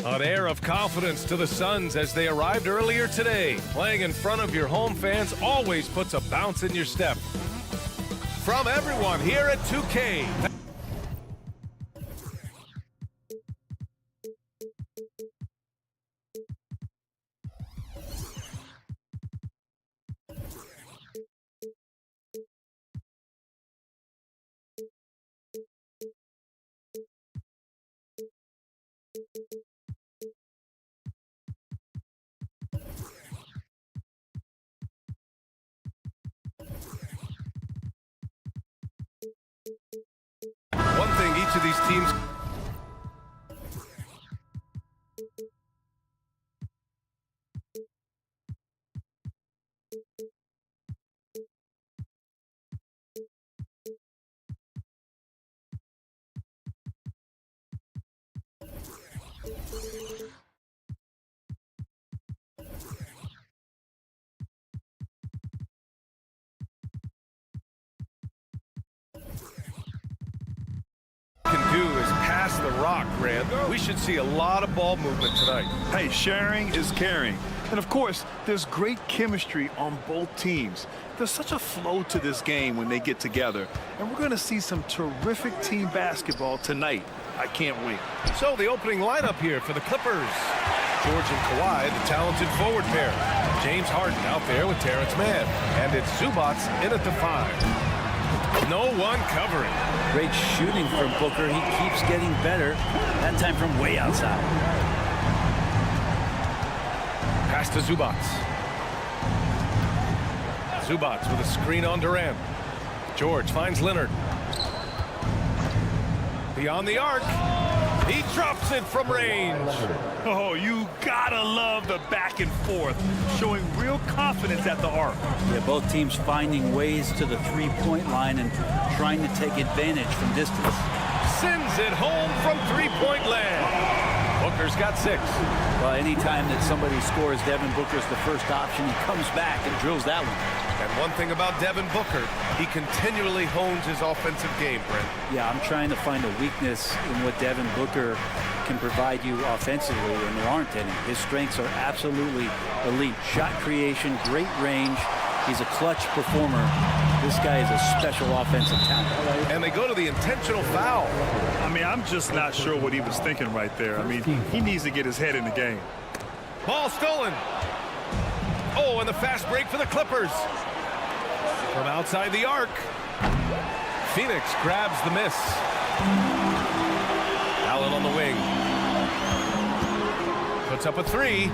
An air of confidence to the Suns as they arrived earlier today. Playing in front of your home fans always puts a bounce in your step. From everyone here at 2K. One thing each of these teams can do is pass the rock, Grant. We should see a lot of ball movement tonight. Hey, sharing is caring. And of course, there's great chemistry on both teams. There's such a flow to this game when they get together. And we're going to see some terrific team basketball tonight. I can't wait. So the opening lineup here for the Clippers. George and Kawhi, the talented forward pair. James Harden out there with Terrence Mann. And it's Zubats in at the 5. No one covering. Great shooting from Booker. He keeps getting better. That time from way outside. Pass to Zubats. Zubats with a screen on Durant. George finds Leonard. Beyond the arc. He drops it from range. Oh, you gotta love the back and forth, showing real confidence at the arc. Yeah, both teams finding ways to the three-point line and trying to take advantage from distance. Sends it home from three-point land. Booker's got 6. Well, anytime that somebody scores, Devin Booker's the first option. He comes back and drills that one. And one thing about Devin Booker, he continually hones his offensive game, Brent. Yeah, I'm trying to find a weakness in what Devin Booker can provide you offensively, and there aren't any. His strengths are absolutely elite. Shot creation, great range. He's a clutch performer. This guy is a special offensive talent. And they go to the intentional foul. I mean, I'm just not sure what he was thinking right there. I mean, he needs to get his head in the game. Ball stolen. Oh, and the fast break for the Clippers. From outside the arc. Phoenix grabs the miss. Allen on the wing. Puts up a 3.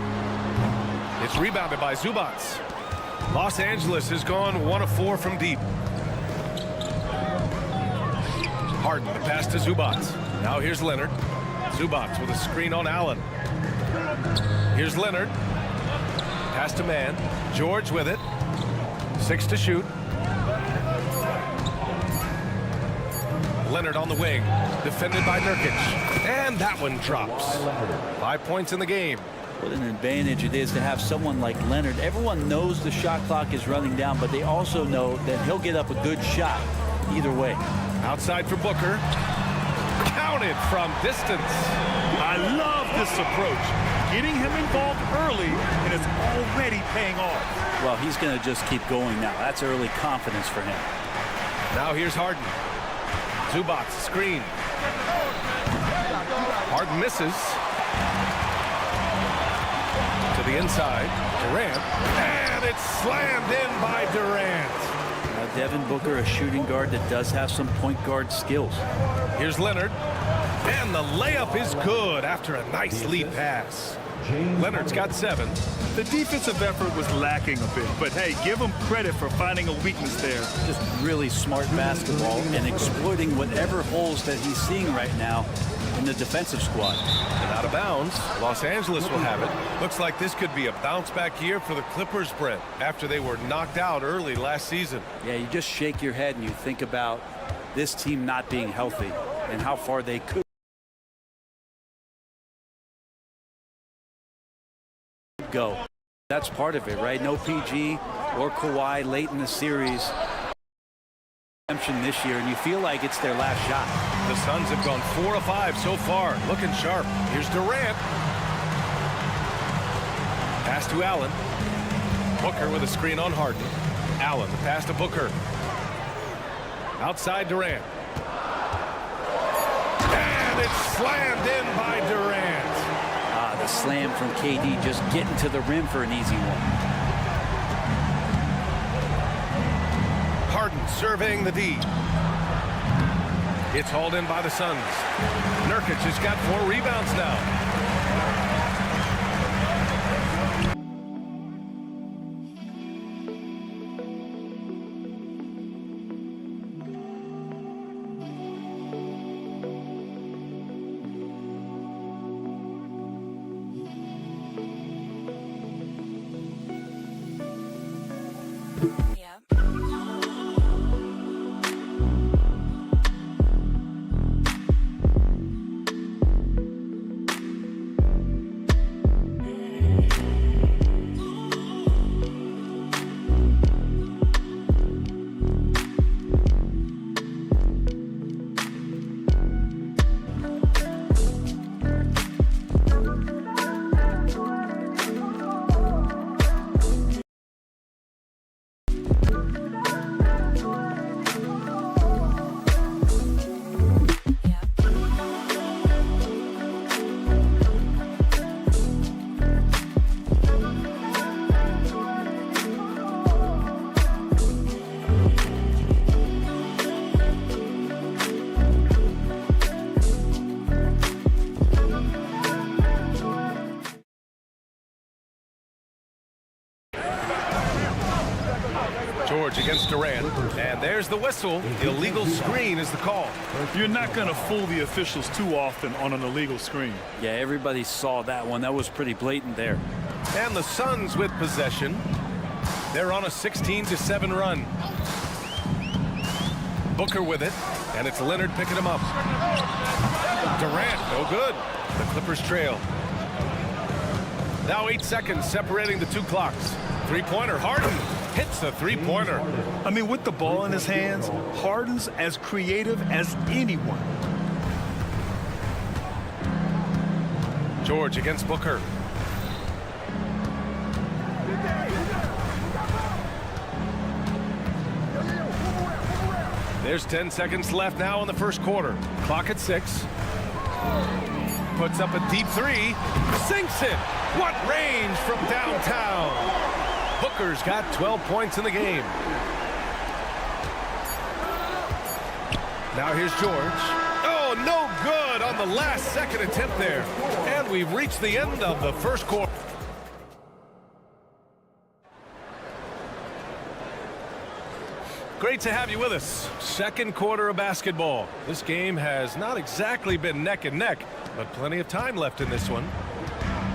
It's rebounded by Zubats. Los Angeles has gone 1 of 4 from deep. Harden, the pass to Zubats. Now here's Leonard. Zubats with a screen on Allen. Here's Leonard. Pass to Mann. George with it. 6 to shoot. Leonard on the wing. Defended by Nurkic. And that one drops. 5 points in the game. What an advantage it is to have someone like Leonard. Everyone knows the shot clock is running down, but they also know that he'll get up a good shot either way. Outside for Booker. Counted from distance. I love this approach. Getting him involved early, and it's already paying off. Well, he's going to just keep going now. That's early confidence for him. Now here's Harden. Zubats screen. Harden misses. To the inside. Durant. And it's slammed in by Durant. Now Devin Booker, a shooting guard that does have some point guard skills. Here's Leonard. And the layup is good after a nice lead pass. Leonard's got 7. The defensive effort was lacking a bit, but hey, give him credit for finding a weakness there. Just really smart basketball and exploiting whatever holes that he's seeing right now in the defensive squad. And out of bounds, Los Angeles will have it. Looks like this could be a bounce-back year for the Clippers, Brent, after they were knocked out early last season. Yeah, you just shake your head and you think about this team not being healthy and how far they could go. That's part of it, right? No PG or Kawhi late in the series. This year, and you feel like it's their last shot. The Suns have gone 4 of 5 so far, looking sharp. Here's Durant. Pass to Allen. Booker with a screen on Harden. Allen, the pass to Booker. Outside Durant. And it's slammed in by Durant. The slam from KD, just getting to the rim for an easy one. Harden surveying the D. It's hauled in by the Suns. Nurkic has got 4 rebounds now. George against Durant, and there's the whistle. Illegal screen is the call. You're not going to fool the officials too often on an illegal screen. Yeah, everybody saw that one. That was pretty blatant there. And the Suns with possession. They're on a 16-7 run. Booker with it, and it's Leonard picking him up. Durant, no good. The Clippers trail. Now 8 seconds separating the 2 clocks. Three-pointer, Harden hits the three-pointer. I mean, with the ball in his hands, Harden's as creative as anyone. George against Booker. There's 10 seconds left now in the first quarter. Clock at 6. Puts up a deep 3. Sinks it. What range from downtown. Booker's got 12 points in the game. Now here's George. Oh, no good on the last second attempt there. And we've reached the end of the first quarter. Great to have you with us. Second quarter of basketball. This game has not exactly been neck and neck, but plenty of time left in this one.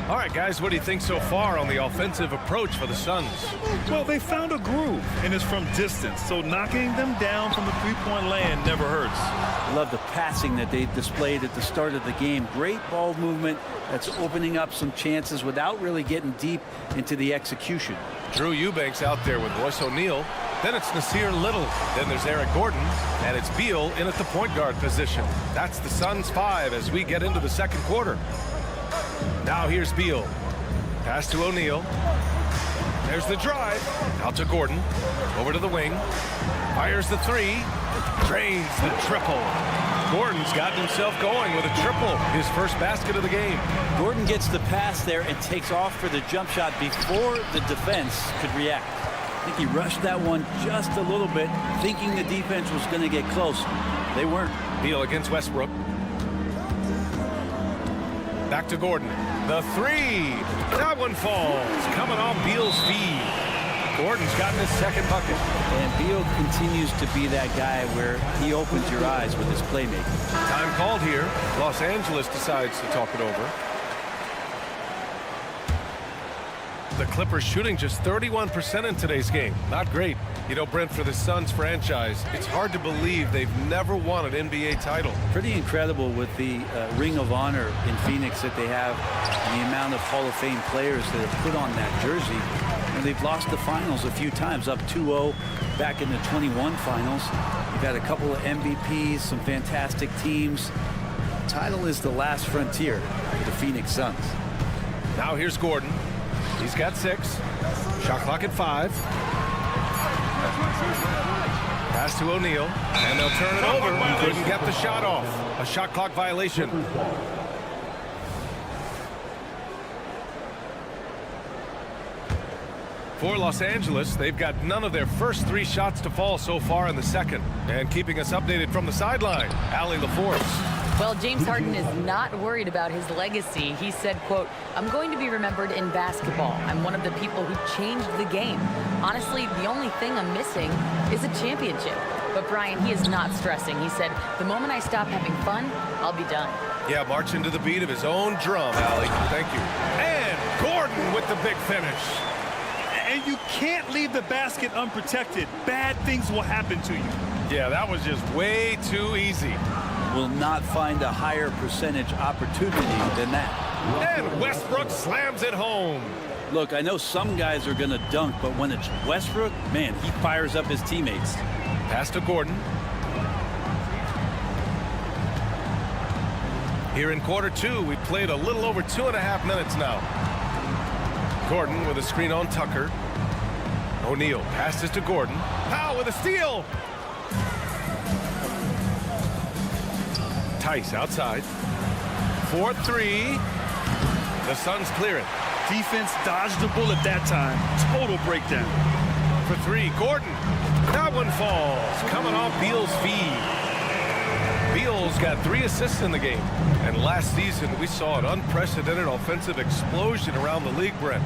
All right, guys, what do you think so far on the offensive approach for the Suns? Well, they found a groove, and it's from distance, so knocking them down from the three-point land never hurts. I love the passing that they displayed at the start of the game. Great ball movement that's opening up some chances without really getting deep into the execution. Drew Eubanks out there with Royce O'Neal. Then it's Nasir Little. Then there's Eric Gordon. And it's Beal in at the point guard position. That's the Suns 5 as we get into the second quarter. Now here's Beal. Pass to O'Neal. There's the drive. Out to Gordon. Over to the wing. Fires the 3. Drains the triple. Gordon's gotten himself going with a triple. His first basket of the game. Gordon gets the pass there and takes off for the jump shot before the defense could react. I think he rushed that one just a little bit, thinking the defense was going to get close. They weren't. Beal against Westbrook. Back to Gordon. The 3. That one falls. Coming off Beal's feed. Gordon's gotten his second bucket. And Beal continues to be that guy where he opens your eyes with his playmaking. Time called here. Los Angeles decides to talk it over. The Clippers shooting just 31% in today's game. Not great. You know, Brent, for the Suns franchise, it's hard to believe they've never won an NBA title. Pretty incredible with the Ring of Honor in Phoenix that they have and the amount of Hall of Fame players that have put on that jersey. And they've lost the finals a few times, up 2-0 back in the 21 finals. You've got a couple of MVPs, some fantastic teams. The title is the last frontier for the Phoenix Suns. Now here's Gordon. He's got 6. Shot clock at 5. Pass to O'Neal, and they'll turn it over. Couldn't get the shot off. A shot clock violation. For Los Angeles, they've got none of their first 3 shots to fall so far in the second. And keeping us updated from the sideline, Allie LaForce. Well, James Harden is not worried about his legacy. He said, quote, "I'm going to be remembered in basketball. I'm one of the people who changed the game. Honestly, the only thing I'm missing is a championship." But Brian, he is not stressing. He said, "The moment I stop having fun, I'll be done." Yeah, marching to the beat of his own drum, Allie. Thank you. And Gordon with the big finish. And you can't leave the basket unprotected. Bad things will happen to you. Yeah, that was just way too easy. Will not find a higher percentage opportunity than that. And Westbrook slams it home. Look, I know some guys are going to dunk, but when it's Westbrook, man, he fires up his teammates. Pass to Gordon. Here in quarter 2, we played a little over 2.5 minutes now. Gordon with a screen on Tucker. O'Neal passes to Gordon. Powell with a steal. Tice outside. 4-3. The Suns clear it. Defense dodged the bullet that time. Total breakdown. For 3, Gordon. That one falls. Coming off Beal's feed. Beal's got 3 assists in the game. And last season, we saw an unprecedented offensive explosion around the league, Brent.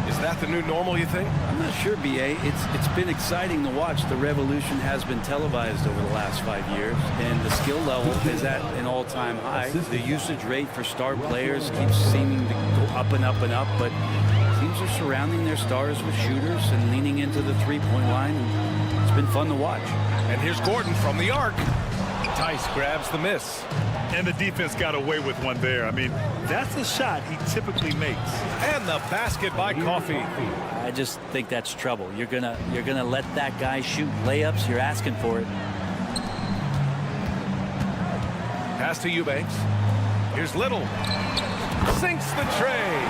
Is that the new normal, you think? I'm not sure, B.A. It's been exciting to watch. The revolution has been televised over the last 5 years, and the skill level is at an all-time high. The usage rate for star players keeps seeming to go up and up and up, but teams are surrounding their stars with shooters and leaning into the three-point line. And it's been fun to watch. And here's Gordon from the arc. Tice grabs the miss. And the defense got away with one there. I mean, that's a shot he typically makes. And the basket by Coffey. I just think that's trouble. You're gonna let that guy shoot layups. You're asking for it. Pass to Eubanks. Here's Little. Sinks the tray.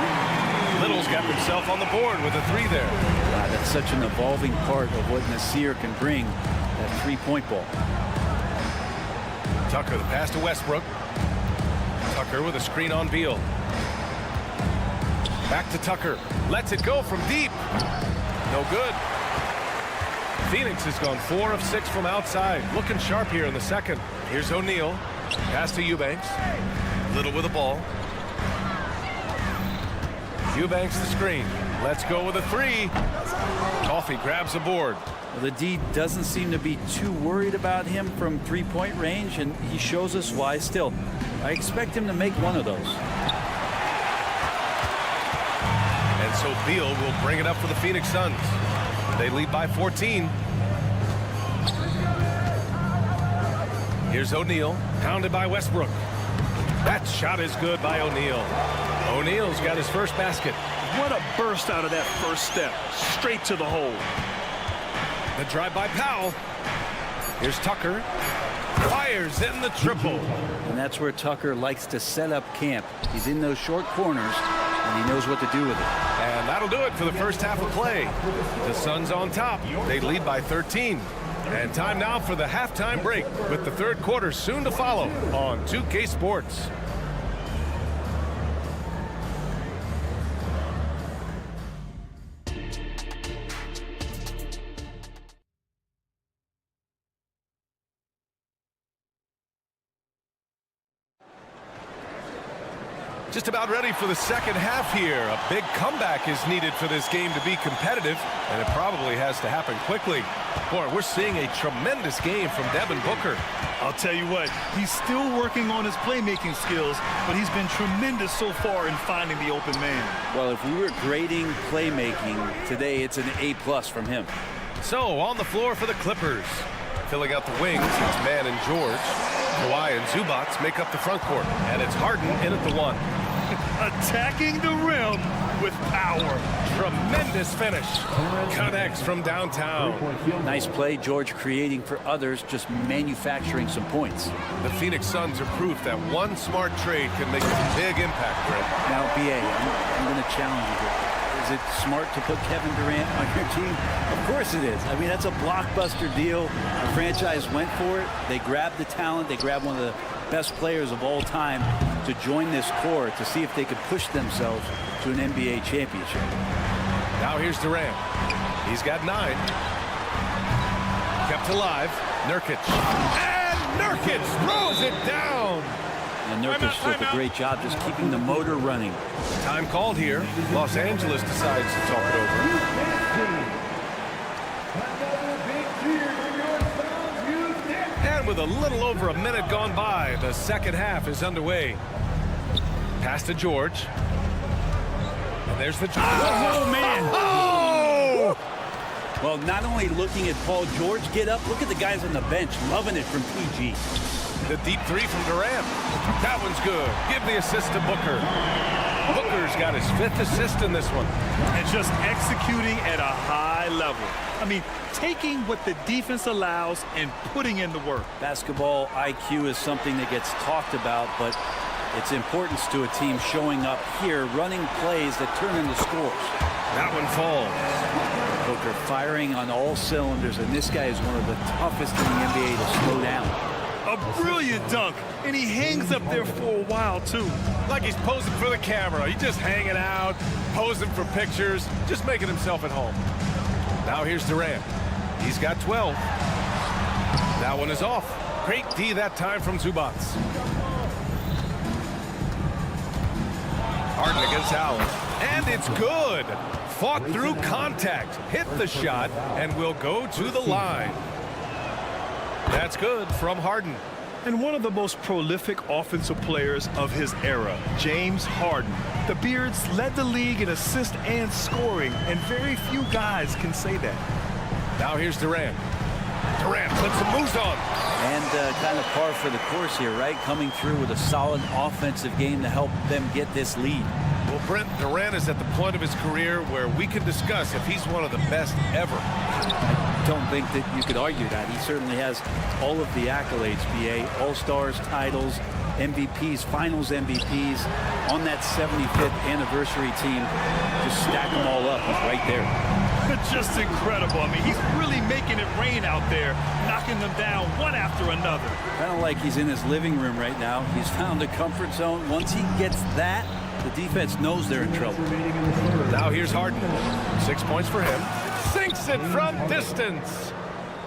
Little's got himself on the board with a 3 there. Wow, that's such an evolving part of what Nasir can bring, that three-point ball. Tucker, the pass to Westbrook. Tucker with a screen on Beal. Back to Tucker. Lets it go from deep. No good. Phoenix has gone 4 of 6 from outside. Looking sharp here in the second. Here's O'Neal. Pass to Eubanks. Little with the ball. Eubanks the screen. Let's go with a 3. Coffey grabs the board. Well, the D doesn't seem to be too worried about him from three-point range, and he shows us why still. I expect him to make one of those. And so Beal will bring it up for the Phoenix Suns. They lead by 14. Here's O'Neal, pounded by Westbrook. That shot is good by O'Neal. O'Neal's got his first basket. What a burst out of that first step. Straight to the hole. The drive by Powell. Here's Tucker. Fires in the triple. And that's where Tucker likes to set up camp. He's in those short corners, and he knows what to do with it. And that'll do it for the first half of play. The Suns on top. They lead by 13. And time now for the halftime break, with the third quarter soon to follow on 2K Sports. Just about ready for the second half here. A big comeback is needed for this game to be competitive, and it probably has to happen quickly. Boy, we're seeing a tremendous game from Devin Booker. I'll tell you what, he's still working on his playmaking skills, but he's been tremendous so far in finding the open man. Well, if we were grading playmaking today, it's an A+ from him. So, on the floor for the Clippers. Filling out the wings, it's Mann and George. Kawhi and Zubac make up the front court, and it's Harden in at the 1. Attacking the rim with power. Tremendous finish. Connects from downtown. Nice play, George, creating for others, just manufacturing some points. The Phoenix Suns are proof that one smart trade can make a big impact, Brent. Now, B.A., I'm going to challenge you here. Is it smart to put Kevin Durant on your team? Of course it is. I mean, that's a blockbuster deal. The franchise went for it. They grabbed the talent. They grabbed one of the best players of all time to join this core to see if they could push themselves to an NBA championship. Now here's Durant. He's got 9. Kept alive. Nurkic. And Nurkic throws it down. And Nurkic did a great job just keeping the motor running. Time called here. Los Angeles decides to talk it over. And with a little over a minute gone by, the second half is underway. Pass to George. And there's the... Oh, man! Oh! Well, not only looking at Paul George get up, look at the guys on the bench loving it from PG. The deep 3 from Durant. That one's good. Give the assist to Booker. Booker's got his 5th assist in this one. And just executing at a high level. I mean, taking what the defense allows and putting in the work. Basketball IQ is something that gets talked about, but its importance to a team showing up here, running plays that turn into scores. That one falls. Booker firing on all cylinders, and this guy is one of the toughest in the NBA to slow down. A brilliant dunk, and he hangs up there for a while, too. Like he's posing for the camera. He's just hanging out, posing for pictures, just making himself at home. Now here's Durant. He's got 12. That one is off. Great D that time from Zubac. Harden against Allen. And it's good. Fought through contact, hit the shot, and will go to the line. That's good from Harden. And one of the most prolific offensive players of his era, James Harden. The Beards led the league in assists and scoring, and very few guys can say that. Now here's Durant. Durant puts some moves on. And kind of par for the course here, right? Coming through with a solid offensive game to help them get this lead. Well, Brent, Durant is at the point of his career where we can discuss if he's one of the best ever. I don't think that you could argue that. He certainly has all of the accolades, BA. All-Stars, titles, MVPs, Finals MVPs. On that 75th anniversary team, just stack them all up. He's right there. Just incredible. I mean, he's really making it rain out there, knocking them down one after another. Kind of like he's in his living room right now. He's found a comfort zone. Once he gets that, the defense knows they're in trouble. Now here's Harden. 6 points for him. Sinks it from distance.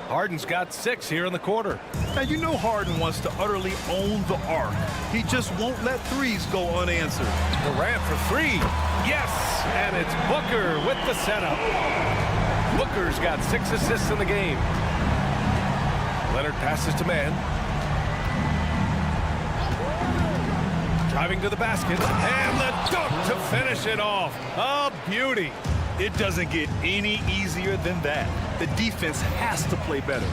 Harden's got 6 here in the quarter. Now, you know Harden wants to utterly own the arc. He just won't let threes go unanswered. Durant for 3. Yes, and it's Booker with the setup. Booker's got 6 assists in the game. Leonard passes to man. Driving to the basket, and the dunk to finish it off. A beauty. It doesn't get any easier than that. The defense has to play better.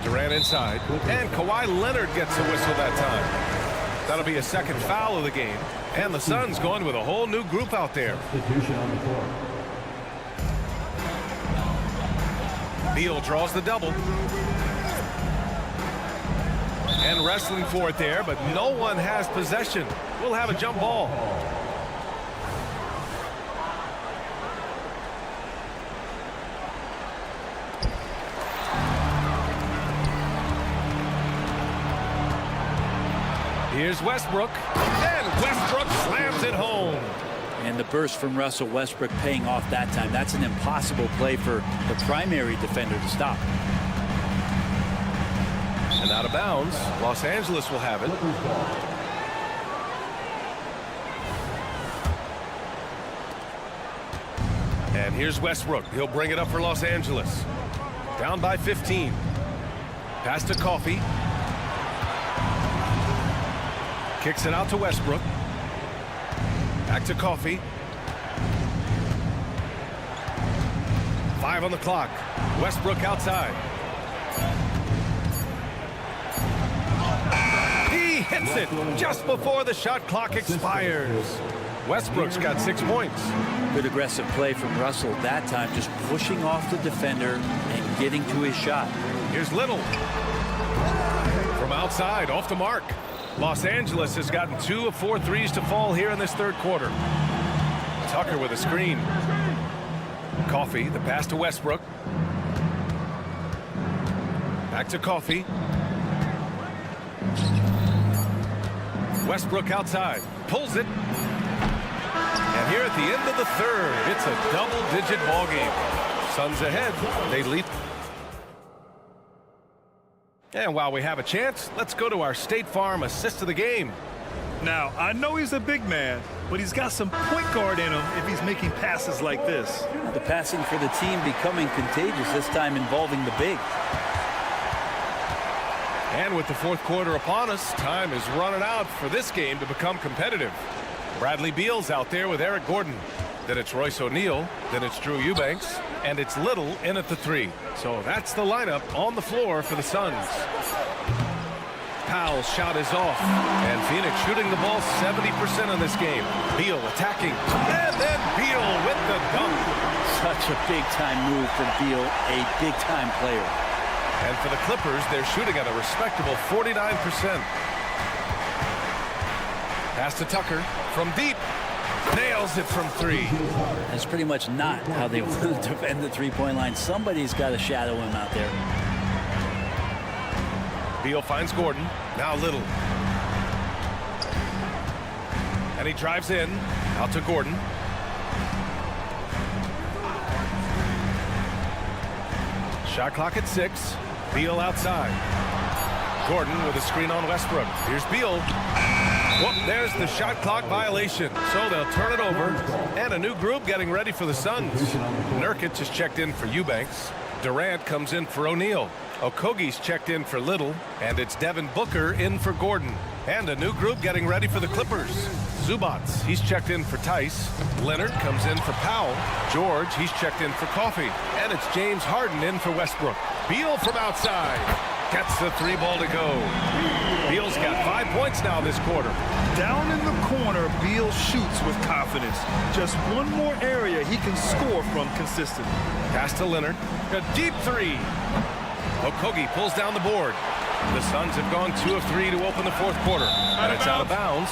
Durant inside, and Kawhi Leonard gets a whistle that time. That'll be a second foul of the game, and the Suns going with a whole new group out there. Beal draws the double. And wrestling for it there, but no one has possession. We'll have a jump ball. Here's Westbrook, and Westbrook slams it home. And the burst from Russell Westbrook paying off that time. That's an impossible play for the primary defender to stop. And out of bounds, Los Angeles will have it. And here's Westbrook. He'll bring it up for Los Angeles. Down by 15. Pass to Coffee. Kicks it out to Westbrook. Back to Coffee. 5 on the clock. Westbrook outside. He hits it just before the shot clock expires. Westbrook's got 6 points. Good aggressive play from Russell that time, just pushing off the defender and getting to his shot. Here's Little. From outside, off the mark. Los Angeles has gotten 2 of 4 threes to fall here in this third quarter. Tucker with a screen. Coffee, the pass to Westbrook. Back to Coffee. Westbrook outside. Pulls it. And here at the end of the third, it's a double-digit ball game. Suns ahead. They lead. And while we have a chance, let's go to our State Farm assist of the game. Now, I know he's a big man, but he's got some point guard in him if he's making passes like this. The passing for the team becoming contagious, this time involving the big. And with the fourth quarter upon us, time is running out for this game to become competitive. Bradley Beal's out there with Eric Gordon. Then it's Royce O'Neal. Then it's Drew Eubanks. And it's Little in at the 3. So that's the lineup on the floor for the Suns. Powell's shot is off. And Phoenix shooting the ball 70% in this game. Beal attacking. And then Beal with the dunk. Such a big-time move for Beal, a big-time player. And for the Clippers, they're shooting at a respectable 49%. Pass to Tucker from deep. Nails it from 3. That's pretty much not how they want to defend the three-point line. Somebody's got to shadow him out there. Beal finds Gordon. Now Little. And he drives in. Out to Gordon. Shot clock at 6. Beal outside. Gordon with a screen on Westbrook. Here's Beal. Whoop, there's the shot clock violation. So they'll turn it over. And a new group getting ready for the Suns. Nurkic is checked in for Eubanks. Durant comes in for O'Neal. Okogie's checked in for Little. And it's Devin Booker in for Gordon. And a new group getting ready for the Clippers. Zubats, he's checked in for Tice. Leonard comes in for Powell. George, he's checked in for Coffee. And it's James Harden in for Westbrook. Beal from outside. Gets the 3 ball to go. Beal's got 5 points now this quarter. Down in the corner, Beal shoots with confidence. Just one more area he can score from consistently. Pass to Leonard. A deep 3. Okogie pulls down the board. The Suns have gone 2 of 3 to open the fourth quarter. And it's out of bounds.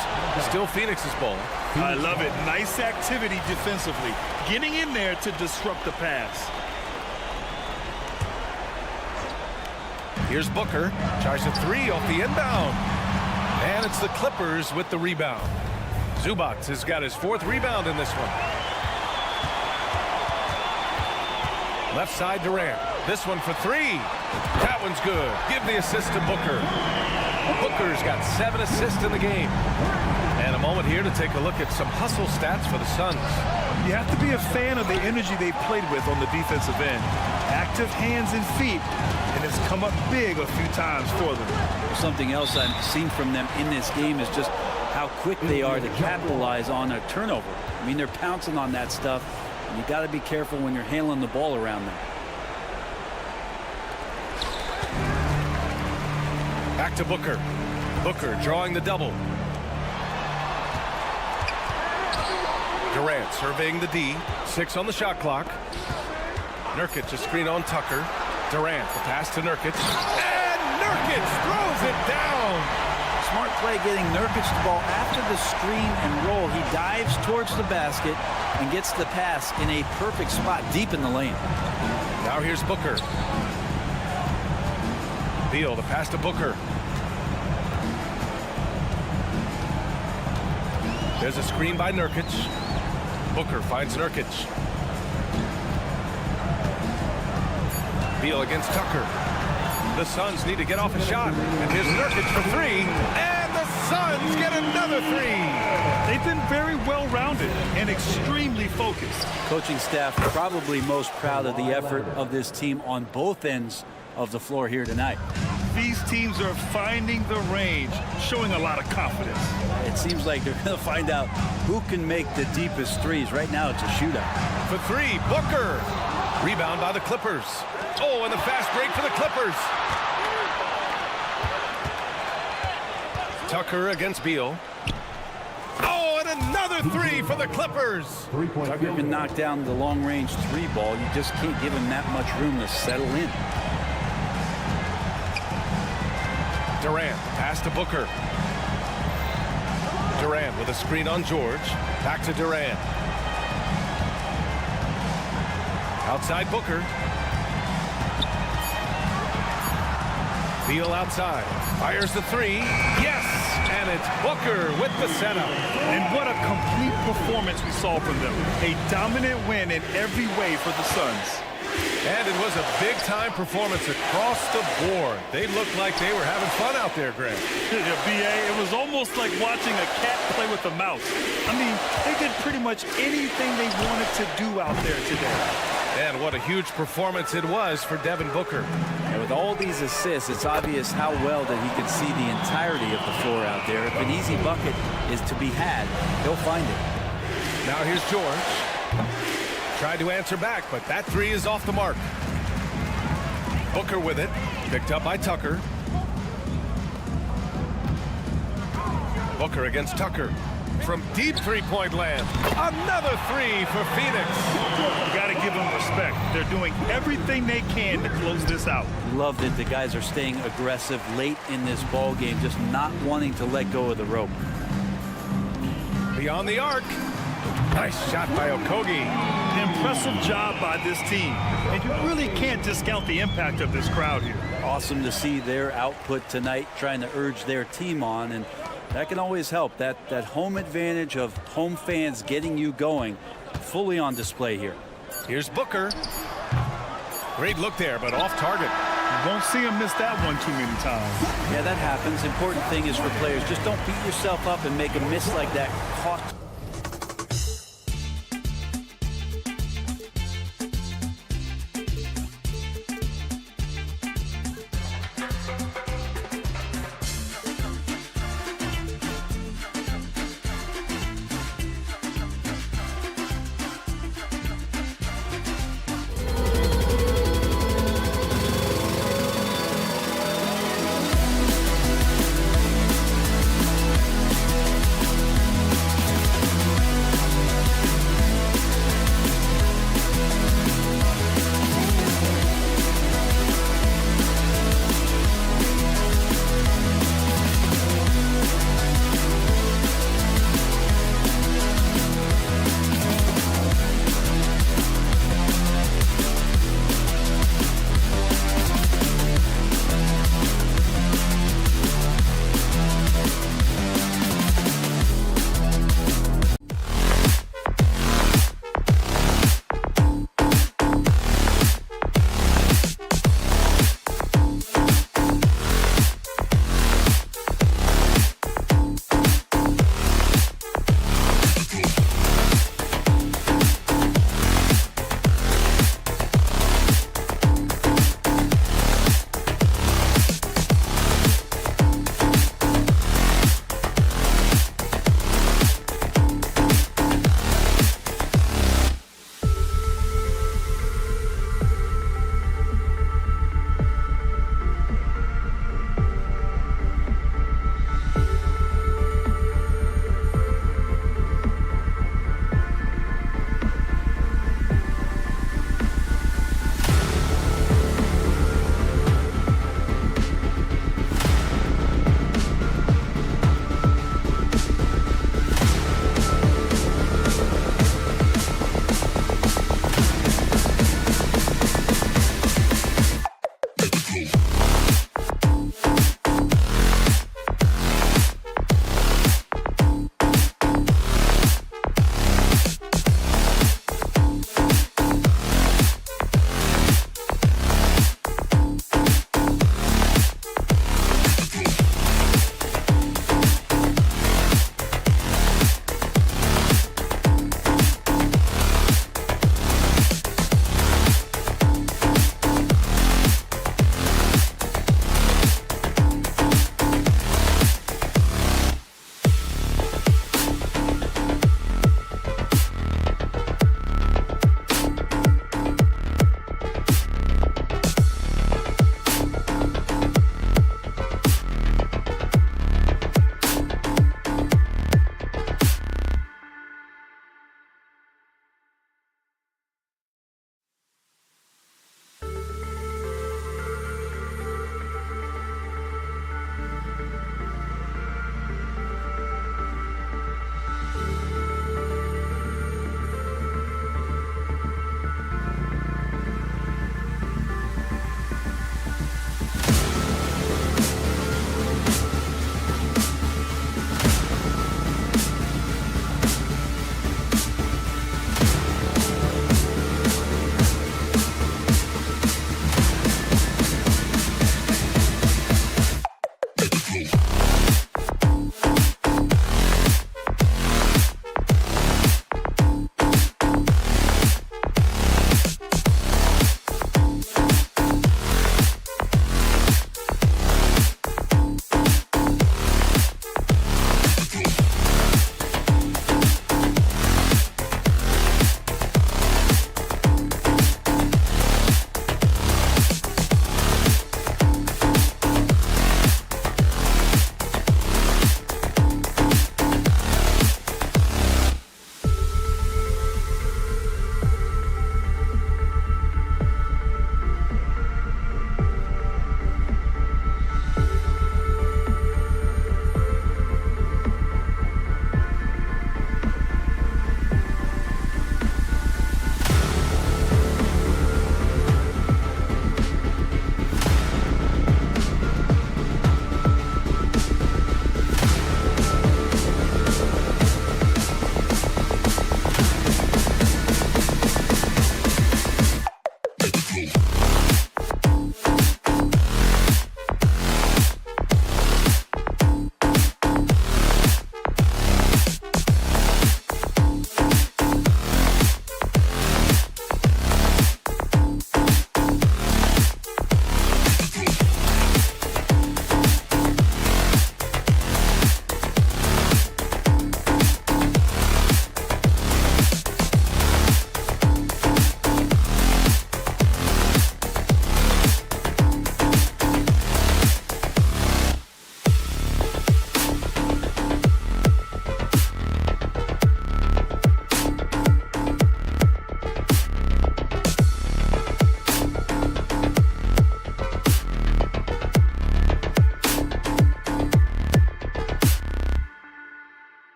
Still Phoenix's ball. I love it. Nice activity defensively. Getting in there to disrupt the pass. Here's Booker. Tries a 3 off the inbound. And it's the Clippers with the rebound. Zubats has got his 4th rebound in this one. Left side Durant. This one for 3. That one's good. Give the assist to Booker. Booker's got 7 assists in the game. And a moment here to take a look at some hustle stats for the Suns. You have to be a fan of the energy they played with on the defensive end. Active hands and feet, and it's come up big a few times for them. Something else I've seen from them in this game is just how quick they are to capitalize on a turnover. I mean, they're pouncing on that stuff, and you got to be careful when you're handling the ball around them. Back to Booker. Booker drawing the double. Durant surveying the D. 6 on the shot clock. Nurkic a screen on Tucker. Durant the pass to Nurkic. And Nurkic throws it down. Smart play getting Nurkic the ball after the screen and roll. He dives towards the basket and gets the pass in a perfect spot deep in the lane. Now here's Booker. Beal the pass to Booker. There's a screen by Nurkic. Booker finds Nurkic. Beal against Tucker. The Suns need to get off a shot. And here's Nurkic for 3. And the Suns get another 3. They've been very well-rounded and extremely focused. Coaching staff probably most proud of the effort of this team on both ends of the floor here tonight. These teams are finding the range, showing a lot of confidence. It seems like they're going to find out who can make the deepest threes. Right now, it's a shootout. For 3, Booker. Rebound by the Clippers. Oh, and the fast break for the Clippers. Tucker against Beal. Oh, and another 3 for the Clippers. Tucker can knock down the long-range 3 ball. You just can't give him that much room to settle in. Durant, pass to Booker. Durant with a screen on George. Back to Durant. Outside Booker. Beal outside. Fires the three. Yes! And it's Booker with the setup. And what a complete performance we saw from them. A dominant win in every way for the Suns. And it was a big-time performance across the board. They looked like they were having fun out there, Greg. Yeah, B.A., it was almost like watching a cat play with a mouse. I mean, they did pretty much anything they wanted to do out there today. And what a huge performance it was for Devin Booker. And with all these assists, it's obvious how well that he can see the entirety of the floor out there. If an easy bucket is to be had, he'll find it. Now here's George. Tried to answer back, but that three is off the mark. Booker with it. Picked up by Tucker. Booker against Tucker. From deep three-point land. Another three for Phoenix. You got to give them respect. They're doing everything they can to close this out. Love that the guys are staying aggressive late in this ball game, just not wanting to let go of the rope. Beyond the arc. Nice shot by Okogie. Impressive job by this team. And you really can't discount the impact of this crowd here. Awesome to see their output tonight, trying to urge their team on, and that can always help. That home advantage of home fans getting you going, fully on display here. Here's Booker. Great look there, but off target. You won't see him miss that one too many times. Yeah, that happens. Important thing is for players, just don't beat yourself up and make a miss like that cost.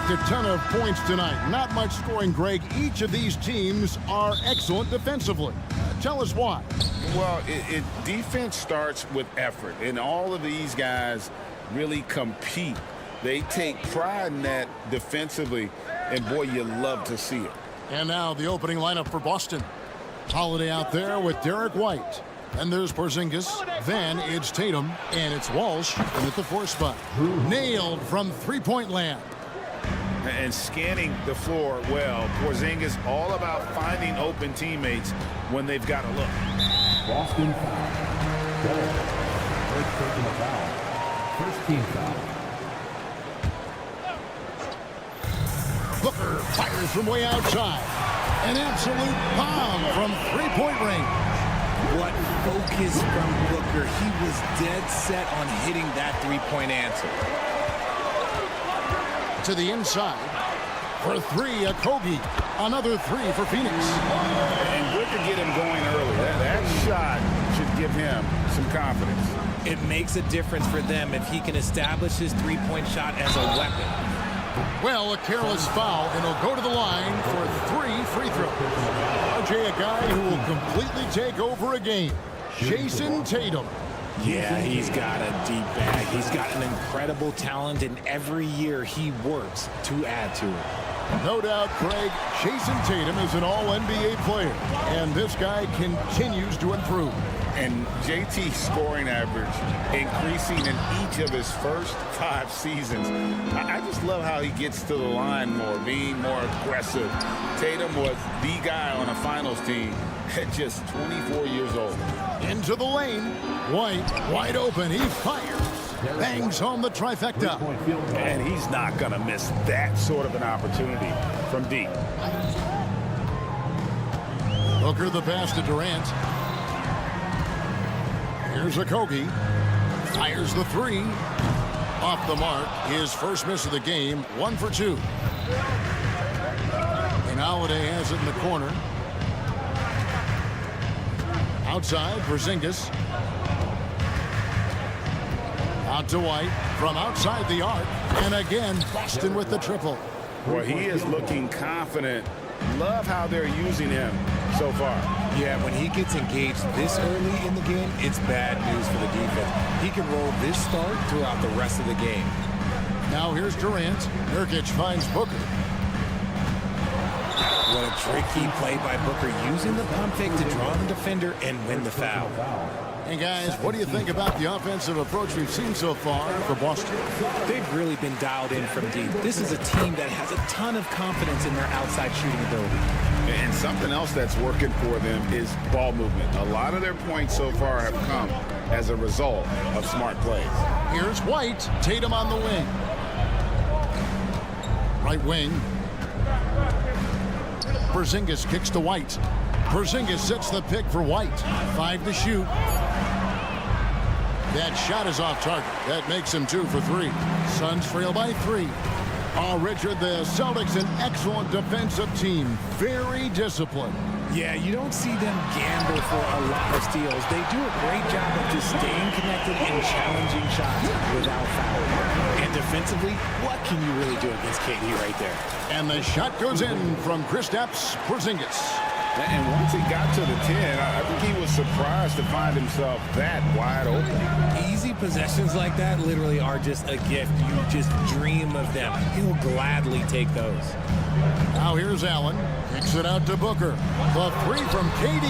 A ton of points tonight. Not much scoring, Greg. Each of these teams are excellent defensively. Tell us why. Well, defense starts with effort, and all of these guys really compete. They take pride in that defensively, and boy, you love to see it. And now the opening lineup for Boston. Holiday out there with Derek White. And there's Porzingis. Then it's Tatum, and it's Walsh in at the 4th spot. Nailed from three-point land. And scanning the floor well. Porzingis all about finding open teammates when they've got a look. Boston foul. First personal foul. First team foul. Booker fires from way outside. An absolute bomb from three-point range. What focus from Booker. He was dead set on hitting that three-point answer. To the inside. For three, Okogie. Another three for Phoenix. And good to get him going early. That shot should give him some confidence. It makes a difference for them if he can establish his three-point shot as a weapon. Well, a careless foul, and he'll go to the line for 3 free throws. RJ, a guy who will completely take over a game. Jason Tatum. Yeah, he's got a deep bag. He's got an incredible talent, and every year he works to add to it. No doubt, Greg, Jason Tatum is an all-NBA player, and this guy continues to improve. And JT's scoring average increasing in each of his first 5 seasons. I just love how he gets to the line more, being more aggressive. Tatum was the guy on a finals team at just 24 years old. Into the lane. White, wide open. He fires. Bangs home the trifecta. And he's not going to miss that sort of an opportunity from deep. Booker the pass to Durant. Here's Okogie. Fires the three. Off the mark. His first miss of the game. 1 for 2. And Holiday has it in the corner. Outside, Porzingis. Out to White. From outside the arc. And again, Boston with the triple. Well, he is looking confident. Love how they're using him so far. Yeah, when he gets engaged this early in the game, it's bad news for the defense. He can roll this start throughout the rest of the game. Now here's Durant. Nurkic finds Booker. What a tricky play by Booker, using the pump fake to draw the defender and win the foul. And guys, what do you think about the offensive approach we've seen so far for Boston? They've really been dialed in from deep. This is a team that has a ton of confidence in their outside shooting ability. And something else that's working for them is ball movement. A lot of their points so far have come as a result of smart plays. Here's White. Tatum on the wing. Right wing. Porzingis kicks to White. Porzingis sets the pick for White. 5 to shoot. That shot is off target. That makes him 2 for 3. Suns trail by 3. Oh, Richard, the Celtics, an excellent defensive team. Very disciplined. Yeah, you don't see them gamble for a lot of steals. They do a great job of just staying connected and challenging shots without fouling. And defensively, what can you really do against KD right there? And the shot goes in from Kristaps Porzingis. And once he got to the 10, I think he was surprised to find himself that wide open. Easy possessions like that literally are just a gift. You just dream of them. He'll gladly take those. Now here's Allen. Kicks it out to Booker. The 3 from KD.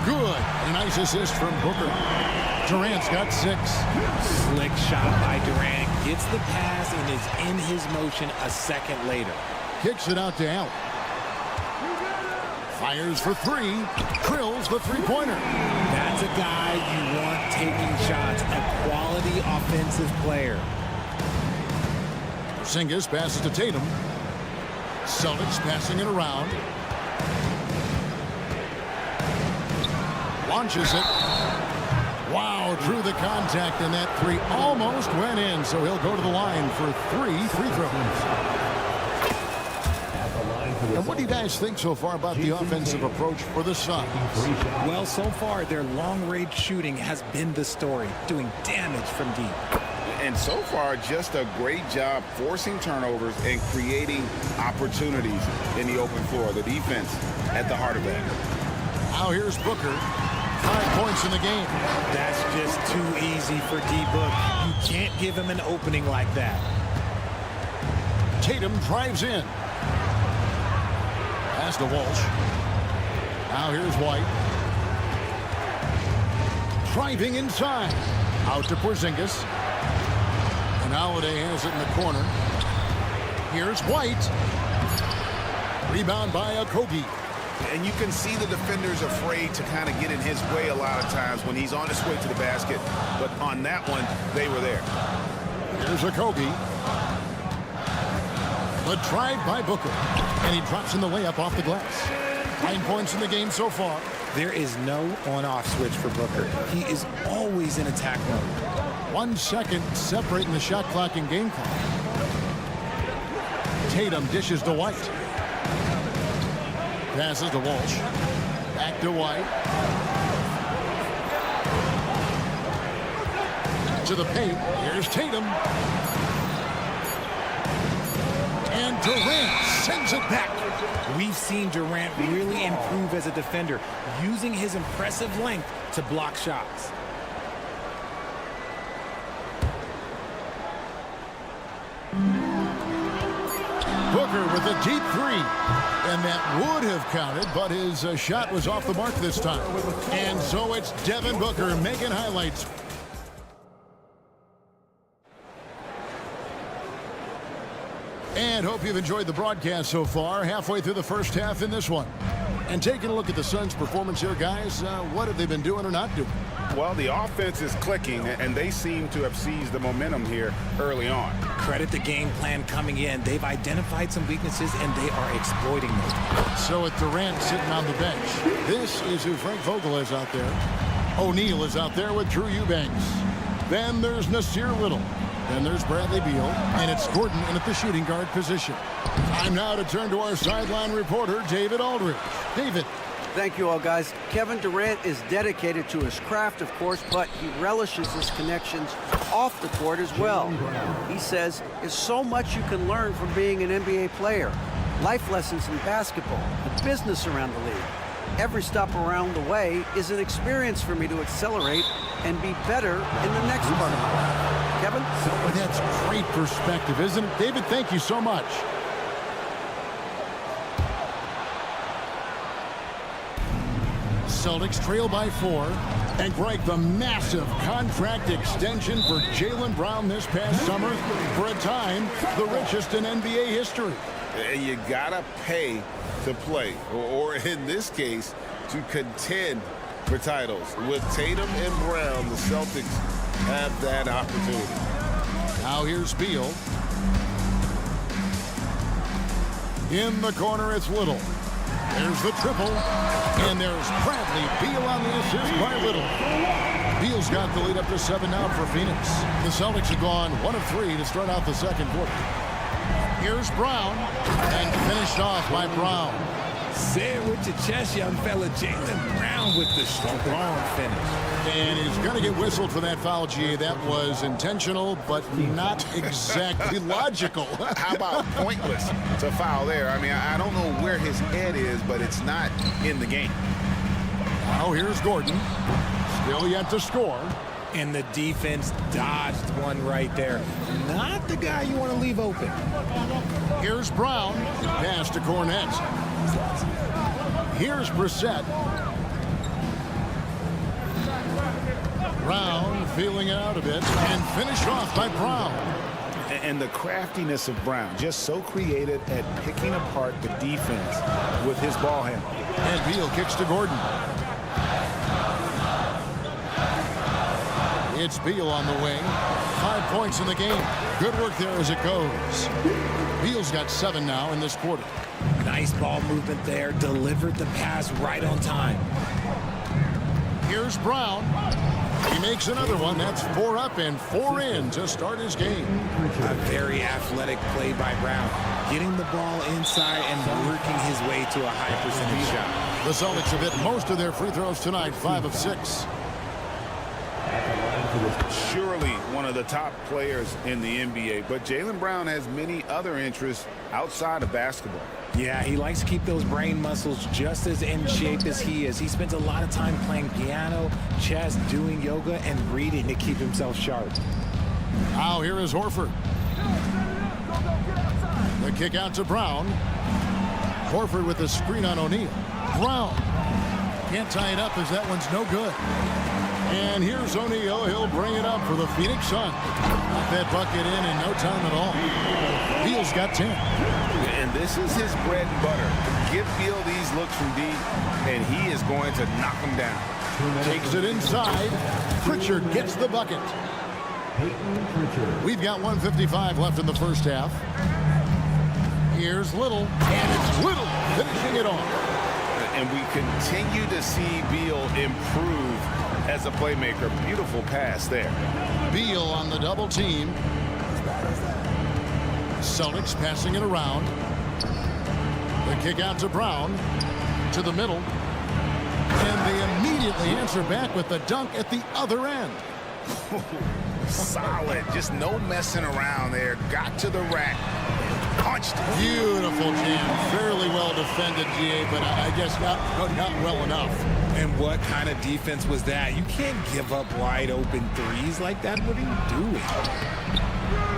Good. A nice assist from Booker. Durant's got 6. Slick shot by Durant. Gets the pass and is in his motion a second later. Kicks it out to Allen. Fires for 3. Drills the three-pointer. That's That's a guy you want taking shots, a quality offensive player. Porzingis passes to Tatum. Celtics passing it around. Launches it. Wow, drew the contact, and that three almost went in, so he'll go to the line for 3 free throws. And what do you guys think so far about the offensive approach for the Suns? Well, so far, their long-range shooting has been the story, doing damage from deep. And so far, just a great job forcing turnovers and creating opportunities in the open floor. The defense at the heart of that. Now here's Booker. 5 points in the game. That's just too easy for D-Book. You can't give him an opening like that. Tatum drives in. Pass to Walsh. Now here's White. Driving inside. Out to Porzingis. And Holiday has it in the corner. Here's White. Rebound by Okogie. And you can see the defenders afraid to kind of get in his way a lot of times when he's on his way to the basket. But on that one, they were there. Here's Okogie. The drive by Booker. And he drops in the layup off the glass. 9 points in the game so far. There is no on-off switch for Booker. He is always in attack mode. 1 second separating the shot clock and game clock. Tatum dishes to White. Passes to Walsh. Back to White. To the paint. Here's Tatum. And Durant sends it back. We've seen Durant really improve as a defender, using his impressive length to block shots. Booker with a deep three. And that would have counted, but his shot was off the mark this time. And so it's Devin Booker making highlights. And hope you've enjoyed the broadcast so far. Halfway through the first half in this one. And taking a look at the Suns' performance here, guys, what have they been doing or not doing? Well, the offense is clicking, and they seem to have seized the momentum here early on. Credit the game plan coming in. They've identified some weaknesses, and they are exploiting them. So with Durant sitting on the bench, this is who Frank Vogel is out there. O'Neal is out there with Drew Eubanks. Then there's Nasir Little. Then there's Bradley Beal, and it's Gordon in at the shooting guard position. Time now to turn to our sideline reporter, David Aldridge. David. Thank you all, guys. Kevin Durant is dedicated to his craft, of course, but he relishes his connections off the court as well. He says there's so much you can learn from being an NBA player. Life lessons in basketball, the business around the league. Every stop around the way is an experience for me to accelerate and be better in the next part of my life. Kevin? Well, that's great perspective, isn't it? David, thank you so much. Celtics trail by 4. And Greg, the massive contract extension for Jaylen Brown this past summer. For a time, the richest in NBA history. You gotta pay to play, or in this case, to contend for titles. With Tatum and Brown, the Celtics have that opportunity. Now here's Beal. In the corner, it's Little. There's the triple. And there's Bradley Beal on the assist by Little. Beal's got the lead up to 7 now for Phoenix. The Celtics have gone 1 of 3 to start out the second quarter. Here's Brown. And finished off by Brown. Say it with your chest, young fella. Jaylen Brown with the strong finish. And he's going to get whistled for that foul, G. That was intentional, but not exactly logical. How about pointless to foul there? I mean, I don't know where his head is, but it's not in the game. Now here's Gordon. Still yet to score. And the defense dodged one right there. Not the guy you want to leave open. Here's Brown. Pass to Cornette. Here's Brissett. Brown feeling it out a bit and finished off by Brown. And the craftiness of Brown, just so creative at picking apart the defense with his ball handling. And Beal kicks to Gordon. It's Beal on the wing. 5 points in the game. Good work there as it goes. Beal's got 7 now in this quarter. Nice ball movement there. Delivered the pass right on time. Here's Brown. He makes another one. That's 4 up and 4 in to start his game. A very athletic play by Brown. Getting the ball inside and working his way to a high percentage shot. The Celtics have hit most of their free throws tonight, 5 of 6. Surely one of the top players in the NBA, but Jaylen Brown has many other interests outside of basketball. Yeah, he likes to keep those brain muscles just as in shape as he is. He spends a lot of time playing piano, chess, doing yoga, and reading to keep himself sharp. Now here is Horford. The kick out to Brown. Horford with the screen on O'Neal. Brown can't tie it up as that one's no good. And here's O'Neal. He'll bring it up for the Phoenix Suns. Got that bucket in no time at all. Beal's got 10. And this is his bread and butter. Give Beal these looks from deep, and he is going to knock them down. Takes it inside. Pritchard gets the bucket. We've got 1:55 left in the first half. Here's Little, and it's Little finishing it off. And we continue to see Beal improve as a playmaker. Beautiful pass there. Beal on the double team. Celtics passing it around. The kick out to Brown. To the middle. And they immediately answer back with the dunk at the other end. Solid. Just no messing around there. Got to the rack. Punched. Beautiful jam. Fairly well defended, GA, but I guess not well enough. And what kind of defense was that? You can't give up wide open threes like that. What are you doing?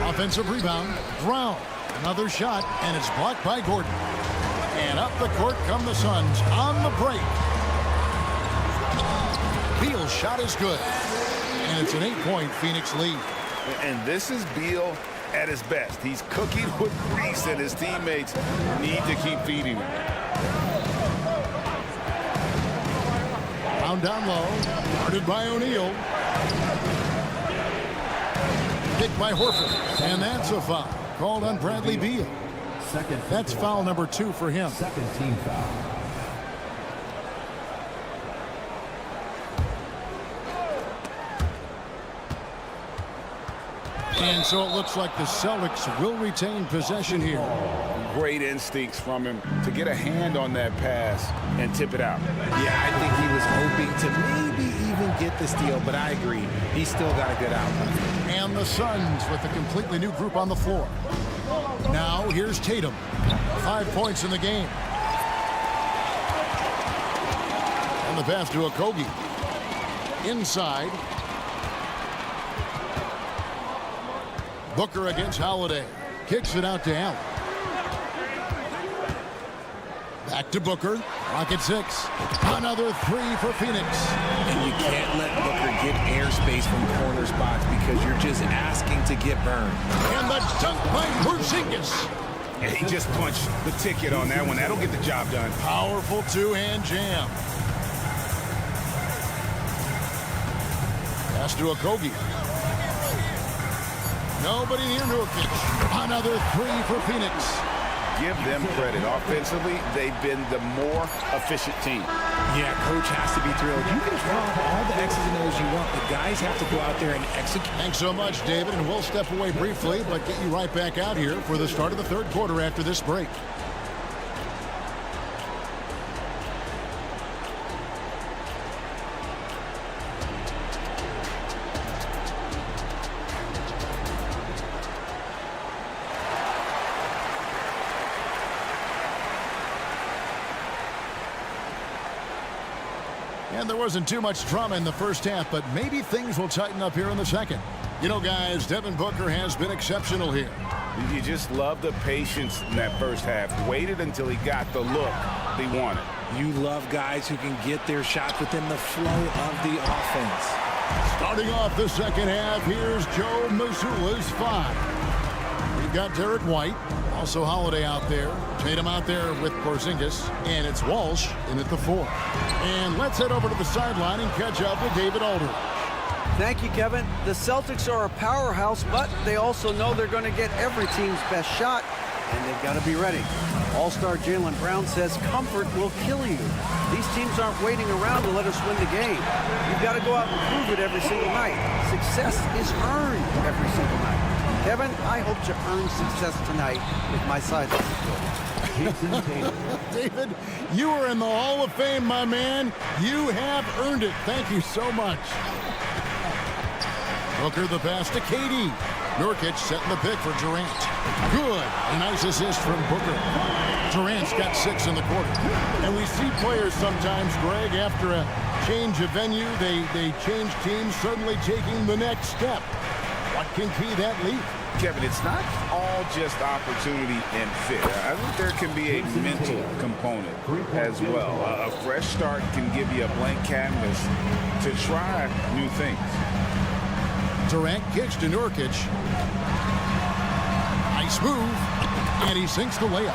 Offensive rebound. Brown. Another shot, and it's blocked by Gordon. And up the court come the Suns on the break. Beal's shot is good. And it's an 8-point Phoenix lead. And this is Beal at his best. He's cooking with grease, and his teammates need to keep feeding him. Brown down low. Guarded by O'Neal. Picked by Horford. And that's a foul. Called on Bradley Beal. That's foul number 2 for him. Second team foul. And so it looks like the Celtics will retain possession here. Great instincts from him to get a hand on that pass and tip it out. Yeah, I think he was hoping to maybe even get the steal, but I agree. He still got a good outcome. And the Suns with a completely new group on the floor. Now here's Tatum. 5 points in the game. And the pass to Okogie. Inside. Booker against Holiday. Kicks it out to Allen. Back to Booker. Rocket 6. Another 3 for Phoenix. And you can't let Booker get airspace from corner spots because you're just asking to get burned. And the dunk by Porzingis. And he just punched the ticket on that one. That'll get the job done. Powerful two-hand jam. Pass to Okogie. Nobody near Nurkic. Another 3 for Phoenix. Give them credit. Offensively, they've been the more efficient team. Yeah, coach has to be thrilled. You can draw up all the X's and O's you want, but guys have to go out there and execute. Thanks so much, David, and we'll step away briefly, but get you right back out here for the start of the third quarter after this break. And there wasn't too much drama in the first half, but maybe things will tighten up here in the second. You know, guys, Devin Booker has been exceptional here. You just love the patience in that first half. Waited until he got the look he wanted. You love guys who can get their shots within the flow of the offense. Starting off the second half, here's Joe Mazzulla's 5. We've got Derek White, also Holiday out there, Tatum out there with Porzingis, and it's Walsh in at the 4. And let's head over to the sideline and catch up with David Aldridge. Thank you, Kevin. The Celtics are a powerhouse, but they also know they're going to get every team's best shot, and they've got to be ready. All-star Jaylen Brown says comfort will kill you. These teams aren't waiting around to let us win the game. You've got to go out and prove it every single night. Success is earned every single night. Kevin, I hope to earn success tonight with my sideline report. David, you are in the Hall of Fame, my man. You have earned it. Thank you so much. Booker the pass to KD. Nurkic setting the pick for Durant. Good. A nice assist from Booker. Durant's got 6 in the quarter. And we see players sometimes, Greg, after a change of venue, they change teams, suddenly taking the next step. What can key that leap? Kevin, it's not all just opportunity and fit. I think there can be a mental component as well. A fresh start can give you a blank canvas to try new things. Durant kicks to Nurkic. Nice move. And he sinks the layup.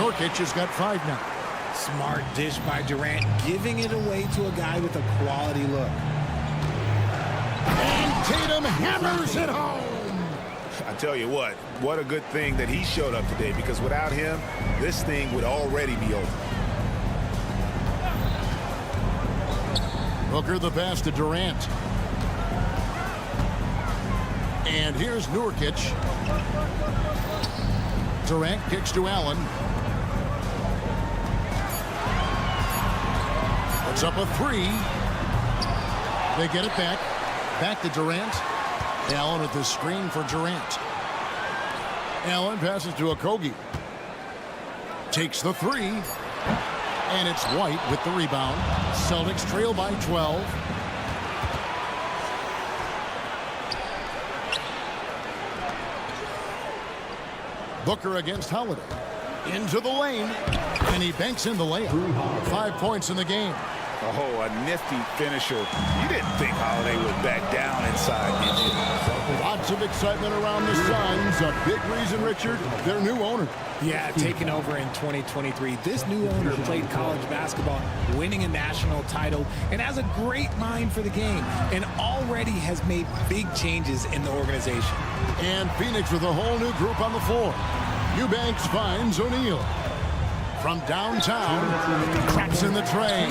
Nurkic has got 5 now. Smart dish by Durant, giving it away to a guy with a quality look. And Tatum hammers it home. I tell you what a good thing that he showed up today, because without him, this thing would already be over. Booker the pass to Durant. And here's Nurkic. Durant kicks to Allen. Puts up a 3. They get it back. Back to Durant. Allen with the screen for Durant. Allen passes to Okogie. Takes the 3. And it's White with the rebound. Celtics trail by 12. Booker against Holiday. Into the lane. And he banks in the layup. 5 points in the game. Oh, a nifty finisher. You didn't think Holiday would back down inside, did you? Lots of excitement around the Suns. A big reason, Richard, their new owner. Yeah, taking over in 2023. This new owner played college basketball, winning a national title, and has a great mind for the game, and already has made big changes in the organization. And Phoenix with a whole new group on the floor. Eubanks finds O'Neal. From downtown, traps in the tray.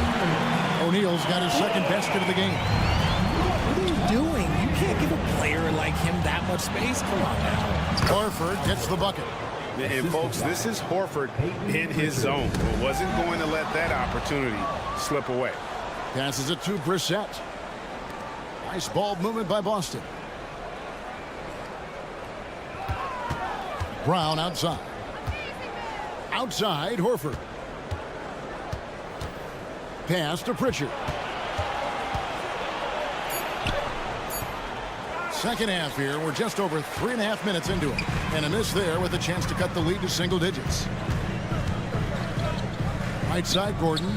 O'Neal's got his second basket of the game. What are you doing? You can't give a player like him that much space. Come on now. Horford gets the bucket. And folks, this is Horford in his zone. Wasn't going to let that opportunity slip away. Passes it to Brissett. Nice ball movement by Boston. Brown outside. Outside, Horford. Pass to Pritchard. Second half here. We're just over 3.5 minutes into it. And a miss there with a chance to cut the lead to single digits. Right side, Gordon.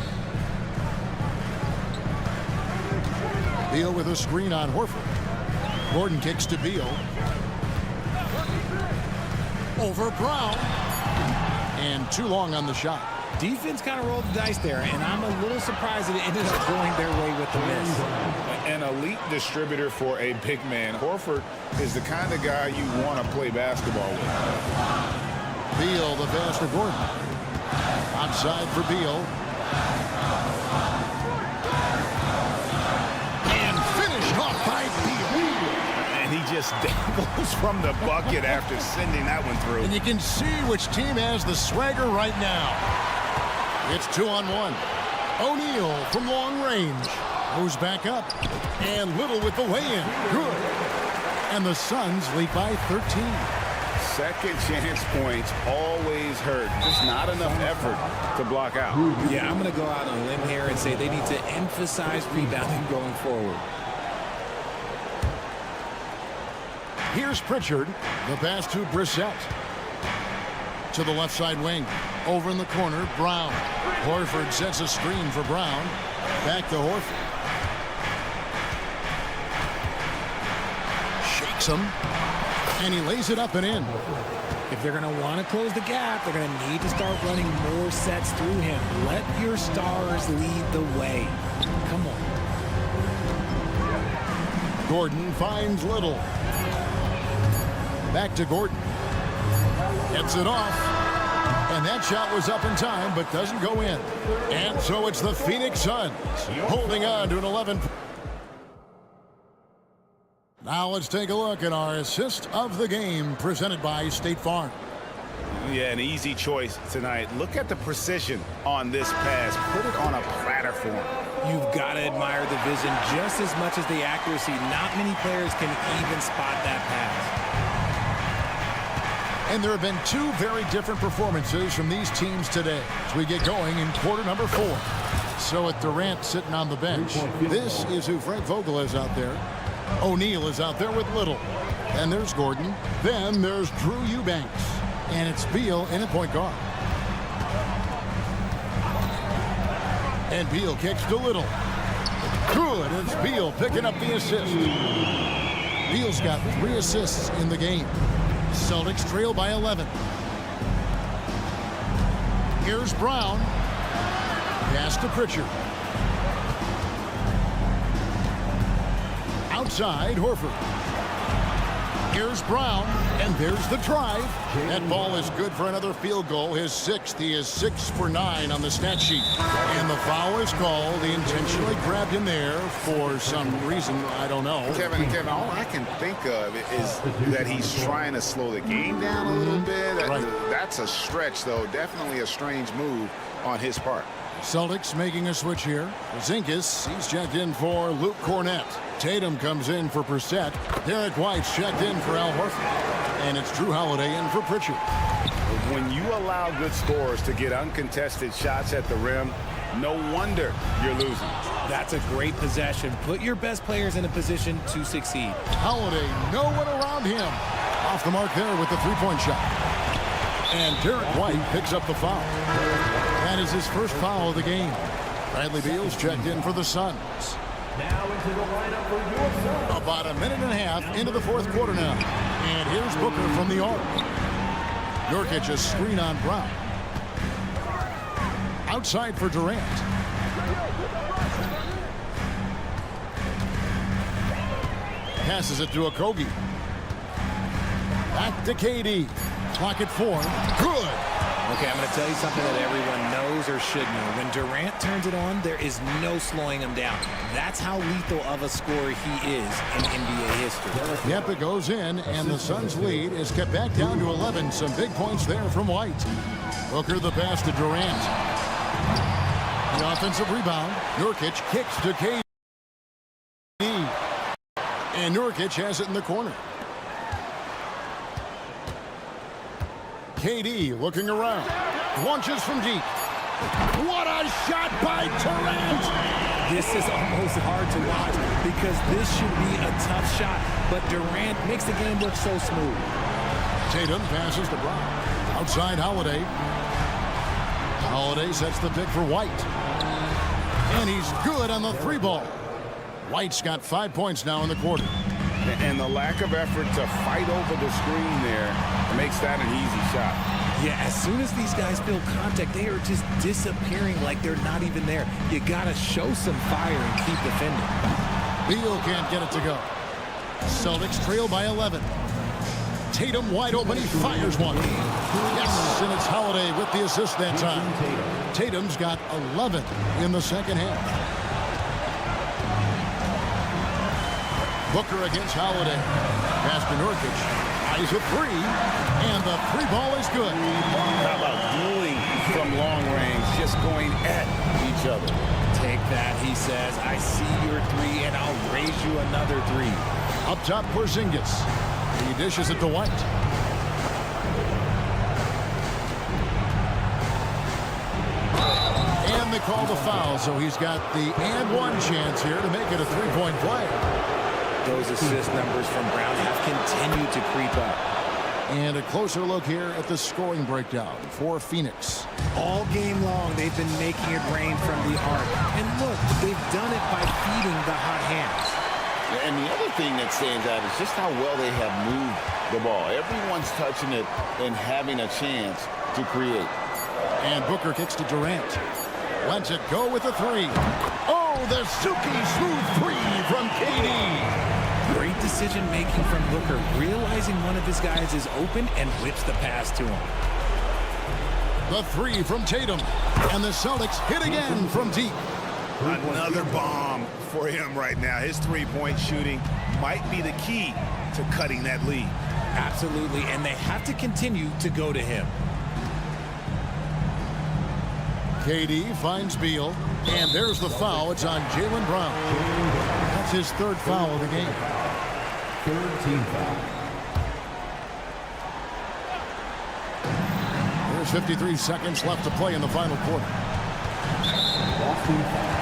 Beal with a screen on Horford. Gordon kicks to Beal. Over Brown. And too long on the shot. Defense kind of rolled the dice there, and I'm a little surprised that it ended up going their way with the miss. An elite distributor for a big man. Horford is the kind of guy you want to play basketball with. Beal, the pass to Gordon. Outside for Beal. And finished off by Beal. And he just dangles from the bucket after sending that one through. And you can see which team has the swagger right now. It's 2-on-1. O'Neal from long range. Goes back up. And Little with the lay-in. Good. And the Suns lead by 13. Second chance points always hurt. Just not enough effort to block out. Yeah, I'm going to go out on a limb here and say they need to emphasize rebounding going forward. Here's Pritchard. The pass to Brissett. To the left side wing. Over in the corner, Brown. Horford sets a screen for Brown. Back to Horford. Shakes him. And he lays it up and in. If they're going to want to close the gap, they're going to need to start running more sets through him. Let your stars lead the way. Come on. Gordon finds Little. Back to Gordon. Gets it off. And that shot was up in time, but doesn't go in. And so it's the Phoenix Suns holding on to an 11. Now let's take a look at our assist of the game presented by State Farm. Yeah, an easy choice tonight. Look at the precision on this pass. Put it on a platter for him. You've got to admire the vision just as much as the accuracy. Not many players can even spot that pass. And there have been two very different performances from these teams today as we get going in quarter number 4. So with Durant sitting on the bench, this is who Fred Vogel is out there. O'Neal is out there with Little. Then there's Gordon. Then there's Drew Eubanks. And it's Beal in at point guard. And Beal kicks to Little. Good. It's Beal picking up the assist. Beal's got 3 assists in the game. Celtics trail by 11. Here's Brown. Pass to Pritchard. Outside, Horford. Here's Brown, and there's the drive. That ball is good for another field goal. His 6th. He is 6 for 9 on the stat sheet. And the foul is called. He intentionally grabbed him there for some reason. I don't know. Kevin, all I can think of is that he's trying to slow the game down a little bit. That's a stretch, though. Definitely a strange move on his part. Celtics making a switch here. Porzingis, he's checked in for Luke Cornett. Tatum comes in for Brissett. Derek White's checked in for Al Horford. And it's Drew Holiday in for Pritchard. When you allow good scorers to get uncontested shots at the rim, no wonder you're losing. That's a great possession. Put your best players in a position to succeed. Holiday, no one around him. Off the mark there with the three-point shot. And Derek White picks up the foul. That is his first foul of the game. Bradley Beal's checked in for the Suns. Now into the lineup for your Suns. About a minute and a half into the fourth quarter now. And here's Booker from the arc. Nurkic a screen on Brown. Outside for Durant. Passes it to Okogie. Back to KD. Clock at 4. Good. Okay, I'm going to tell you something that everyone knows or should know. When Durant turns it on, there is no slowing him down. That's how lethal of a scorer he is in NBA history. Yep, it goes in, and the Suns' lead is kept back down to 11. Some big points there from White. Booker the pass to Durant. The offensive rebound. Nurkic kicks to KD. And Nurkic has it in the corner. KD looking around. Launches from deep. What a shot by Durant! This is almost hard to watch because this should be a tough shot, but Durant makes the game look so smooth. Tatum passes to Brown. Outside Holiday. Holiday sets the pick for White. And he's good on the 3-ball. White's got 5 points now in the quarter. And the lack of effort to fight over the screen there makes that an easy shot. Yeah, as soon as these guys feel contact, they are just disappearing like they're not even there. You got to show some fire and keep defending. Beal can't get it to go. Celtics trail by 11. Tatum wide open. He fires one. Yes, and it's Holiday with the assist that time. Tatum's got 11 in the second half. Booker against Holiday. Pass to Nurkic. Eyes a 3. And the 3-ball is good. How about dueling from long range, just going at each other? Take that, he says. I see your 3, and I'll raise you another 3. Up top, Porzingis. He dishes it to White. And they call the foul, so he's got the and one chance here to make it a 3-point play. Those assist numbers from Brown have continued to creep up. And a closer look here at the scoring breakdown for Phoenix. All game long, they've been making it rain from the arc. And look, they've done it by feeding the hot hands. And the other thing that stands out is just how well they have moved the ball. Everyone's touching it and having a chance to create. And Booker kicks to Durant. Lets it go with a 3. Oh, the silky smooth 3 from KD. decision-making from Booker, realizing one of his guys is open and whips the pass to him. The three from Tatum. And the Celtics hit again from deep. Another bomb for him right now. His three-point shooting might be the key to cutting that lead. Absolutely, and they have to continue to go to him. KD finds Beal. And there's the foul. It's on Jaylen Brown. That's his third foul of the game. Third team foul. There's 53 seconds left to play in the final quarter. Boston foul.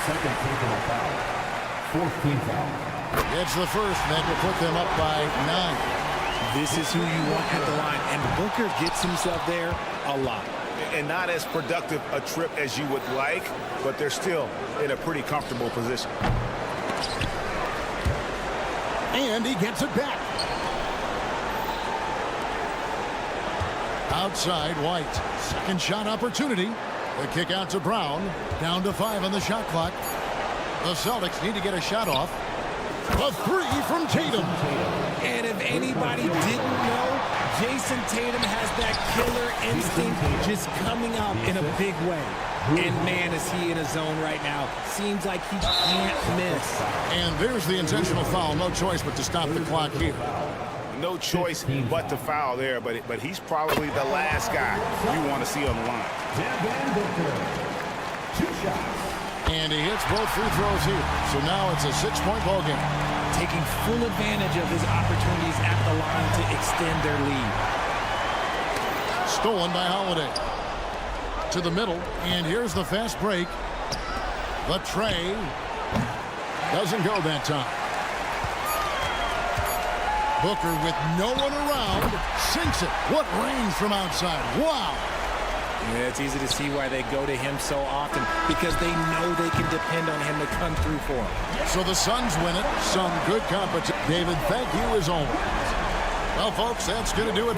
Second personal foul. Fourth team foul. It's the first, and that will put them up by 9. This is who you want at the line, and Booker gets himself there a lot. And not as productive a trip as you would like, but they're still in a pretty comfortable position. And he gets it back. Outside, White. Second shot opportunity. The kick out to Brown. Down to 5 on the shot clock. The Celtics need to get a shot off. A three from Tatum. And if anybody didn't know, Jason Tatum has that killer instinct just coming out in a big way. And man, is he in a zone right now. Seems like he can't miss. And there's the intentional foul. No choice but to stop the clock here. No choice but to foul there, but he's probably the last guy you want to see on the line. Devin Booker. 2 shots. And he hits both free throws here. So now it's a 6-point ball game. Taking full advantage of his opportunities at the line to extend their lead. Stolen by Holiday. To the middle, and here's the fast break. The tray doesn't go that time. Booker with no one around sinks it. What range from outside. Wow. Yeah, it's easy to see why they go to him so often, because they know they can depend on him to come through for them. So the Suns win it. Some good competition. David, thank you as always. Well, folks, that's going to do it.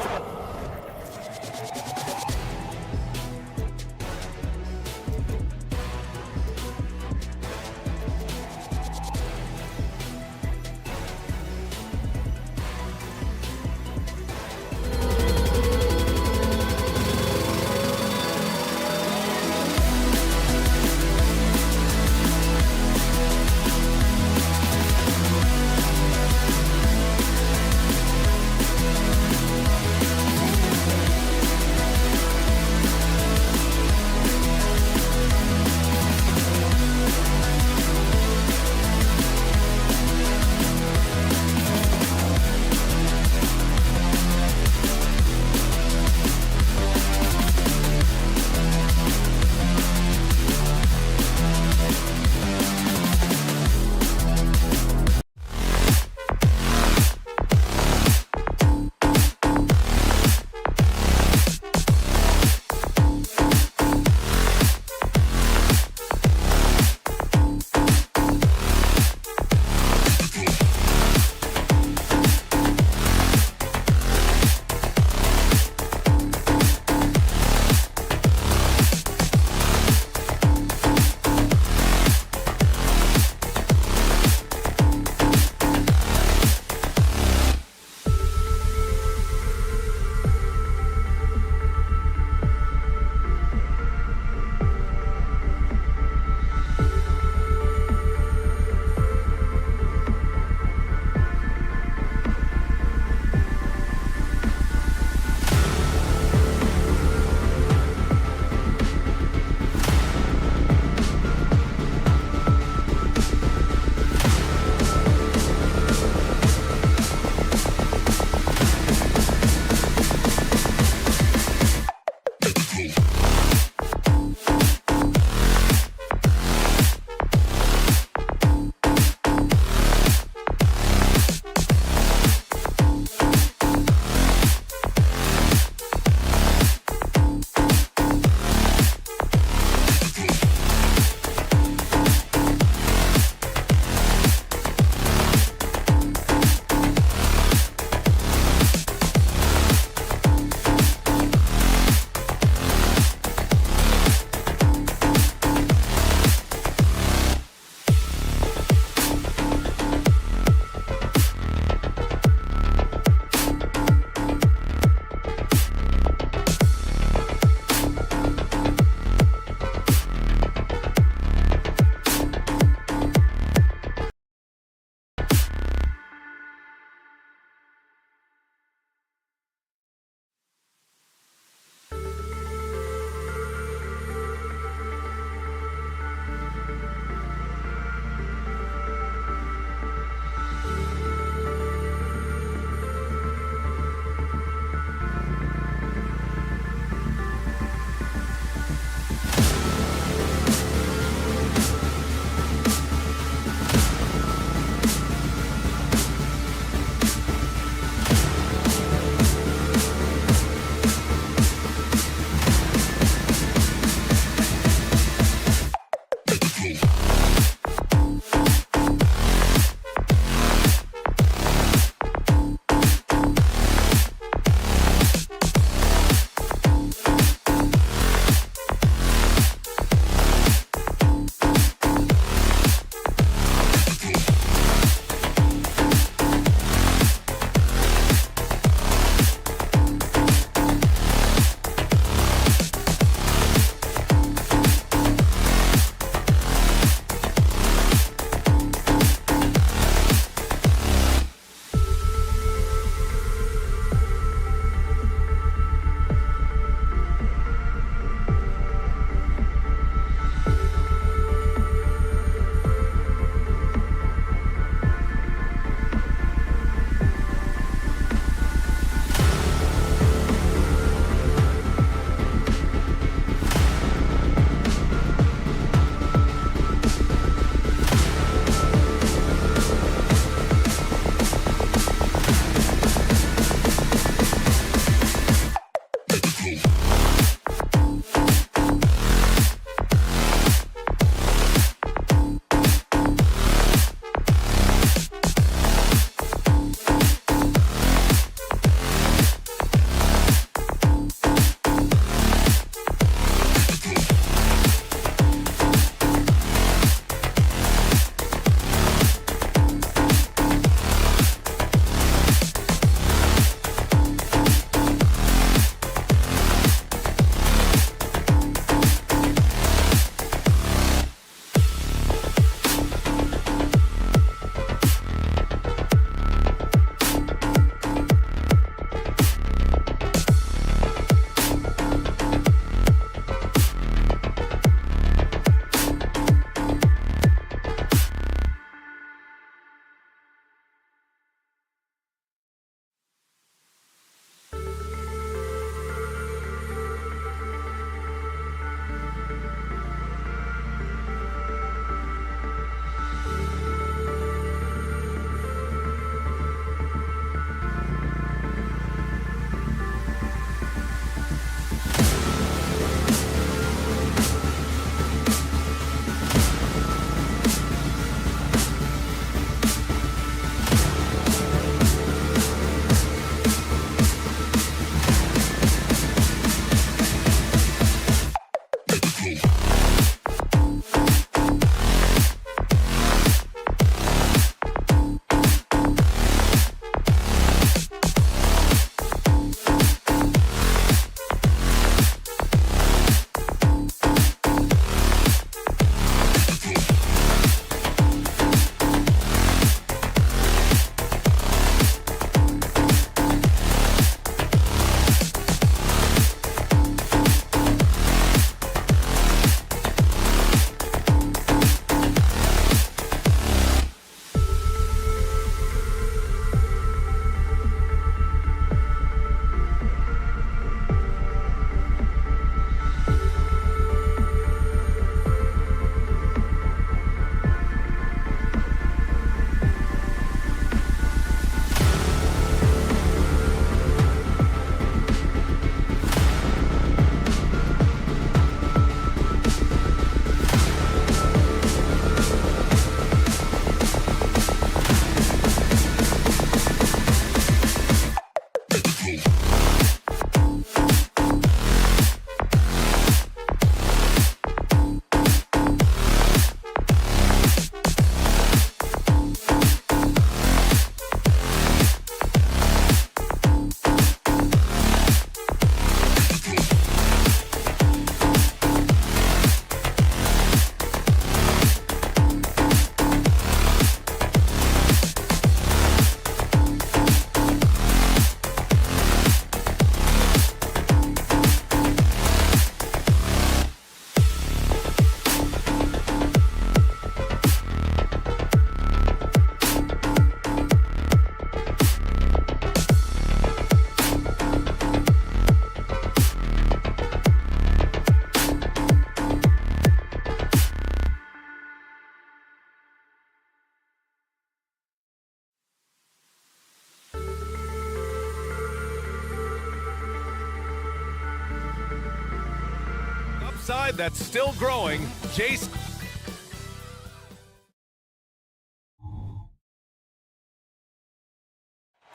outside that's still growing. Jason.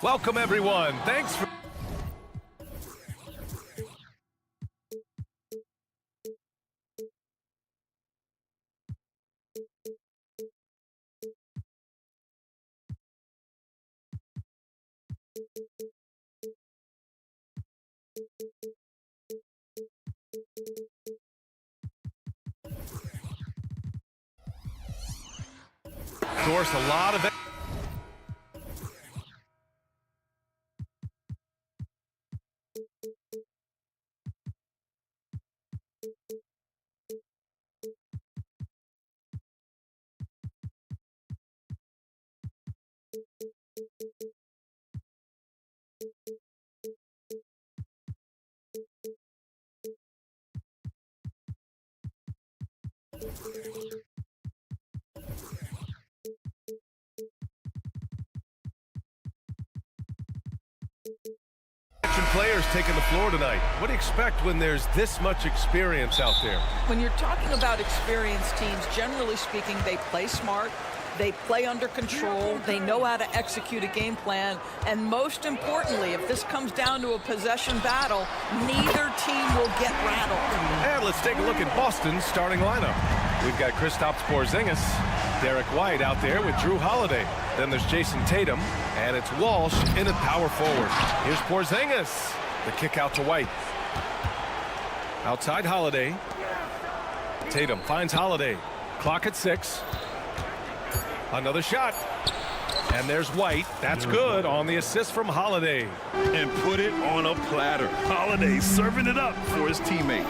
Welcome, everyone. Thanks for... Source a lot of... players taking the floor tonight. What do you expect when there's this much experience out there? When you're talking about experienced teams, generally speaking, they play smart, they play under control, they know how to execute a game plan, and most importantly, if this comes down to a possession battle, neither team will get rattled. And let's take a look at Boston's starting lineup. We've got Kristaps Porzingis, Derek White out there with Drew Holiday. Then there's Jason Tatum, and it's Walsh in at power forward. Here's Porzingis. The kick out to White. Outside Holiday. Tatum finds Holiday. Clock at 6. Another shot. And there's White. That's good on the assist from Holiday. And put it on a platter. Holiday serving it up for his teammate.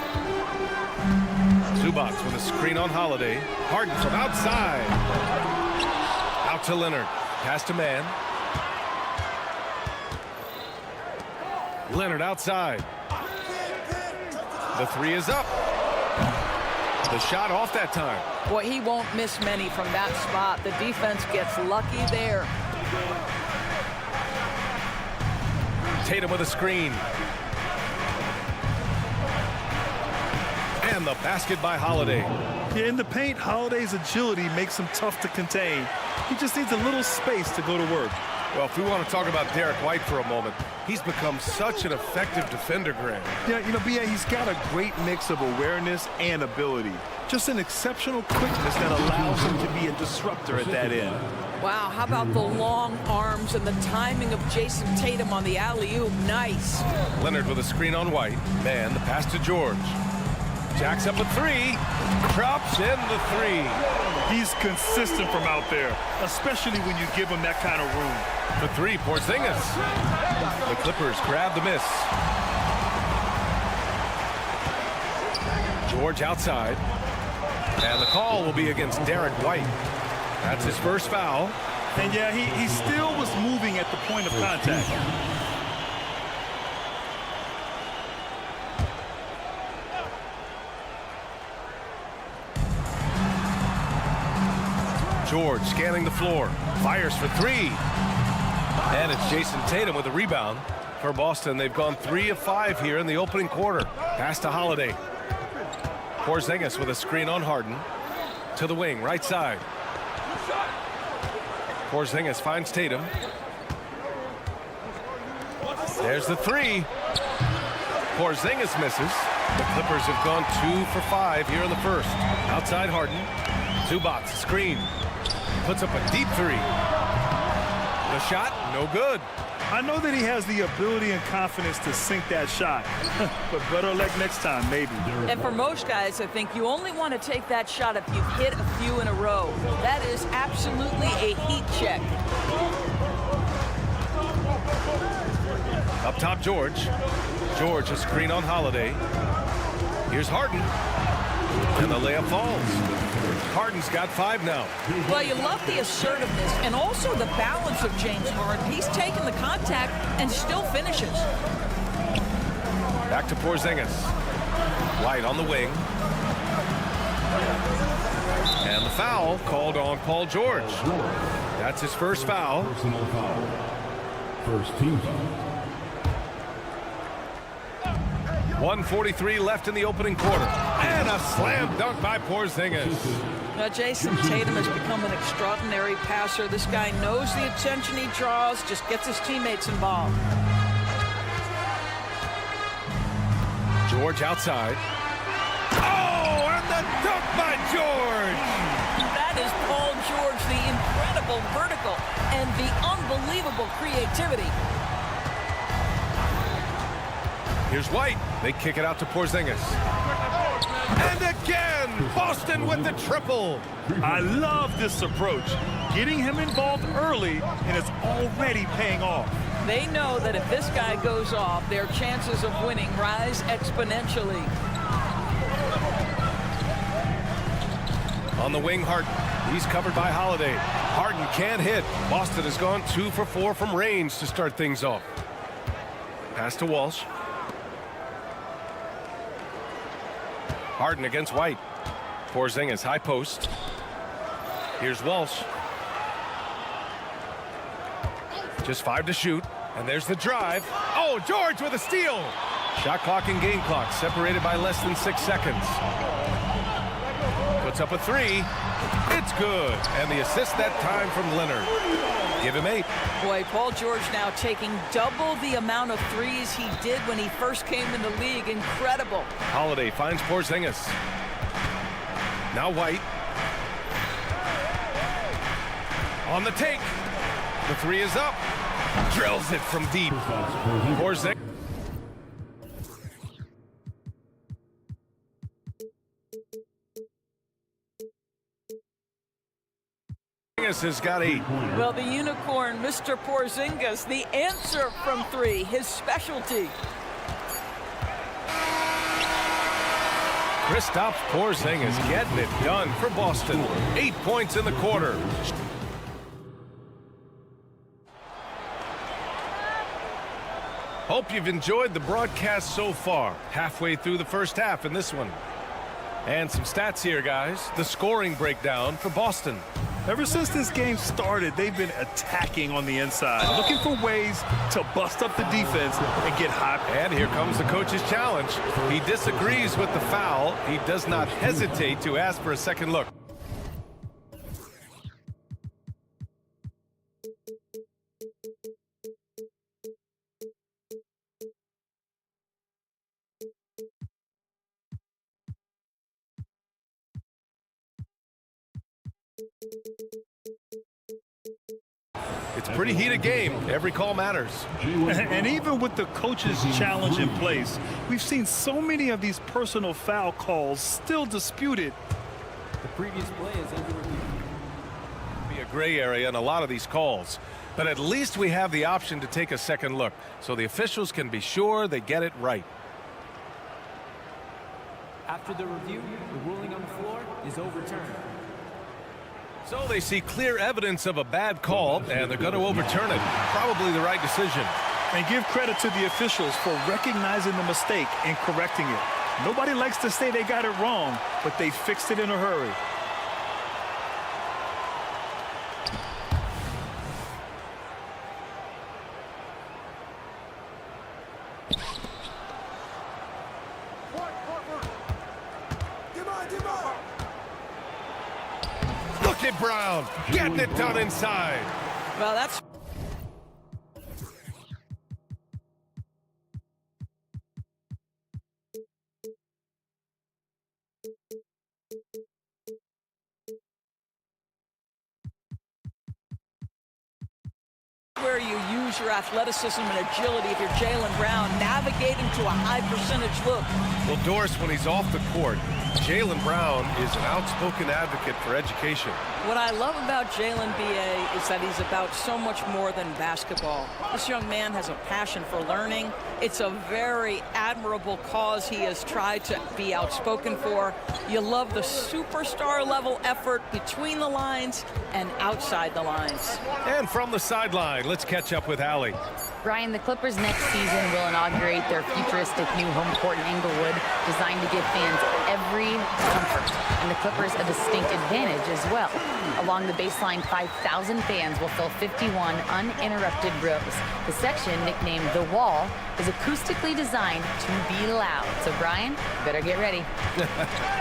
Zubac with a screen on Holiday. Harden from outside. Out to Leonard. Pass to man. Leonard outside. The three is up. The shot off that time. Boy, he won't miss many from that spot. The defense gets lucky there. Tatum with a screen. And the basket by Holiday. Yeah, in the paint, Holiday's agility makes him tough to contain. He just needs a little space to go to work. Well, if we want to talk about Derek White for a moment, he's become such an effective defender, Grant. Yeah, you know, B.A., he's got a great mix of awareness and ability. Just an exceptional quickness that allows him to be a disruptor at that end. Wow, how about the long arms and the timing of Jason Tatum on the alley-oop? Nice. Leonard with a screen on White. Man, the pass to George. Jacks up a three. Drops in the three. He's consistent from out there, especially when you give him that kind of room. The three, Porzingis. The Clippers grab the miss. George outside. And the call will be against Derek White. That's his first foul. And yeah, he still was moving at the point of contact. George scanning the floor. Fires for three. And it's Jason Tatum with a rebound. For Boston, they've gone 3 of 5 here in the opening quarter. Pass to Holiday. Porzingis with a screen on Harden. To the wing, right side. Porzingis finds Tatum. There's the three. Porzingis misses. The Clippers have gone 2 for 5 here in the first. Outside Harden. Zubac, screen. Puts up a deep three. The shot, no good. I know that he has the ability and confidence to sink that shot, but better luck next time, maybe. And for most guys, I think you only want to take that shot if you've hit a few in a row. That is absolutely a heat check. Up top, George. George, a screen on Holiday. Here's Harden. And the layup falls. Harden's got 5 now. Well, you love the assertiveness and also the balance of James Harden. He's taken the contact and still finishes. Back to Porzingis. White on the wing. And the foul called on Paul George. That's his first foul. Personal foul. First team foul. 1:43 left in the opening quarter. And a slam dunk by Porzingis. Now, Jason Tatum has become an extraordinary passer. This guy knows the attention he draws, just gets his teammates involved. George outside. Oh, and the dunk by George. That is Paul George, the incredible vertical and the unbelievable creativity. Here's White. They kick it out to Porzingis. And again, Boston with the triple. I love this approach. Getting him involved early, and it's already paying off. They know that if this guy goes off, their chances of winning rise exponentially. On the wing, Harden. He's covered by Holiday. Harden can't hit. Boston has gone 2 for 4 from range to start things off. Pass to Walsh. Harden against White. Porzingis, high post. Here's Walsh. Just 5 to shoot. And there's the drive. Oh, George with a steal. Shot clock and game clock separated by less than 6 seconds. Puts up a 3. It's good. And the assist that time from Leonard. Give him 8. Boy, Paul George now taking double the amount of threes he did when he first came in the league. Incredible. Holiday finds Porzingis. Now White. On the take. The 3 is up. Drills it from deep. Porzingis. Has got 8. Well, the unicorn, Mr. Porzingis, the answer from 3, his specialty. Kristaps Porzingis getting it done for Boston. 8 points in the quarter. Hope you've enjoyed the broadcast so far. Halfway through the first half in this one. And some stats here, guys. The scoring breakdown for Boston. Ever since this game started, they've been attacking on the inside, looking for ways to bust up the defense and get hot. And here comes the coach's challenge. He disagrees with the foul. He does not hesitate to ask for a second look. It's a pretty heated game. Every call matters. And even with the coach's challenge in place, we've seen so many of these personal foul calls still disputed. The previous play is under review. Be a gray area in a lot of these calls, but at least we have the option to take a second look, so the officials can be sure they get it right. After the review, the ruling on the floor is overturned. So they see clear evidence of a bad call, and they're going to overturn it. Probably the right decision. And give credit to the officials for recognizing the mistake and correcting it. Nobody likes to say they got it wrong, but they fixed it in a hurry. Look at Brown getting it done inside. Well, that's where you use your athleticism and agility if you're Jaylen Brown, navigating to a high percentage look. Well, Doris, when he's off the court, Jaylen Brown is an outspoken advocate for education. What I love about Jaylen, B.A., is that he's about so much more than basketball. This young man has a passion for learning. It's a very admirable cause he has tried to be outspoken for. You love the superstar level effort between the lines and outside the lines. And from the sideline, let's catch up with Allie. Brian, the Clippers next season will inaugurate their futuristic new home court in Inglewood, designed to give fans every comfort, and the Clippers a distinct advantage as well. Along the baseline, 5,000 fans will fill 51 uninterrupted rows. The section, nicknamed The Wall, is acoustically designed to be loud. So, Brian, you better get ready.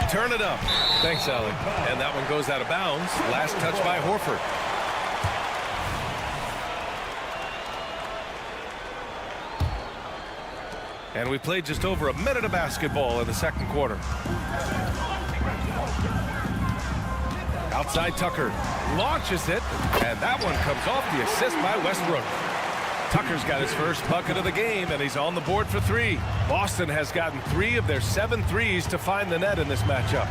Turn it up. Thanks, Alec. And that one goes out of bounds. Last touch by Horford. And we played just over a minute of basketball in the second quarter. Outside Tucker launches it, and that one comes off the assist by Westbrook. Tucker's got his first bucket of the game, and he's on the board for 3. Boston has gotten 3 of their 7 threes to find the net in this matchup.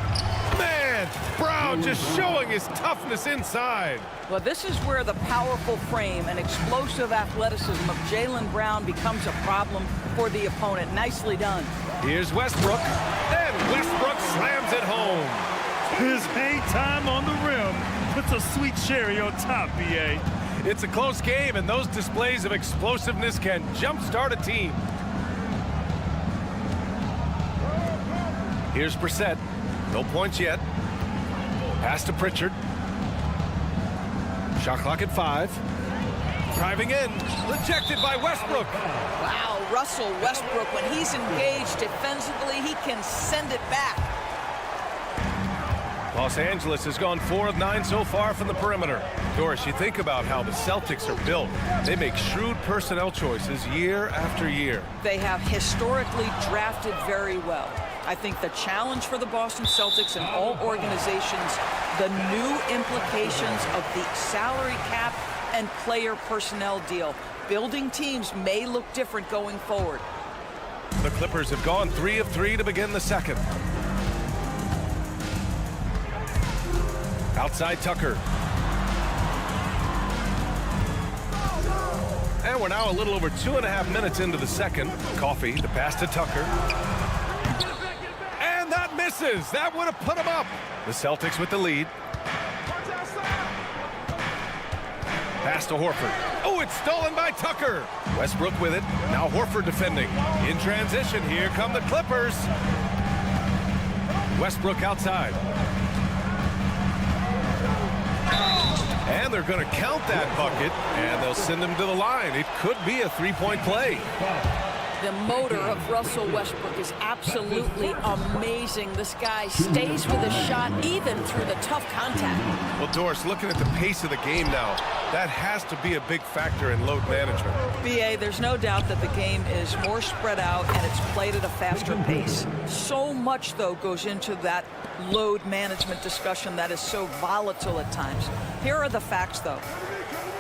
Man, Brown just showing his toughness inside. Well, this is where the powerful frame and explosive athleticism of Jaylen Brown becomes a problem for the opponent. Nicely done. Here's Westbrook, and Westbrook slams it home. His hang time on the rim puts a sweet cherry on top, B.A. It's a close game, and those displays of explosiveness can jumpstart a team. Here's Brissett. No points yet. Pass to Pritchard. Shot clock at 5. Driving in. Rejected by Westbrook. Wow, Russell Westbrook, when he's engaged defensively, he can send it back. Los Angeles has gone 4 of 9 so far from the perimeter. Doris, you think about how the Celtics are built. They make shrewd personnel choices year after year. They have historically drafted very well. I think the challenge for the Boston Celtics and all organizations, the new implications of the salary cap and player personnel deal. Building teams may look different going forward. The Clippers have gone 3 of 3 to begin the second. Outside Tucker. And we're now a little over 2.5 minutes into the second. Coffee, the pass to Tucker. And that misses. That would have put him up. The Celtics with the lead. Pass to Horford. Oh, it's stolen by Tucker. Westbrook with it. Now Horford defending. In transition, here come the Clippers. Westbrook outside. And they're going to count that bucket, and they'll send him to the line. It could be a 3-point play. The motor of Russell Westbrook is absolutely amazing. This guy stays with a shot even through the tough contact. Well, Doris, looking at the pace of the game now, that has to be a big factor in load management. B.A., there's no doubt that the game is more spread out and it's played at a faster pace. So much, though, goes into that load management discussion that is so volatile at times. Here are the facts, though.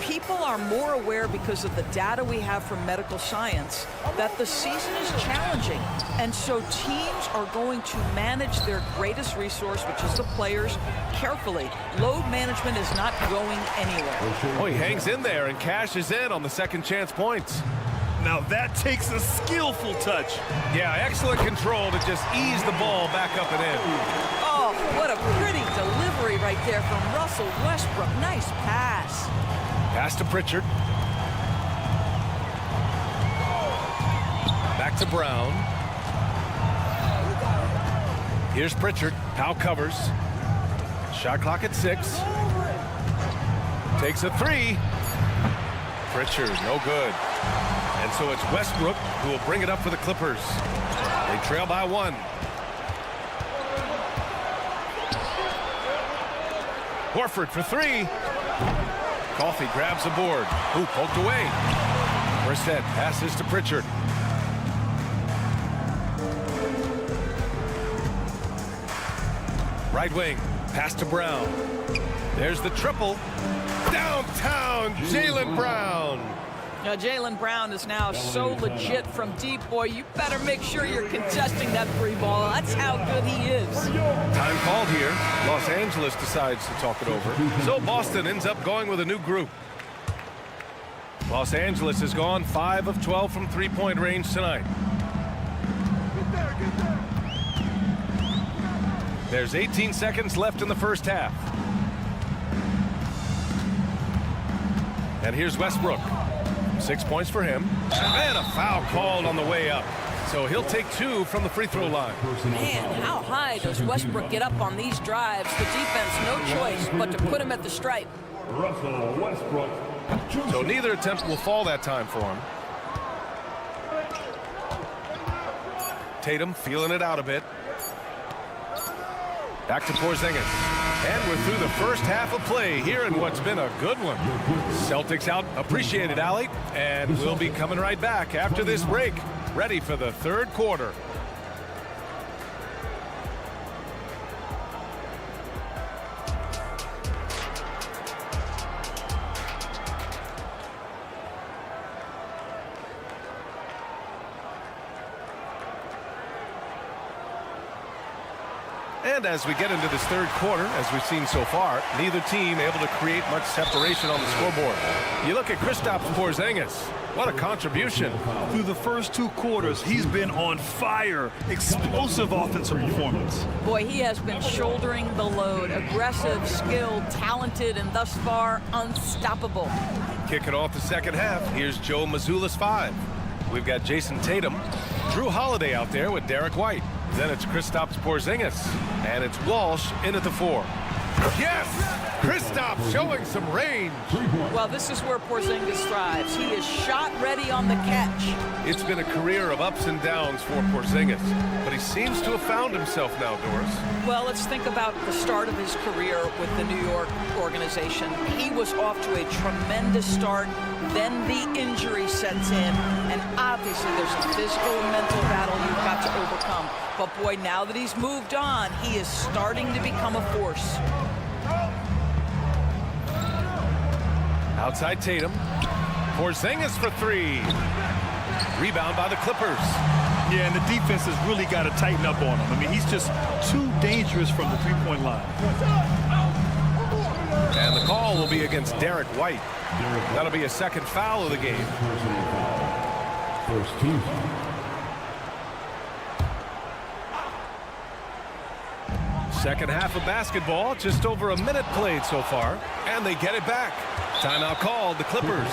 People are more aware because of the data we have from medical science that the season is challenging. And so teams are going to manage their greatest resource, which is the players, carefully. Load management is not going anywhere. Oh, he hangs in there and cashes in on the second chance points. Now that takes a skillful touch. Yeah, excellent control to just ease the ball back up and in. Oh, what a pretty delivery right there from Russell Westbrook. Nice pass. Pass to Pritchard. Back to Brown. Here's Pritchard. Powell covers. Shot clock at 6. Takes a 3. Pritchard, no good. And so it's Westbrook who will bring it up for the Clippers. They trail by 1. Horford for 3. Coffee grabs the board. Ooh, poked away. Brissett passes to Pritchard. Right wing, pass to Brown. There's the triple. Downtown, Jaylen Brown. Now, Jaylen Brown is now so legit from deep, boy. You better make sure you're contesting that free ball. That's how good he is. Time called here. Los Angeles decides to talk it over. So Boston ends up going with a new group. Los Angeles has gone 5 of 12 from three-point range tonight. There's 18 seconds left in the first half. And here's Westbrook. 6 points for him. And a foul called on the way up. So he'll take 2 from the free throw line. Man, how high does Westbrook get up on these drives? The defense, no choice but to put him at the stripe. Russell Westbrook. So neither attempt will fall that time for him. Tatum feeling it out a bit. Back to Porzingis. And we're through the first half of play here in what's been a good one. Celtics out. Appreciate it, Allie. And we'll be coming right back after this break. Ready for the third quarter. And as we get into this third quarter, as we've seen so far, neither team able to create much separation on the scoreboard. You look at Kristaps Porzingis. What a contribution. Through the first 2 quarters, he's been on fire. Explosive offensive performance. Boy, he has been shouldering the load. Aggressive, skilled, talented, and thus far, unstoppable. Kicking off the second half, here's Joe Mazzulla's 5. We've got Jason Tatum, Drew Holiday out there with Derek White. Then it's Kristaps Porzingis, and it's Walsh in at the 4. Yes! Kristaps showing some range. Well, this is where Porzingis thrives. He is shot ready on the catch. It's been a career of ups and downs for Porzingis, but he seems to have found himself now, Doris. Well, let's think about the start of his career with the New York organization. He was off to a tremendous start. Then the injury sets in, and obviously there's a physical and mental battle you've got to overcome. But boy, now that he's moved on, he is starting to become a force. Outside Tatum. Porzingis for 3. Rebound by the Clippers. Yeah, and the defense has really got to tighten up on him. I mean, he's just too dangerous from the three-point line. And the call will be against Derek White. That'll be a second foul of the game. First team foul. Second half of basketball, just over a minute played so far, and they get it back. Timeout called, the Clippers.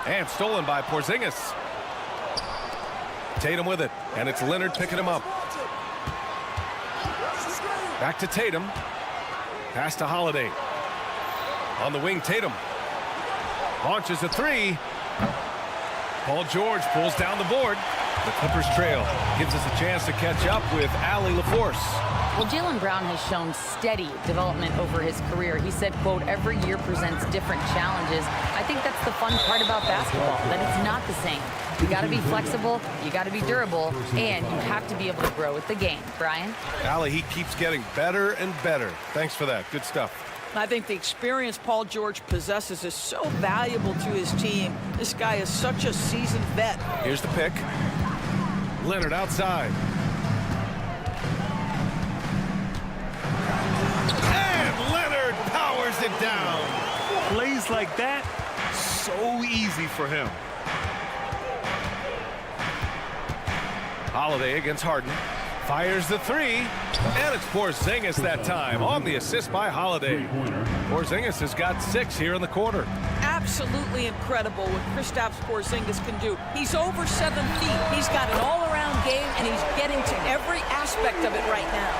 And stolen by Porzingis. Tatum with it, and it's Leonard picking him up. Back to Tatum. Pass to Holiday. On the wing, Tatum. Launches a 3. Paul George pulls down the board. The Clippers trail. Gives us a chance to catch up with Allie LaForce. Well, Jaylen Brown has shown steady development over his career. He said, quote, every year presents different challenges. I think that's the fun part about basketball, that it's not the same. You got to be flexible, you got to be durable, and you have to be able to grow with the game. Brian? Allie, he keeps getting better and better. Thanks for that. Good stuff. I think the experience Paul George possesses is so valuable to his team. This guy is such a seasoned vet. Here's the pick. Leonard outside. And Leonard powers it down. Plays like that, so easy for him. Holiday against Harden. Fires the 3. And it's Porzingis that time on the assist by Holiday. Porzingis has got 6 here in the quarter. Absolutely incredible what Kristaps Porzingis can do. He's over 7 feet. He's got an all-around game, and he's getting to every aspect of it right now.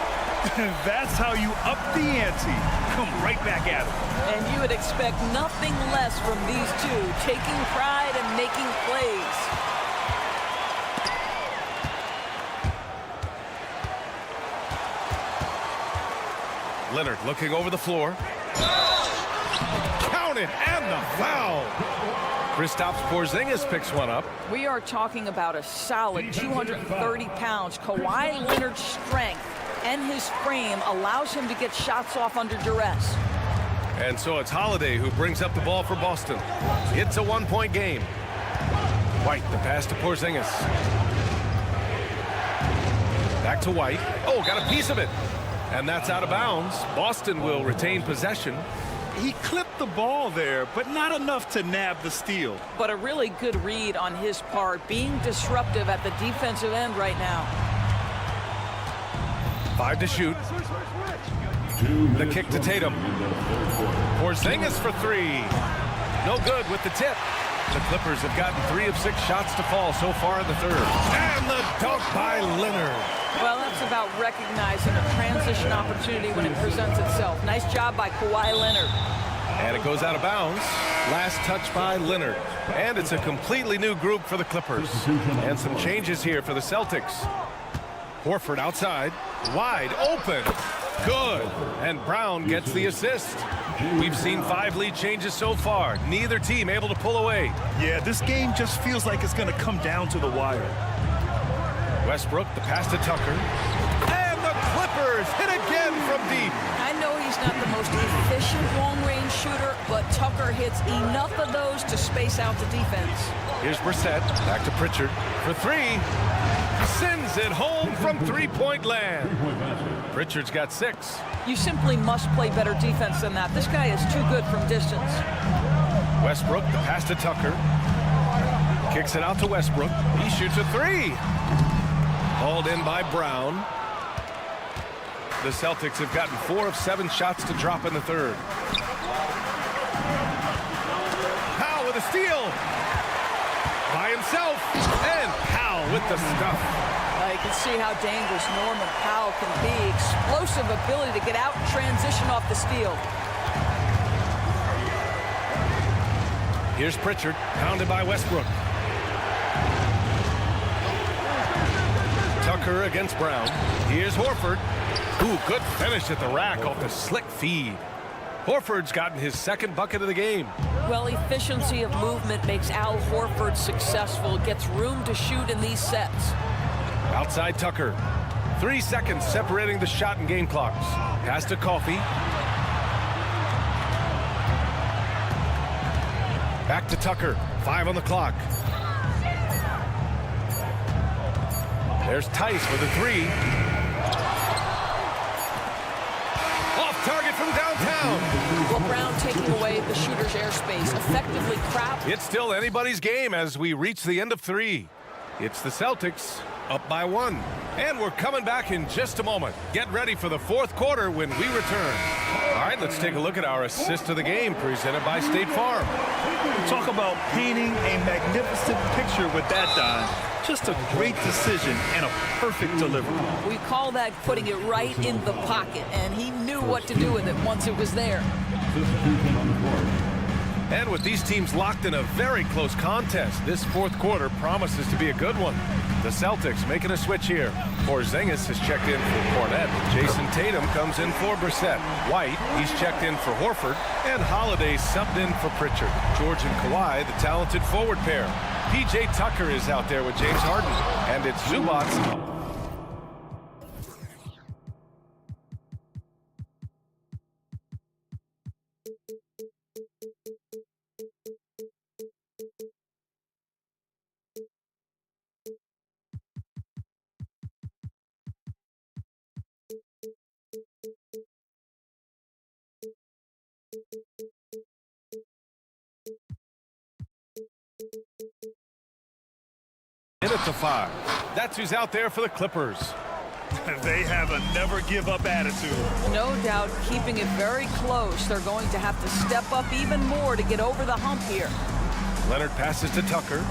That's how you up the ante. Come right back at him. And you would expect nothing less from these two, taking pride and making plays. Leonard looking over the floor. Count it, and the foul. Kristaps Porzingis picks one up. We are talking about a solid 230 pounds. Kawhi Leonard's strength and his frame allows him to get shots off under duress. And so it's Holiday who brings up the ball for Boston. It's a 1-point game. White, the pass to Porzingis. Back to White. Oh, got a piece of it. And that's out of bounds. Boston will retain possession. he clipped the ball there, but not enough to nab the steal. But a really good read on his part, being disruptive at the defensive end right now. 5 to shoot. The kick to Tatum. Porzingis for 3. No good with the tip. The Clippers have gotten 3 of 6 shots to fall so far in the third. And the dunk by Leonard. Well, that's about recognizing a transition opportunity when it presents itself. Nice job by Kawhi Leonard. And it goes out of bounds. Last touch by Leonard. And it's a completely new group for the Clippers. And some changes here for the Celtics. Horford outside. Wide open. Good. And Brown gets the assist. We've seen 5 lead changes so far. Neither team able to pull away. Yeah, this game just feels like it's going to come down to the wire. Westbrook, the pass to Tucker. And the Clippers hit again from deep. I know he's not the most efficient long-range shooter, but Tucker hits enough of those to space out the defense. Here's Brissett. Back to Pritchard for 3. Sends it home from three-point land. Pritchard's got 6. You simply must play better defense than that. This guy is too good from distance. Westbrook, the pass to Tucker. Kicks it out to Westbrook. He shoots a 3. Hauled in by Brown. The Celtics have gotten 4 of 7 shots to drop in the third. Powell with a steal. By himself. And Powell with the stuff. You can see how dangerous Norman Powell can be. Explosive ability to get out and transition off the steal. Here's Pritchard, pounded by Westbrook. Tucker against Brown. Here's Horford. Ooh, good finish at the rack off the slick feed. Horford's gotten his 2nd bucket of the game. Well, efficiency of movement makes Al Horford successful. Gets room to shoot in these sets. Outside Tucker. 3 seconds separating the shot and game clocks. Pass to Coffey. Back to Tucker. 5 on the clock. There's Tice with a 3. Off target from downtown. Well, Brown taking away the shooter's airspace. Effectively crowded. It's still anybody's game as we reach the end of 3. It's the Celtics up by 1. And we're coming back in just a moment. Get ready for the 4th quarter when we return. All right, let's take a look at our assist of the game presented by State Farm. Talk about painting a magnificent picture with that, Don. Just a great decision and a perfect delivery. We call that putting it right in the pocket, and he knew what to do with it once it was there. And with these teams locked in a very close contest, this 4th quarter promises to be a good one. The Celtics making a switch here. Porzingis has checked in for Cornette. Jason Tatum comes in for Brissett. White, he's checked in for Horford. And Holiday subbed in for Pritchard. George and Kawhi, the talented forward pair. P.J. Tucker is out there with James Harden. And it's Zubats. Minute to 5. That's who's out there for the Clippers. They have a never-give-up attitude. No doubt keeping it very close. They're going to have to step up even more to get over the hump here. Leonard passes to Tucker.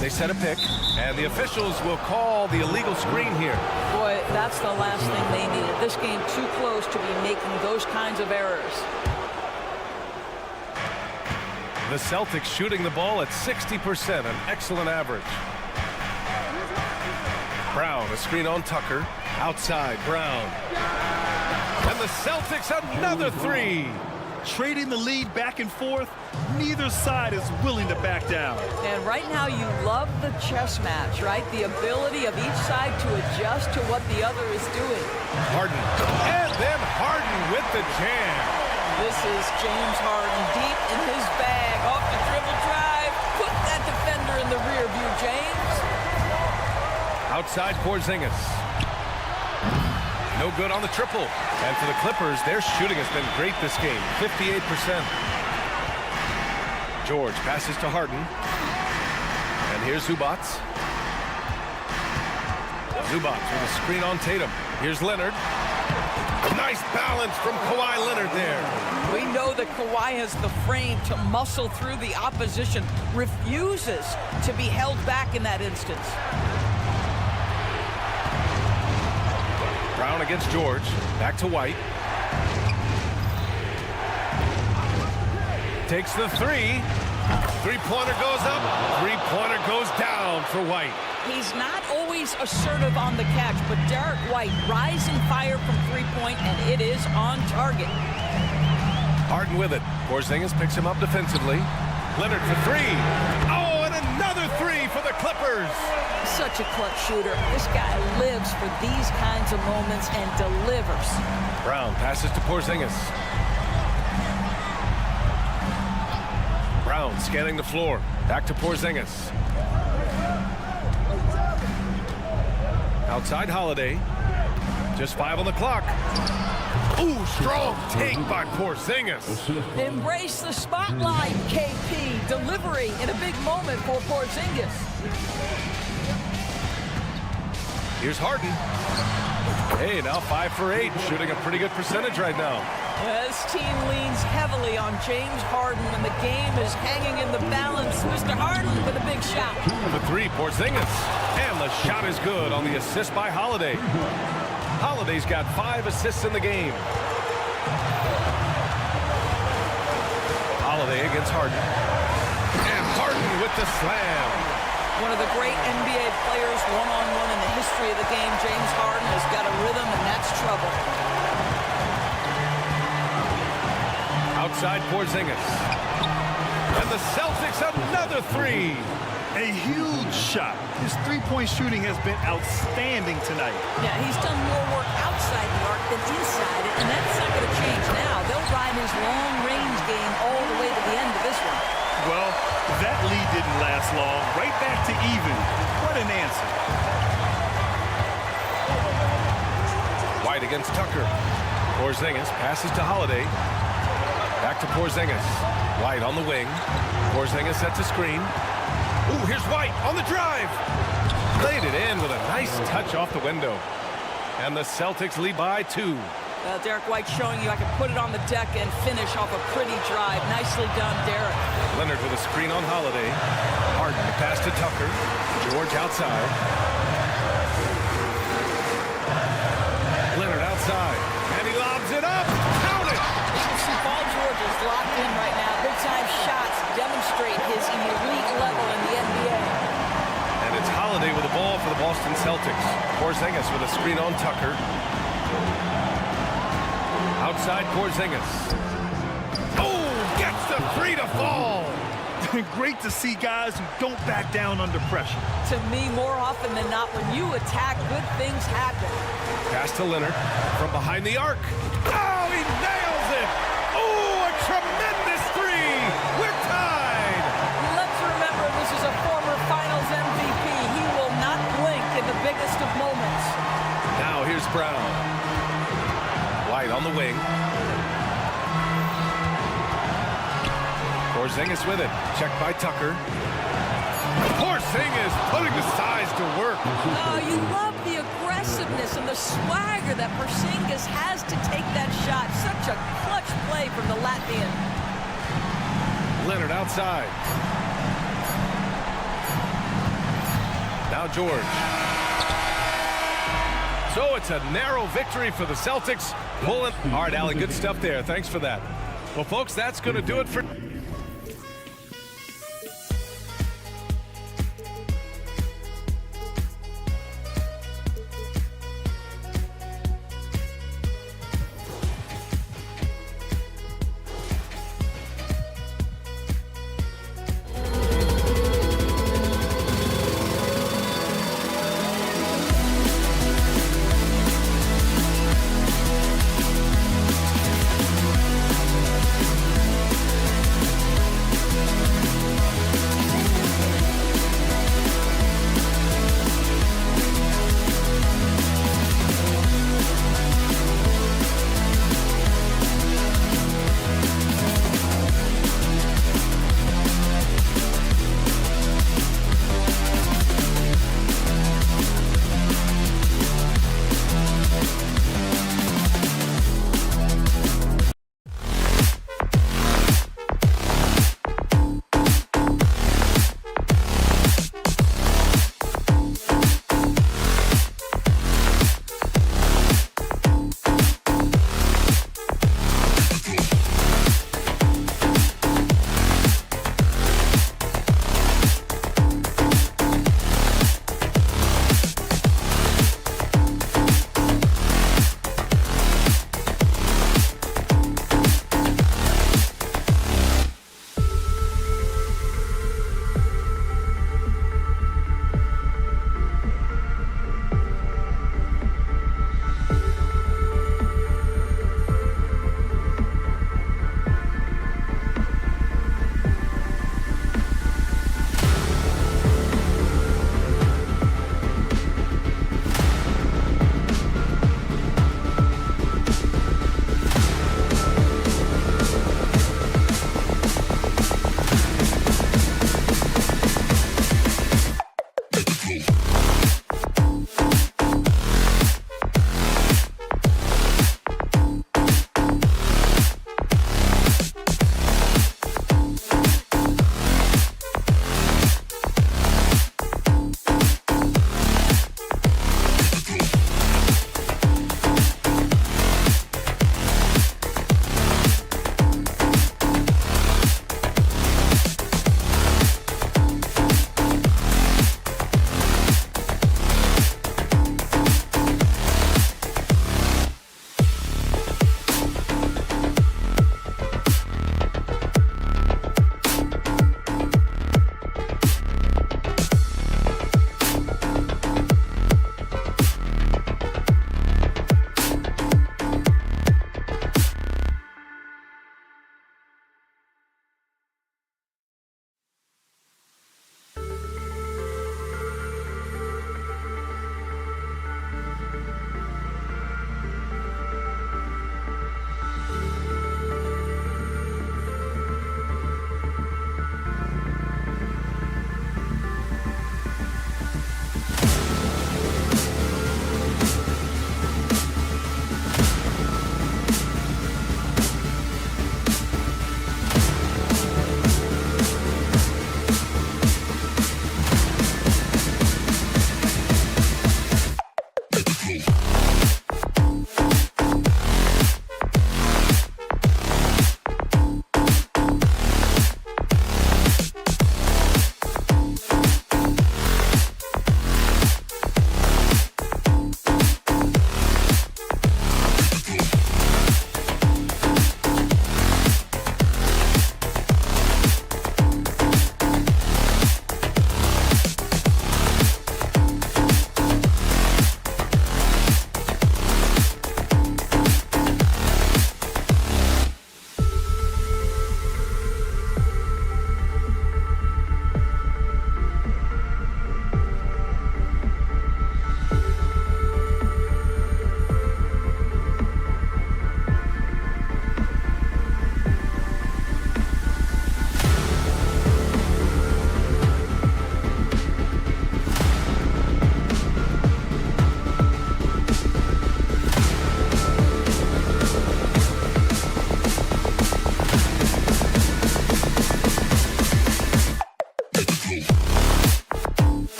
They set a pick, and the officials will call the illegal screen here. Boy, that's the last thing they needed. This game too close to be making those kinds of errors. The Celtics shooting the ball at 60%, an excellent average. Brown, a screen on Tucker. Outside, Brown. And the Celtics, another 3. Trading the lead back and forth, neither side is willing to back down. And right now you love the chess match, right? The ability of each side to adjust to what the other is doing. Harden, and then Harden with the jam. This is James Harden deep in his bag, off the dribble drive. Put that defender in the rear view, James. Outside Porzingis. No good on the triple. And for the Clippers, their shooting has been great this game, 58%. George passes to Harden. And here's Zubac. Zubac with a screen on Tatum. Here's Leonard. Nice balance from Kawhi Leonard there. We know that Kawhi has the frame to muscle through the opposition, refuses to be held back in that instance. Brown against George. Back to White. Takes the three. Three-pointer goes up. Three-pointer goes down for White. He's not always assertive on the catch, but Derek White, rising fire from three-point, and it is on target. Harden with it. Porzingis picks him up defensively. Leonard for three. Oh, and another three for the Clippers. Such a clutch shooter. This guy lives for these kinds of moments and delivers. Brown passes to Porzingis. Brown scanning the floor. Back to Porzingis. Outside Holiday. Just 5 on the clock. Ooh, strong take by Porzingis. Embrace the spotlight, KP. Delivery in a big moment for Porzingis. Here's Harden. Hey, now 5 for 8. Shooting a pretty good percentage right now. This team leans heavily on James Harden when the game is hanging in the balance. Mr. Harden with a big shot. The three, Porzingis. And the shot is good on the assist by Holiday. Holiday's got 5 assists in the game. Holiday against Harden. And Harden with the slam. One of the great NBA players one-on-one in the history of the game. James Harden has got a rhythm, and that's trouble. Outside Porzingis. And the Celtics another three. A huge shot. His three-point shooting has been outstanding tonight. Yeah, he's done more work outside the arc than inside it, and that's not going to change now. They'll ride his long-range game all the way to the end of this one. Well, that lead didn't last long. Right back to even. What an answer. White against Tucker. Porzingis passes to Holiday. Back to Porzingis. White on the wing. Porzingis sets a screen. Ooh, here's White on the drive. Laid it in with a nice touch off the window. And the Celtics lead by 2. Derek White showing you I can put it on the deck and finish off a pretty drive. Nicely done, Derek. Leonard with a screen on Holiday. Harden to pass to Tucker. George outside. Leonard outside. And he lobs it up. Count it. You can see Paul George is locked in right now. Big-time shots demonstrate his elite level in the NBA. And it's Holiday with the ball for the Boston Celtics. Porzingis with a screen on Tucker. Outside Porzingis. Oh, gets the three to fall. Great to see guys who don't back down under pressure. To me, more often than not, when you attack, good things happen. Pass to Leonard from behind the arc. Oh, he nails it. Oh, a tremendous three. We're tied. Let's remember, this is a former Finals MVP. He will not blink in the biggest of moments. Now here's Brown. White on the wing. Porzingis with it. Checked by Tucker. Porzingis putting the size to work. Oh, you love the aggressiveness and the swagger that Porzingis has to take that shot. Such a clutch play from the Latvian. Leonard outside. Now George. So it's a narrow victory for the Celtics. Pulling. All right, Allie, good stuff there. Thanks for that. Well, folks, that's going to do it for...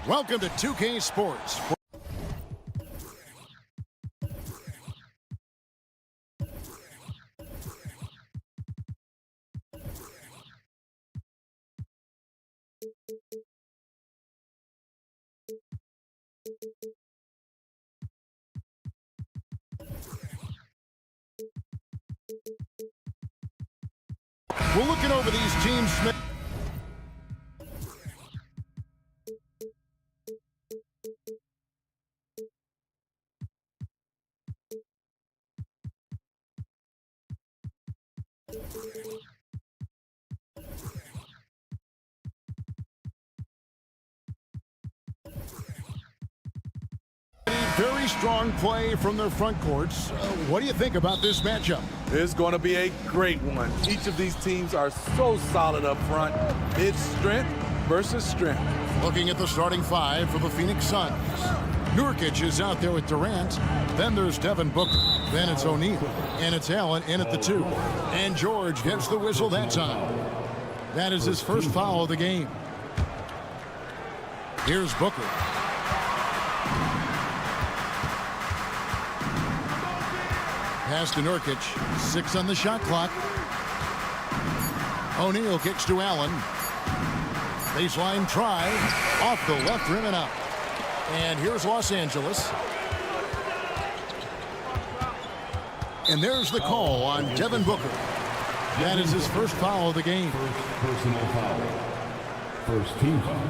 Welcome to 2K Sports. We're looking over these teams. Very strong play from their front courts. What do you think about this matchup? It's going to be a great one. Each of these teams are so solid up front. It's strength versus strength. Looking at the starting five for the Phoenix Suns. Nurkic is out there with Durant. Then there's Devin Booker. Then it's O'Neal. And it's Allen in at the 2. And George gets the whistle that time. That is his first foul of the game. Here's Booker. Pass to Nurkic. 6 on the shot clock. O'Neal kicks to Allen. Baseline try. Off the left rim and out. And here's Los Angeles. And there's the call on Devin Booker. That is his first foul of the game. First personal foul. First team foul.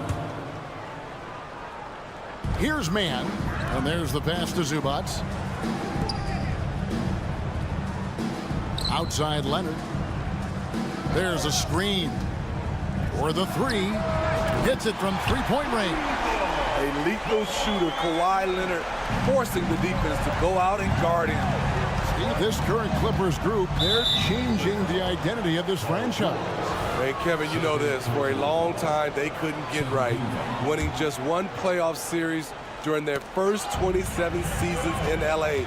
Here's man. And there's the pass to Zubac. Outside Leonard. There's a screen. For the 3. Hits it from three-point range. A lethal shooter, Kawhi Leonard, forcing the defense to go out and guard him. Steve, this current Clippers group, they're changing the identity of this franchise. Hey, Kevin, you know this. For a long time, they couldn't get right, winning just one playoff series during their first 27 seasons in L.A.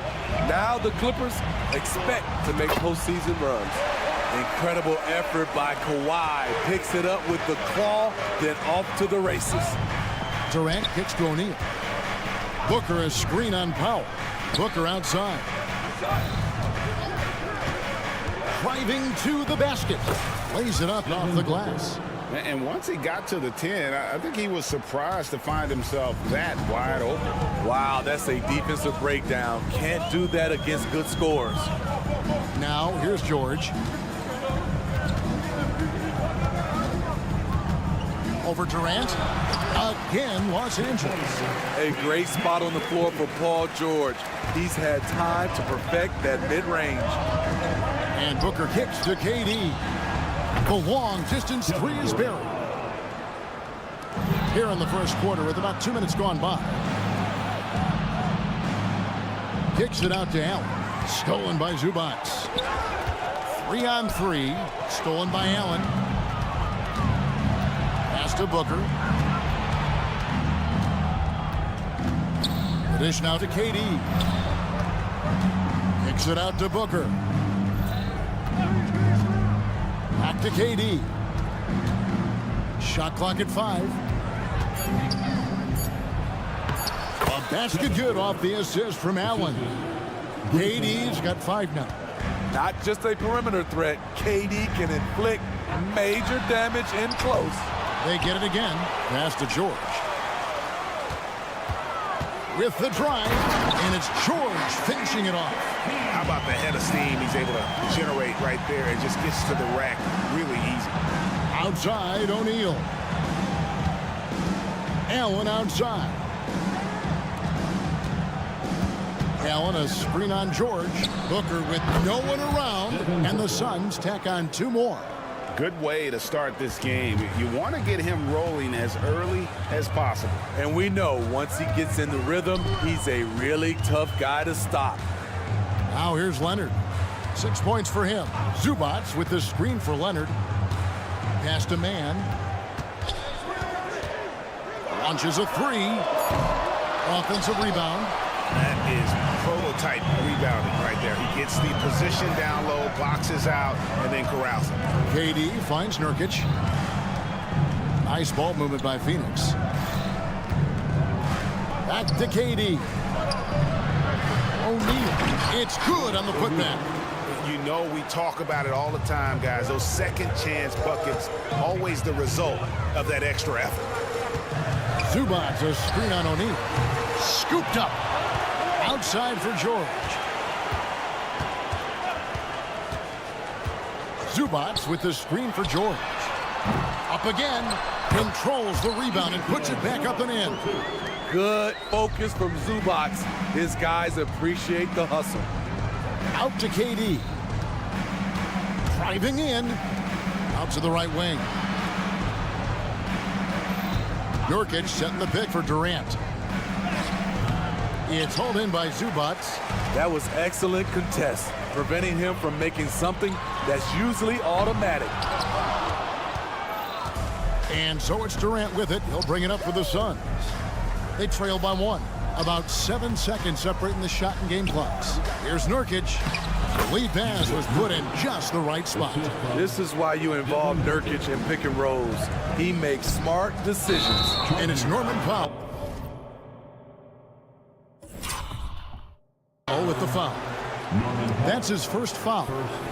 Now the Clippers expect to make postseason runs. Incredible effort by Kawhi. Picks it up with the claw, then off to the races. Durant kicks to O'Neal. Booker a screen on Powell. Booker outside. Driving to the basket. Lays it up off the glass. And once he got to the 10, I think he was surprised to find himself that wide open. Wow, that's a defensive breakdown. Can't do that against good scorers. Now, here's George. Over Durant. Again, Los Angeles. A great spot on the floor for Paul George. He's had time to perfect that mid-range. And Booker kicks to KD. The long distance 3 is buried. Here in the first quarter with about 2 minutes gone by. Kicks it out to Allen. Stolen by Zubac. 3-on-3. Stolen by Allen. Pass to Booker. The dish now to KD. Kicks it out to Booker. Back to KD. Shot clock at 5. A basket good off the assist from Allen. KD's got 5 now. Not just a perimeter threat, KD can inflict major damage in close. They get it again. Pass to George. With the drive, and it's George finishing it off. How about the head of steam he's able to generate right there and just gets to the rack really easy. Outside, O'Neal. Allen outside. Allen, a screen on George. Booker with no one around, and the Suns tack on 2 more. Good way to start this game. You want to get him rolling as early as possible. And we know once he gets in the rhythm, he's a really tough guy to stop. Now here's Leonard. 6 points for him. Zubac with the screen for Leonard. Pass to Man. Launches a 3. Offensive rebound. That is prototype rebounding right there. He gets the position down low, boxes out, and then corrals him. KD finds Nurkic. Nice ball movement by Phoenix. Back to KD. O'Neal. It's good on the putback. You know we talk about it all the time, guys. Those second chance buckets, always the result of that extra effort. Zubac, a screen on O'Neal. Scooped up. Outside for George. Zubac with the screen for George. Up again. Controls the rebound and puts it back up and in. Good focus from Zubac. His guys appreciate the hustle. Out to KD. Driving in. Out to the right wing. Nurkic setting the pick for Durant. It's hauled in by Zubac. That was excellent contest, preventing him from making something that's usually automatic. And so it's Durant with it. He'll bring it up for the Suns. They trail by 1. About 7 seconds separating the shot and game clocks. Here's Nurkic. The lead pass was put in just the right spot. This is why you involve Nurkic in pick and rolls. He makes smart decisions. And it's Norman Powell with the foul. That's his first foul.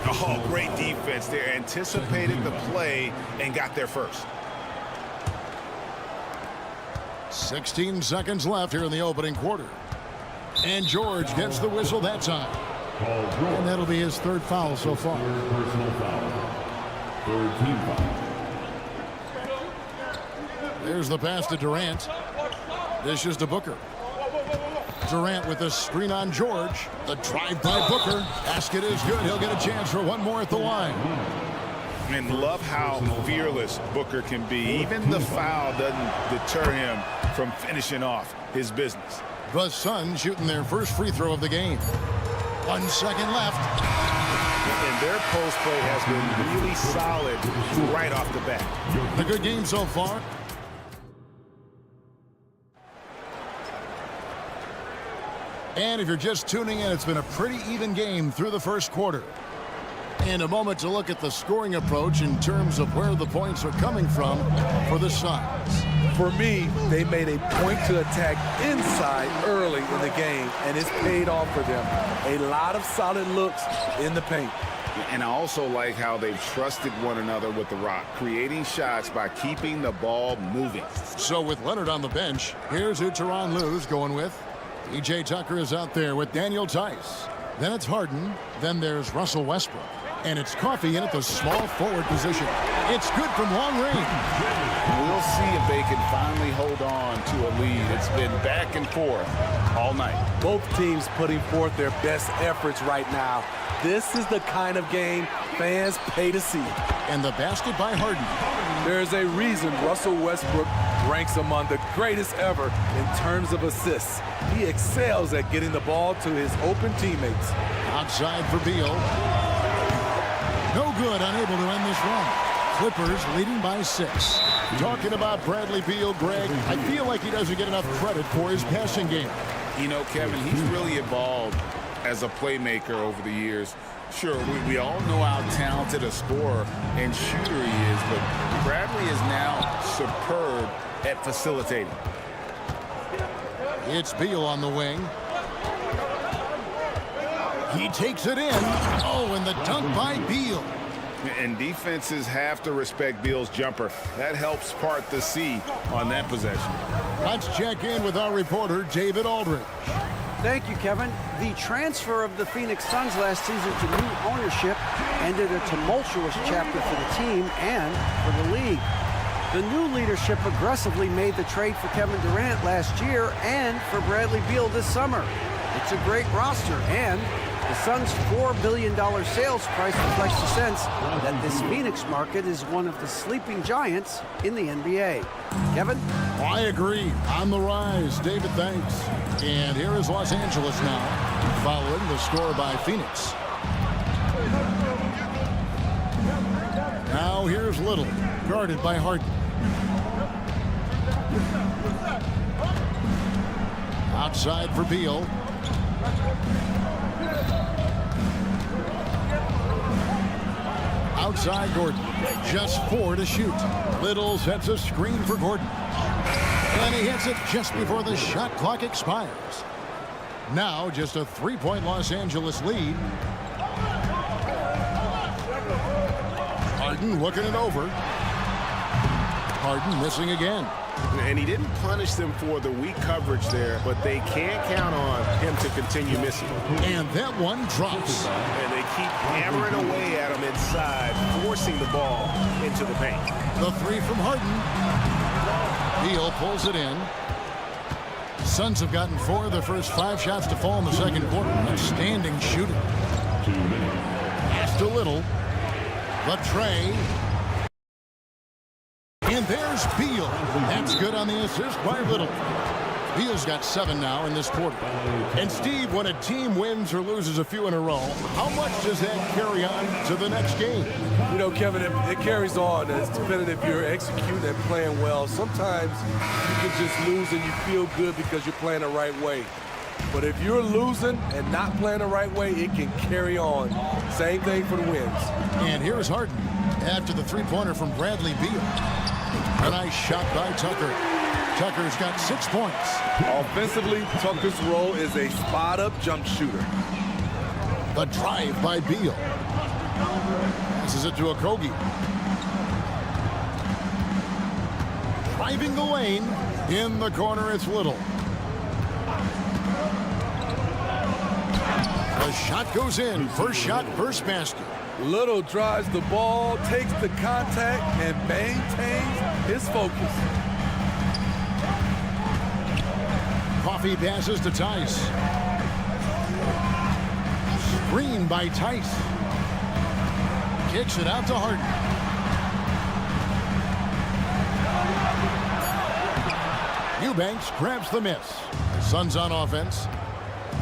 Oh, great defense there. Anticipated the play and got there first. 16 seconds left here in the opening quarter. And George gets the whistle that time. And that'll be his 3rd foul so far. Personal foul. 3rd team foul. There's the pass to Durant. Dishes to Booker. Durant with a screen on George. The drive by Booker. Basket is good. He'll get a chance for 1 more at the line. And love how fearless Booker can be. Even the foul doesn't deter him from finishing off his business. The Suns shooting their first free throw of the game. 1 second left. And their post play has been really solid right off the bat. A good game so far. And if you're just tuning in, it's been a pretty even game through the first quarter. And a moment to look at the scoring approach in terms of where the points are coming from for the Suns. For me, they made a point to attack inside early in the game, and it's paid off for them. A lot of solid looks in the paint. And I also like how they've trusted one another with the rock, creating shots by keeping the ball moving. So with Leonard on the bench, here's who Tyronn Lue's going with. P.J. Tucker is out there with Daniel Tice. Then it's Harden. Then there's Russell Westbrook. And it's Coffey in at the small forward position. It's good from long range. We'll see if they can finally hold on to a lead. It's been back and forth all night. Both teams putting forth their best efforts right now. This is the kind of game fans pay to see. And the basket by Harden. There's a reason Russell Westbrook ranks among the greatest ever in terms of assists. He excels at getting the ball to his open teammates. Outside for Beal. No good, unable to end this run. Clippers leading by 6. Talking about Bradley Beal, Greg, I feel like he doesn't get enough credit for his passing game. You know, Kevin, he's really evolved as a playmaker over the years. Sure, we all know how talented a scorer and shooter he is, but Bradley is now superb at facilitating. It's Beal on the wing. He takes it in. Oh, and the dunk by Beal. And defenses have to respect Beal's jumper. That helps part the sea on that possession. Let's check in with our reporter, David Aldridge. Thank you, Kevin. The transfer of the Phoenix Suns last season to new ownership ended a tumultuous chapter for the team and for the league. The new leadership aggressively made the trade for Kevin Durant last year and for Bradley Beal this summer. It's a great roster, and the Suns' $4 billion sales price reflects the sense that this Phoenix market is one of the sleeping giants in the NBA. Kevin? I agree. On the rise. David, thanks. And here is Los Angeles now, following the score by Phoenix. Now here's Little, guarded by Harden. Outside for Beal. Outside Gordon. Just 4 to shoot. Little sets a screen for Gordon. And he hits it just before the shot clock expires. Now just a 3-point Los Angeles lead. Harden looking it over. Harden missing again. And he didn't punish them for the weak coverage there, but they can't count on him to continue missing. And that one drops. And they keep hammering away at him inside, forcing the ball into the paint. The 3 from Harden. Beal pulls it in. Suns have gotten 4 of their first 5 shots to fall in the second quarter. Outstanding shooting. Pass to Little. The tray. And there's Beal. That's good on the assist by Little. Beal's got 7 now in this quarter. And Steve, when a team wins or loses a few in a row, how much does that carry on to the next game? You know, Kevin, it carries on. It's dependent if you're executing and playing well. Sometimes you can just lose and you feel good because you're playing the right way. But if you're losing and not playing the right way, it can carry on. Same thing for the wins. And here's Harden after the 3-pointer from Bradley Beal. A nice shot by Tucker. Tucker's got 6 points. Offensively, Tucker's role is a spot-up jump shooter. The drive by Beal. This is it to Okogie. Driving the lane. In the corner, it's Little. The shot goes in. First shot, first basket. Little drives the ball, takes the contact, and maintains his focus. Coffee passes to Tice. Screen by Tice. Kicks it out to Harden. Eubanks grabs the miss. The Suns on offense.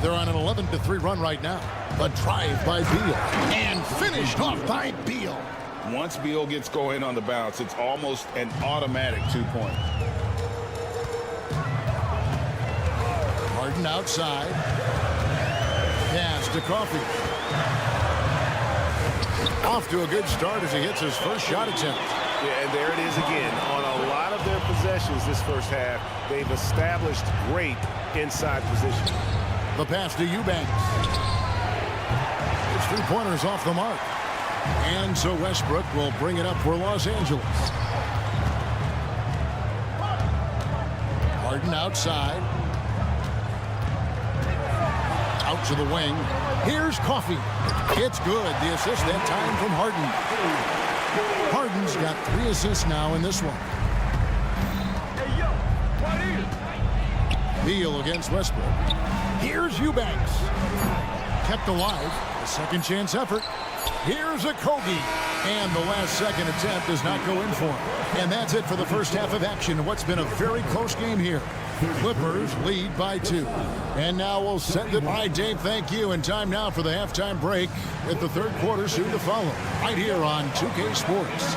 They're on an 11-3 run right now. The drive by Beal. And finished off by Beal. Once Beal gets going on the bounce, it's almost an automatic 2-point. Harden outside. Pass to Coffee. Off to a good start as he hits his first shot attempt. Yeah, and there it is again. On a lot of their possessions this first half, they've established great inside position. The pass to Eubanks. His 3-pointers off the mark. And so Westbrook will bring it up for Los Angeles. Harden outside. Out to the wing. Here's Coffee. It's good. The assist that time from Harden. Harden's got 3 assists now in this one. Beal against Westbrook. Here's Eubanks. Kept alive. A second chance effort. Here's Okogie. And the last second attempt does not go in for him. And that's it for the first half of action. What's been a very close game here. Clippers lead by 2. And now we'll send it. All right, Dave, thank you. And time now for the halftime break with the third quarter soon to follow. Right here on 2K Sports.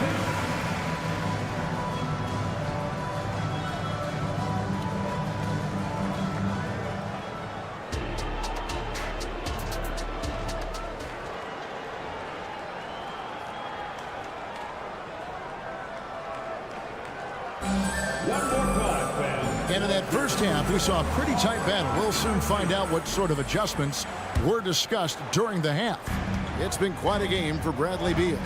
And in that first half, we saw a pretty tight battle. We'll soon find out what sort of adjustments were discussed during the half. It's been quite a game for Bradley Beal.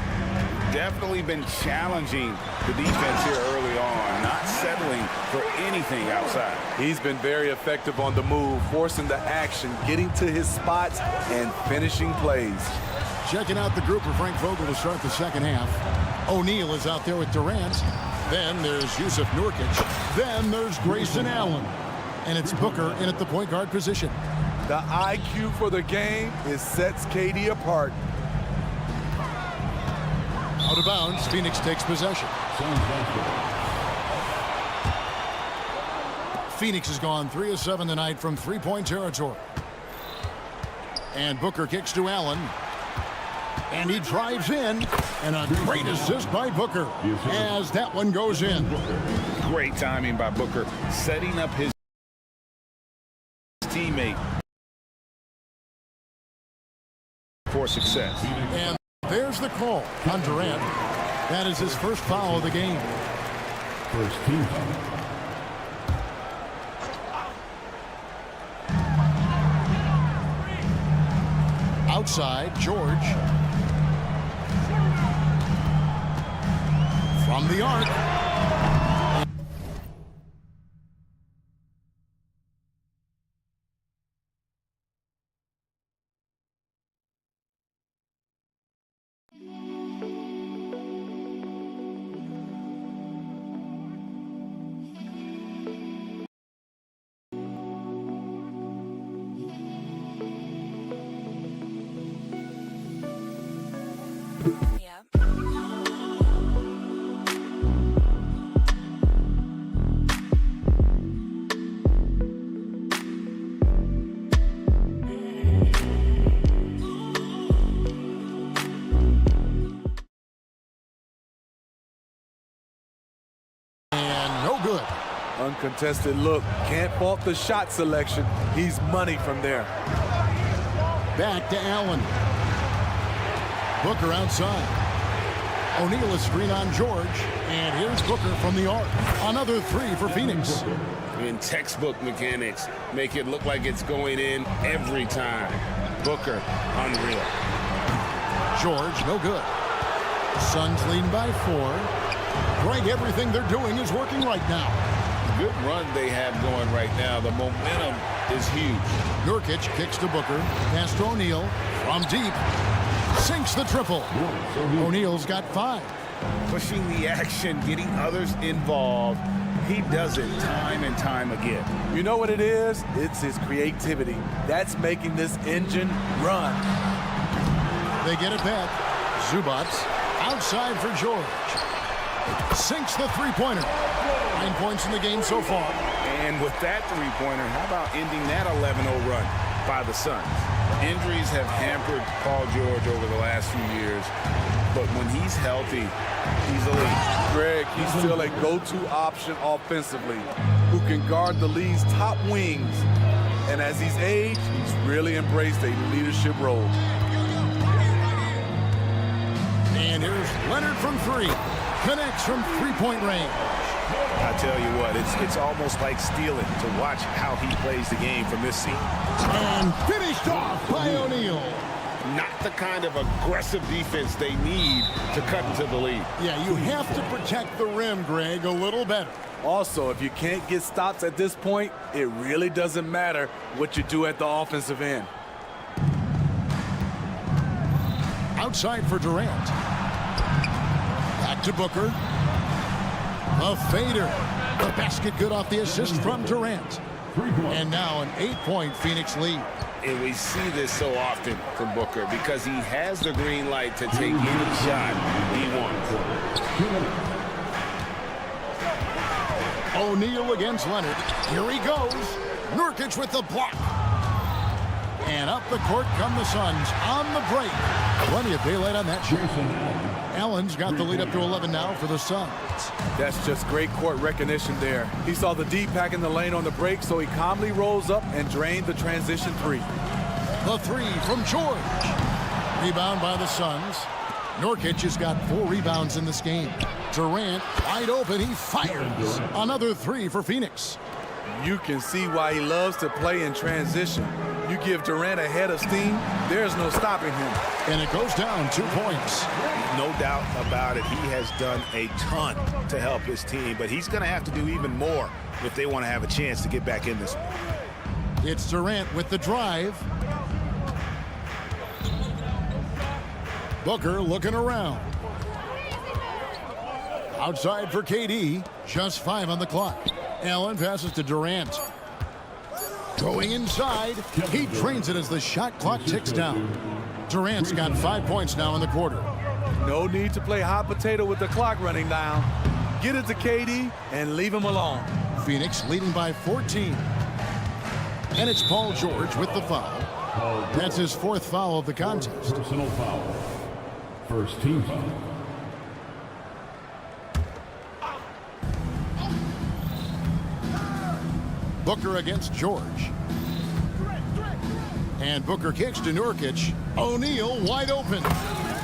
Definitely been challenging the defense here early on, not settling for anything outside. He's been very effective on the move, forcing the action, getting to his spots, and finishing plays. Checking out the group for Frank Vogel to start the second half. O'Neal is out there with Durant. Then there's Yusuf Nurkic. Then there's Grayson Allen. And it's Booker in at the point guard position. The IQ for the game sets KD apart. Out of bounds, Phoenix takes possession. Phoenix has gone 3 of 7 tonight from three-point territory. And Booker kicks to Allen. And he drives in. And a great assist by Booker as that one goes in. Great timing by Booker, setting up his teammate for success. And there's the call on Durant. That is his first foul of the game. First team foul. Outside, George. From the arc. Uncontested look. Can't fault the shot selection. He's money from there. Back to Allen. Booker outside. O'Neal is screen on George. And here's Booker from the arc. Another three for Phoenix. In textbook mechanics, make it look like it's going in every time. Booker, unreal. George, no good. Suns leading by 4. Greg, everything they're doing is working right now. Good run they have going right now. The momentum is huge. Nurkic kicks to Booker. Pass to O'Neal. From deep. Sinks the triple. O'Neal's got 5. Pushing the action, getting others involved. He does it time and time again. You know what it is? It's his creativity. That's making this engine run. They get it back. Zubac outside for George. Sinks the three-pointer. 9 points in the game so far. And with that three-pointer, how about ending that 11-0 run by the Suns? Injuries have hampered Paul George over the last few years, but when he's healthy, he's elite. Greg, he's still a go-to option offensively, who can guard the league's top wings. And as he's aged, he's really embraced a leadership role. And here's Leonard from 3. Connects from three-point range. I tell you what, it's almost like stealing to watch how he plays the game from this seat. And finished off by O'Neal. Not the kind of aggressive defense they need to cut into the lead. Yeah, you have to protect the rim, Greg, a little better. Also, if you can't get stops at this point, it really doesn't matter what you do at the offensive end. Outside for Durant. Back to Booker. A fader. The basket good off the assist from Durant. And now an 8-point Phoenix lead. And we see this so often from Booker because he has the green light to take any shot he wants. O'Neal against Leonard. Here he goes. Nurkic with the block. And up the court come the Suns on the break. Plenty of daylight on that shot. Allen's got the lead up to 11 now for the Suns. That's just great court recognition there. He saw the D pack in the lane on the break, so he calmly rolls up and drained the transition three. The three from George. Rebound by the Suns. Nurkic has got 4 rebounds in this game. Durant wide open. He fires. Another three for Phoenix. You can see why he loves to play in transition. You give Durant a head of steam, there's no stopping him. And it goes down 2 points. No doubt about it. He has done a ton to help his team, but he's going to have to do even more if they want to have a chance to get back in this one. It's Durant with the drive. Booker looking around. Outside for KD. Just 5 on the clock. Allen passes to Durant. Going inside. He drains it as the shot clock ticks down. Durant's got 5 points now in the quarter. No need to play hot potato with the clock running down. Get it to KD and leave him alone. Phoenix leading by 14. And it's Paul George with the foul. That's his 4th foul of the contest. Personal foul. First team foul. Booker against George. And Booker kicks to Nurkic. O'Neal wide open.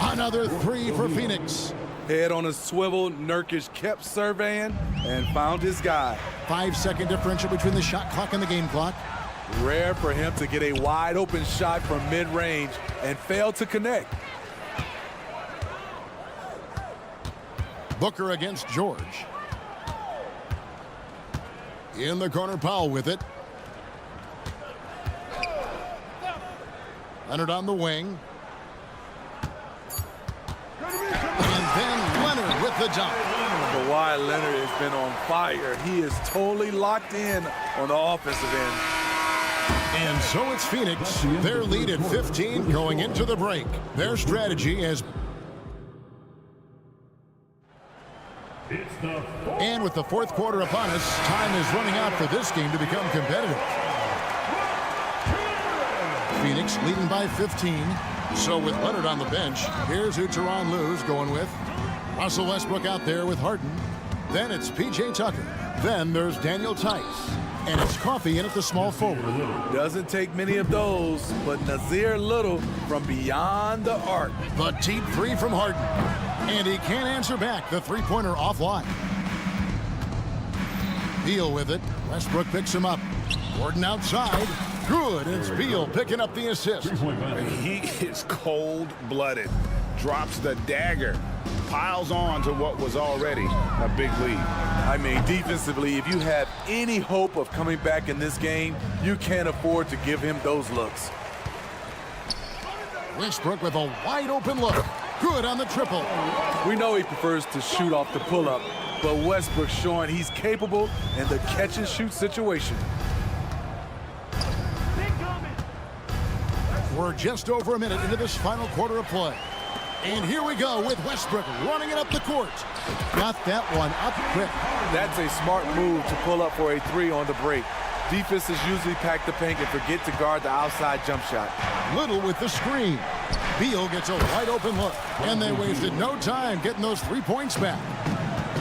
Another three for Phoenix. Head on a swivel, Nurkic kept surveying and found his guy. 5-second differential between the shot clock and the game clock. Rare for him to get a wide open shot from mid-range and fail to connect. Booker against George. In the corner, Powell with it. Leonard on the wing. And then Leonard with the dunk. Kawhi Leonard has been on fire. He is totally locked in on the offensive end. And so it's Phoenix. Their lead at 15 going into the break. Their strategy is... And with the 4th quarter upon us, time is running out for this game to become competitive. Phoenix leading by 15. So with Leonard on the bench, here's who Tyronn Lue's going with. Russell Westbrook out there with Harden. Then it's P.J. Tucker. Then there's Daniel Tice. And it's Coffey in at the small forward. Doesn't take many of those, but Nasir Little from beyond the arc. The deep three from Harden. And he can't answer back. The three-pointer offline. Beal with it. Westbrook picks him up. Gordon outside. Good. It's Beal picking up the assist. He is cold-blooded. Drops the dagger. Piles on to what was already a big lead. I mean, defensively, if you have any hope of coming back in this game, you can't afford to give him those looks. Westbrook with a wide-open look. Good on the triple. We know he prefers to shoot off the pull-up, but Westbrook's showing he's capable in the catch-and-shoot situation. We're just over a minute into this final quarter of play. And here we go with Westbrook running it up the court. Got that one up quick. That's a smart move to pull up for a three on the break. Defenses usually pack the paint and forget to guard the outside jump shot. Little with the screen. Beal gets a wide open look. And they wasted no time getting those 3 points back.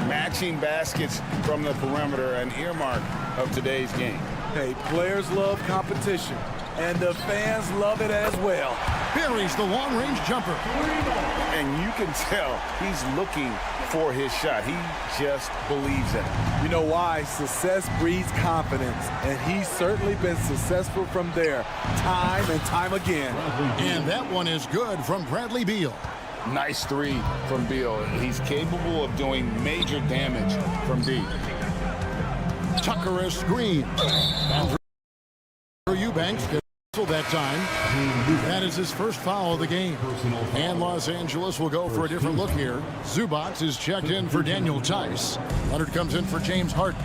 Matching baskets from the perimeter, an earmark of today's game. Hey, players love competition, and the fans love it as well. Buries the long-range jumper. And you can tell he's looking for his shot. He just believes in it. You know why? Success breeds confidence, and he's certainly been successful from there time and time again. And that one is good from Bradley Beal. Nice three from Beal. He's capable of doing major damage from deep. Tucker a screen. And for Eubanks, that time. That is his first foul of the game. And Los Angeles will go for a different look here. Zubac is checked in for Daniel Tice. Leonard comes in for James Harden.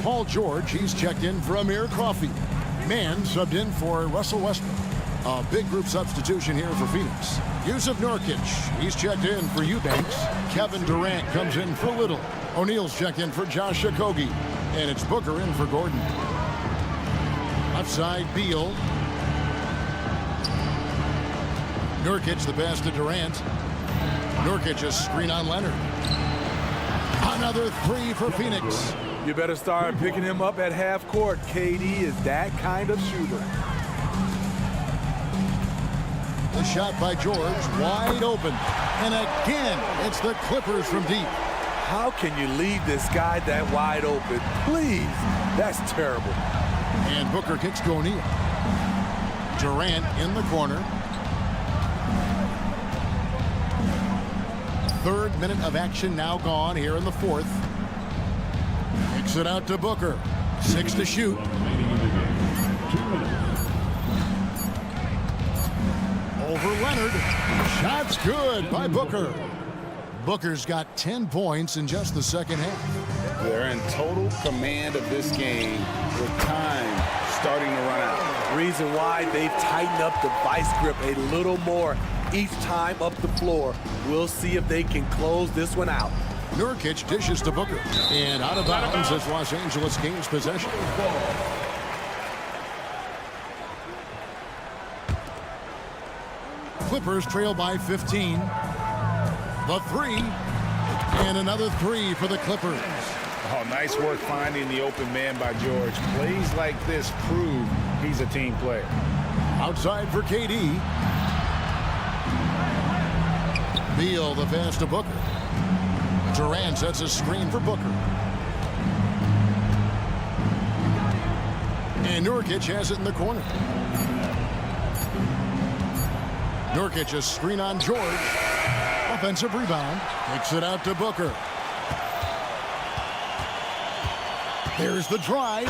Paul George, he's checked in for Amir Coffey. Mann subbed in for Russell Westbrook. A big group substitution here for Phoenix. Yusuf Nurkic, he's checked in for Eubanks. Kevin Durant comes in for Little. O'Neal's checked in for Josh Okogie. And it's Booker in for Gordon. Outside Beal. Nurkic the pass to Durant. Nurkic a screen on Leonard. Another three for Phoenix. You better start picking him up at half court. KD is that kind of shooter. The shot by George, wide open. And again, it's the Clippers from deep. How can you leave this guy that wide open? Please, that's terrible. And Booker kicks to O'Neal. Durant in the corner. Third minute of action now gone here in the fourth. Kicks it out to Booker. 6 to shoot. Over Leonard. Shot's good by Booker. Booker's got 10 points in just the second half. They're in total command of this game with time starting to run out. Reason why they've tightened up the vice grip a little more each time up the floor. We'll see if they can close this one out. Nurkic dishes to Booker. And out of bounds as Los Angeles gains possession. Clippers trail by 15. The three. And another three for the Clippers. Oh, nice work finding the open man by George. Plays like this prove he's a team player. Outside for KD. Beal the pass to Booker. Durant sets a screen for Booker. And Nurkic has it in the corner. Nurkic a screen on George. Offensive rebound. Kicks it out to Booker. There's the drive.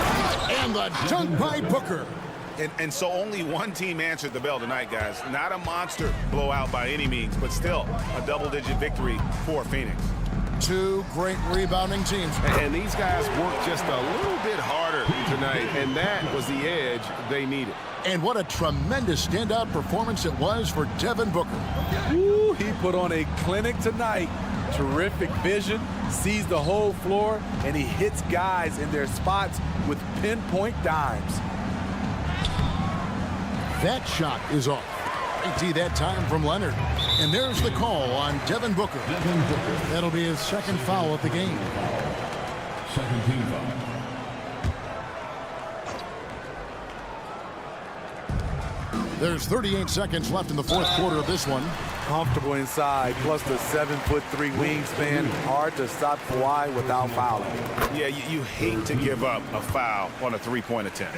And the dunk by Booker. And so only one team answered the bell tonight, guys. Not a monster blowout by any means, but still a double-digit victory for Phoenix. Two great rebounding teams. And these guys worked just a little bit harder tonight, and that was the edge they needed. And what a tremendous standout performance it was for Devin Booker. Woo, he put on a clinic tonight. Terrific vision, sees the whole floor, and he hits guys in their spots with pinpoint dimes. That shot is off. 80 that time from Leonard. And there's the call on Devin Booker. That'll be his second foul of the game. Second team foul. There's 38 seconds left in the fourth quarter of this one. Comfortable inside, plus the 7'3" wingspan. Hard to stop Kawhi without fouling. Yeah, you hate to give up a foul on a three-point attempt.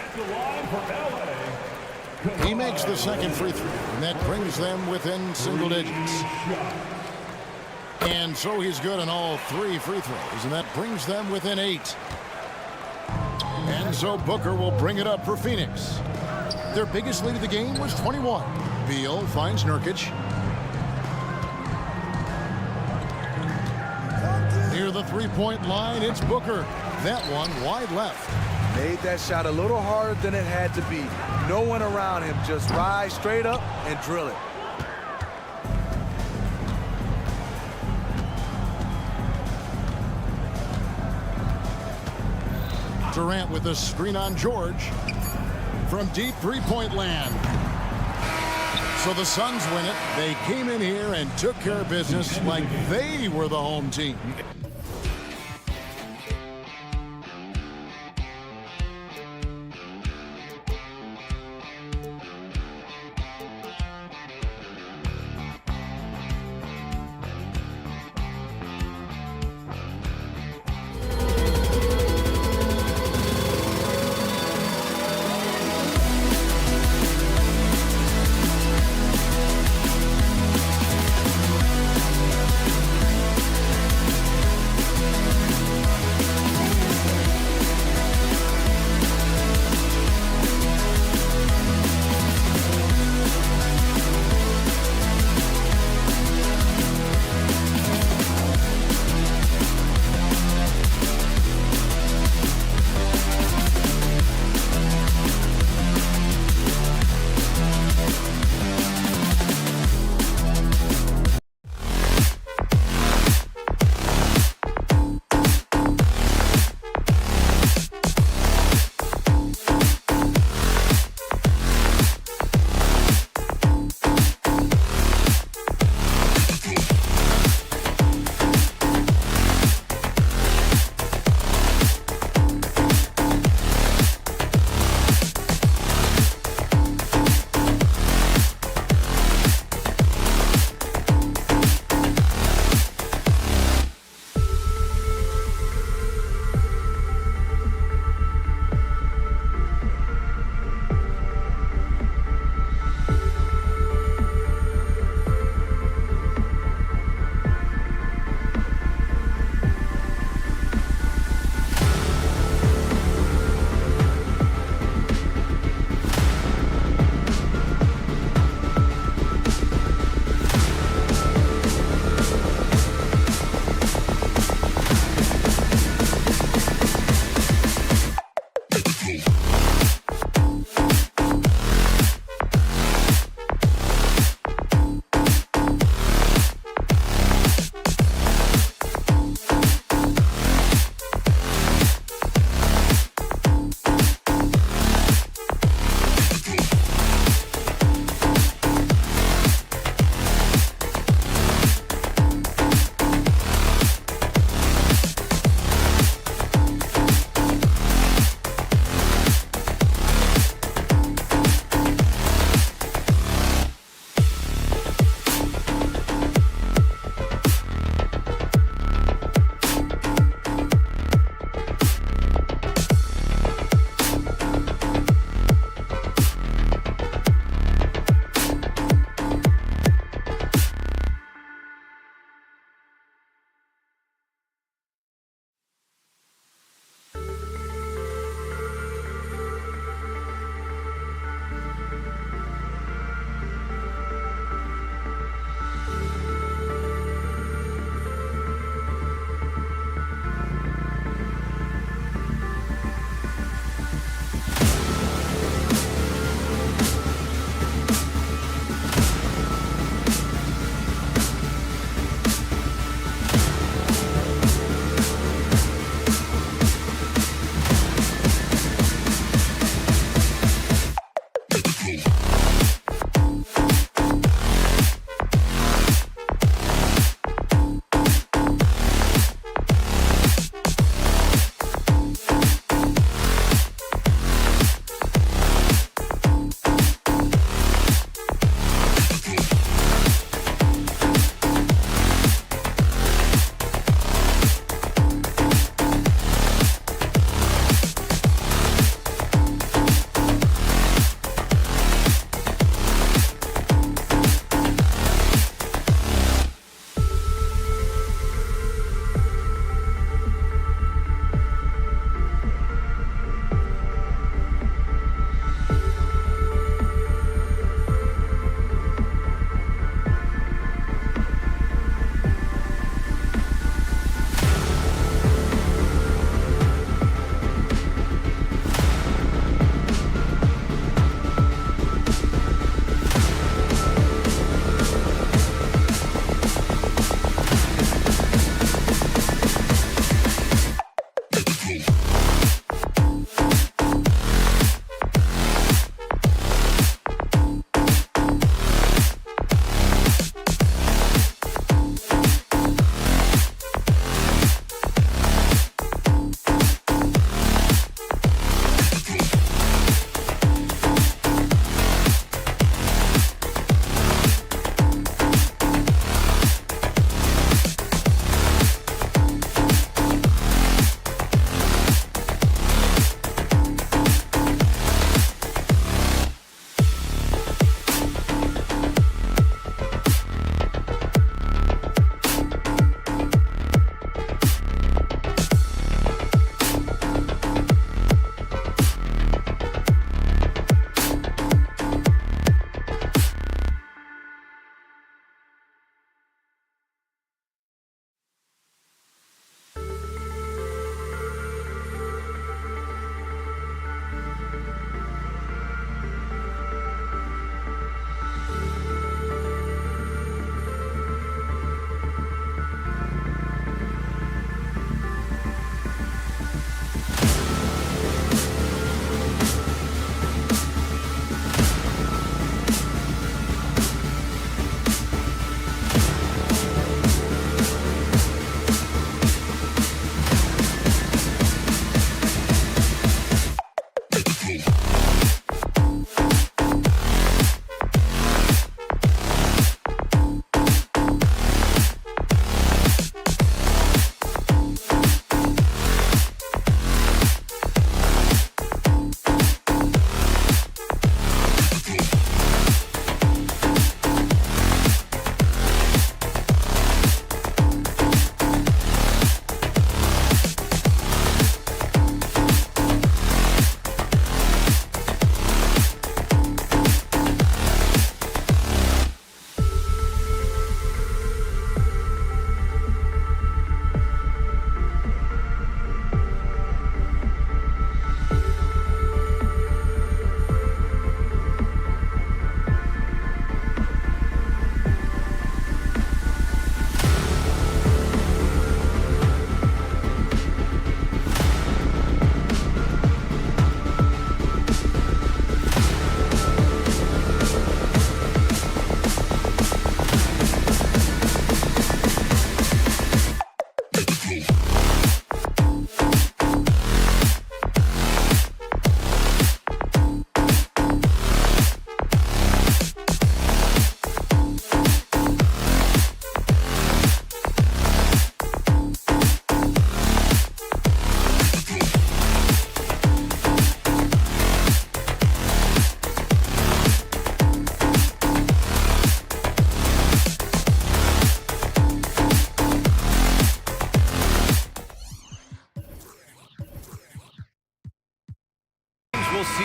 He makes the second free throw, and that brings them within single digits. And so he's good on all three free throws, and that brings them within 8. And so Booker will bring it up for Phoenix. Their biggest lead of the game was 21. Beal finds Nurkic. Near the three-point line, it's Booker. That one wide left. Made that shot a little harder than it had to be. No one around him, just rise straight up and drill it. Durant with a screen on George from deep three-point land. So the Suns win it. They came in here and took care of business like they were the home team.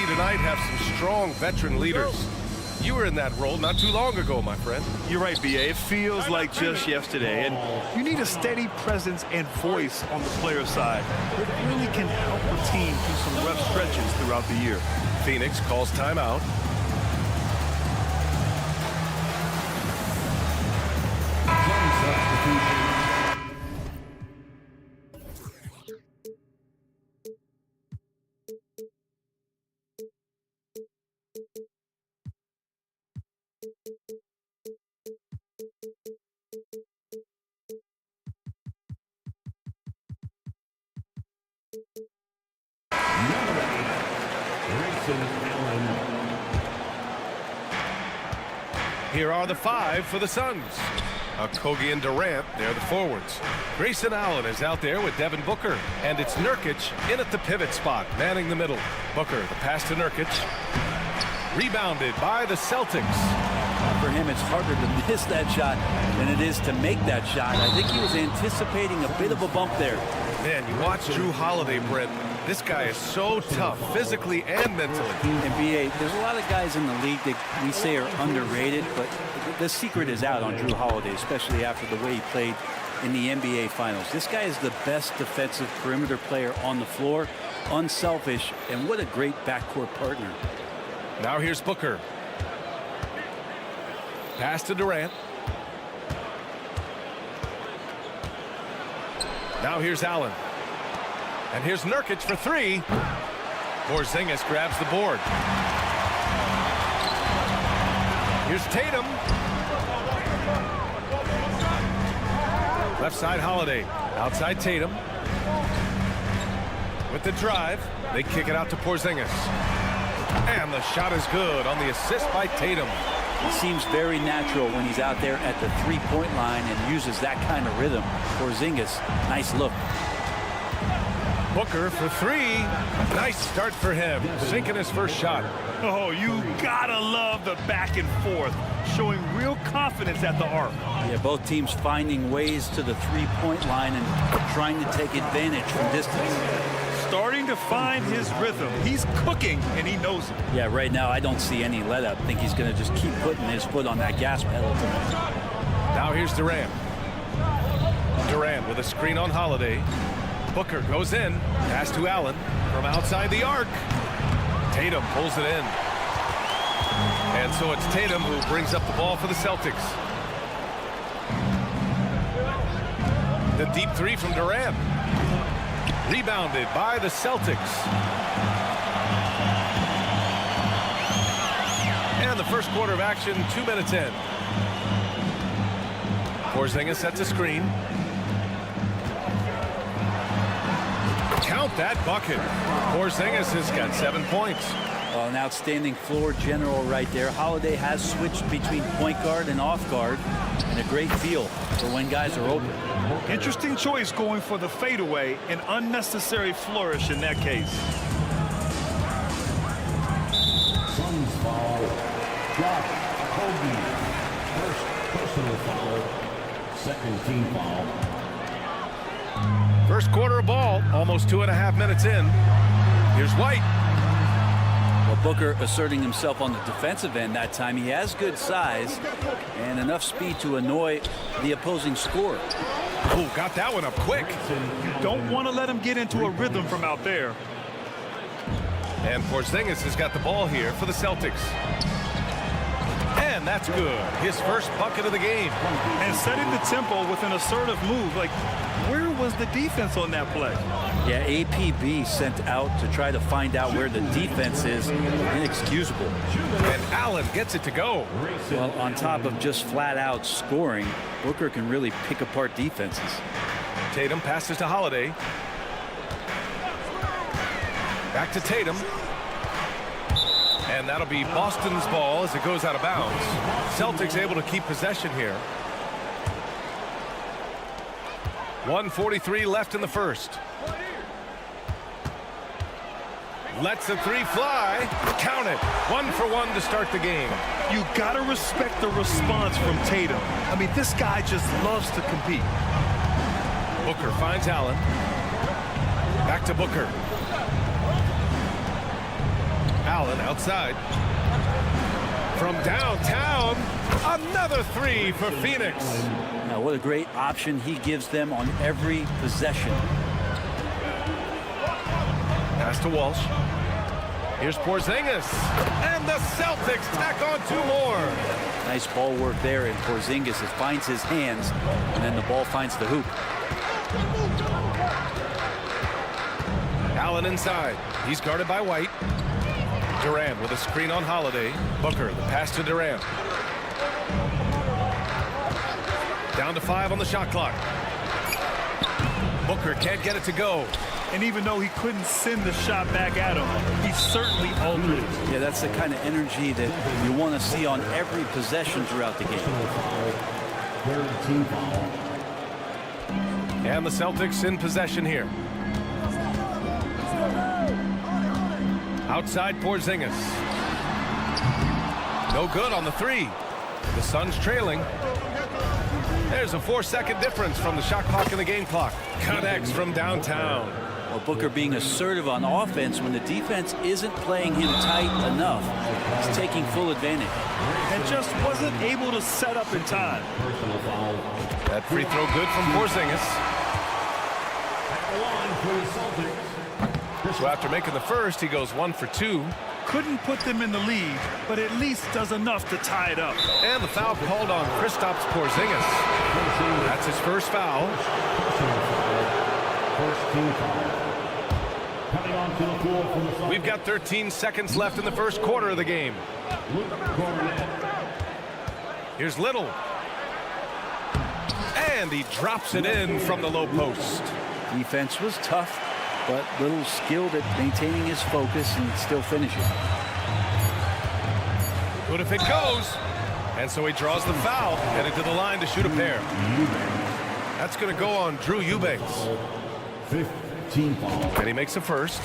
tonight have some strong veteran leaders. You were in that role not too long ago, my friend. You're right, B.A. It feels like just yesterday, and you need a steady presence and voice on the player side. It really can help a team through some rough stretches throughout the year. Phoenix calls timeout. Here are the 5 for the Suns. Kogi and Durant, they're the forwards. Grayson Allen is out there with Devin Booker. And it's Nurkic in at the pivot spot, manning the middle. Booker, the pass to Nurkic. Rebounded by the Celtics. For him, it's harder to miss that shot than it is to make that shot. I think he was anticipating a bit of a bump there. Man, you watch Drew Holiday, Brent. This guy is so tough, physically and mentally. NBA, there's a lot of guys in the league that we say are underrated, but the secret is out on Drew Holiday, especially after the way he played in the NBA Finals. This guy is the best defensive perimeter player on the floor, unselfish, and what a great backcourt partner. Now here's Booker. Pass to Durant. Now here's Allen. And here's Nurkic for 3. Porzingis grabs the board. Here's Tatum. Left side Holiday. Outside Tatum. With the drive, they kick it out to Porzingis. And the shot is good on the assist by Tatum. He seems very natural when he's out there at the three-point line and uses that kind of rhythm. Porzingis, nice look. Booker for 3. Nice start for him, sinking his first shot. Oh, you gotta love the back and forth, showing real confidence at the arc. Yeah, both teams finding ways to the three-point line and trying to take advantage from distance. Starting to find his rhythm. He's cooking, and he knows it. Yeah, right now I don't see any let-up. I think he's going to just keep putting his foot on that gas pedal tonight. Now here's Durant. Durant with a screen on Holiday. Booker goes in. Pass to Allen from outside the arc. Tatum pulls it in. And so it's Tatum who brings up the ball for the Celtics. The deep 3 from Durant. Rebounded by the Celtics. And the first quarter of action, 2 minutes in. Porzingis sets a screen. Count that bucket. Porzingis has got 7 points. Well, an outstanding floor general right there. Holiday has switched between point guard and off guard, and a great feel for when guys are open. Interesting choice going for the fadeaway, an unnecessary flourish in that case. Suns foul. Josh Kogi. First personal foul. Second team foul. First quarter of ball, almost 2.5 minutes in. Here's White. Well, Booker asserting himself on the defensive end that time. He has good size and enough speed to annoy the opposing scorer. Oh, got that one up quick. You don't want to let him get into a rhythm from out there. And Porzingis has got the ball here for the Celtics. And that's good. His first bucket of the game. And setting the tempo with an assertive move. Like, where was the defense on that play? Yeah, APB sent out to try to find out where the defense is. Inexcusable. And Allen gets it to go. Well, on top of just flat out scoring, Booker can really pick apart defenses. Tatum passes to Holiday. Back to Tatum. And that'll be Boston's ball as it goes out of bounds. Celtics able to keep possession here. 1:43 left in the first. Lets the 3 fly. Count it. 1 for 1 to start the game. You gotta respect the response from Tatum. I mean, this guy just loves to compete. Booker finds Allen. Back to Booker. Allen outside. From downtown, another three for Phoenix. Now, what a great option he gives them on every possession. Pass to Walsh. Here's Porzingis. And the Celtics tack on 2 more. Nice ball work there, and Porzingis finds his hands, and then the ball finds the hoop. Allen inside. He's guarded by White. Durant with a screen on Holiday. Booker, the pass to Durant. Down to 5 on the shot clock. Booker can't get it to go. And even though he couldn't send the shot back at him, he certainly altered it. Yeah, that's the kind of energy that you want to see on every possession throughout the game. And the Celtics in possession here. Outside Porzingis. No good on the 3. The Suns trailing. There's a 4-second difference from the shot clock and the game clock. Connects from downtown. Well, Booker being assertive on offense when the defense isn't playing him tight enough. He's taking full advantage. And just wasn't able to set up in time. That free throw good from Porzingis. So after making the first, he goes 1 for 2. Couldn't put them in the lead, but at least does enough to tie it up. And the foul called on Kristaps Porzingis. That's his first foul. We've got 13 seconds left in the first quarter of the game. Here's Little. And he drops it in from the low post. Defense was tough, but Little skilled at maintaining his focus and still finishing. Good if it goes. And so he draws the foul, headed to the line to shoot a pair. That's going to go on Drew Eubanks. 15 foul. And he makes the first.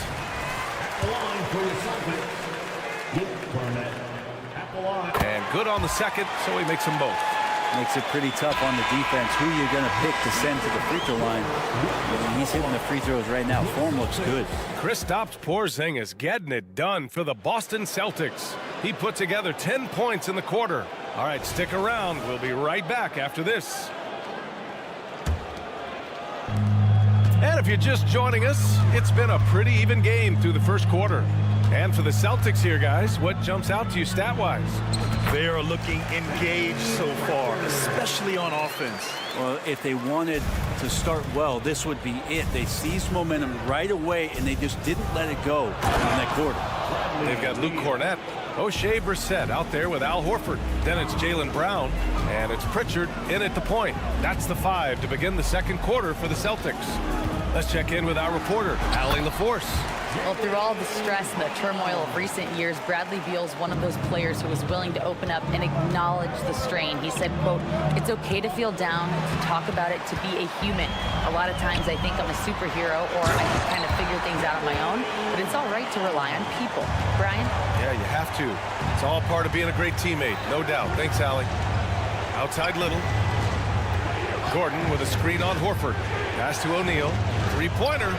And good on the second, so he makes them both. Makes it pretty tough on the defense who you're going to pick to send to the free throw line. And he's hitting the free throws right now. Form looks good. Kristaps Porzingis getting it done for the Boston Celtics. He put together 10 points in the quarter. All right, stick around. We'll be right back after this. And if you're just joining us, it's been a pretty even game through the first quarter. And for the Celtics here, guys, what jumps out to you stat-wise? They are looking engaged so far, especially on offense. Well, if they wanted to start well, this would be it. They seized momentum right away, and they just didn't let it go in that quarter. They've got Luke Cornett, O'Shea Brissett out there with Al Horford. Then it's Jaylen Brown, and it's Pritchard in at the point. That's the 5 to begin the second quarter for the Celtics. Let's check in with our reporter, Allie LaForce. Well, through all the stress and the turmoil of recent years, Bradley Beal's one of those players who was willing to open up and acknowledge the strain. He said, quote, "It's okay to feel down, to talk about it, to be a human. A lot of times I think I'm a superhero or I can kind of figure things out on my own, but it's all right to rely on people." Brian? Yeah, you have to. It's all part of being a great teammate, no doubt. Thanks, Allie. Outside Little. Gordon with a screen on Horford. Pass to O'Neal. Three-pointer.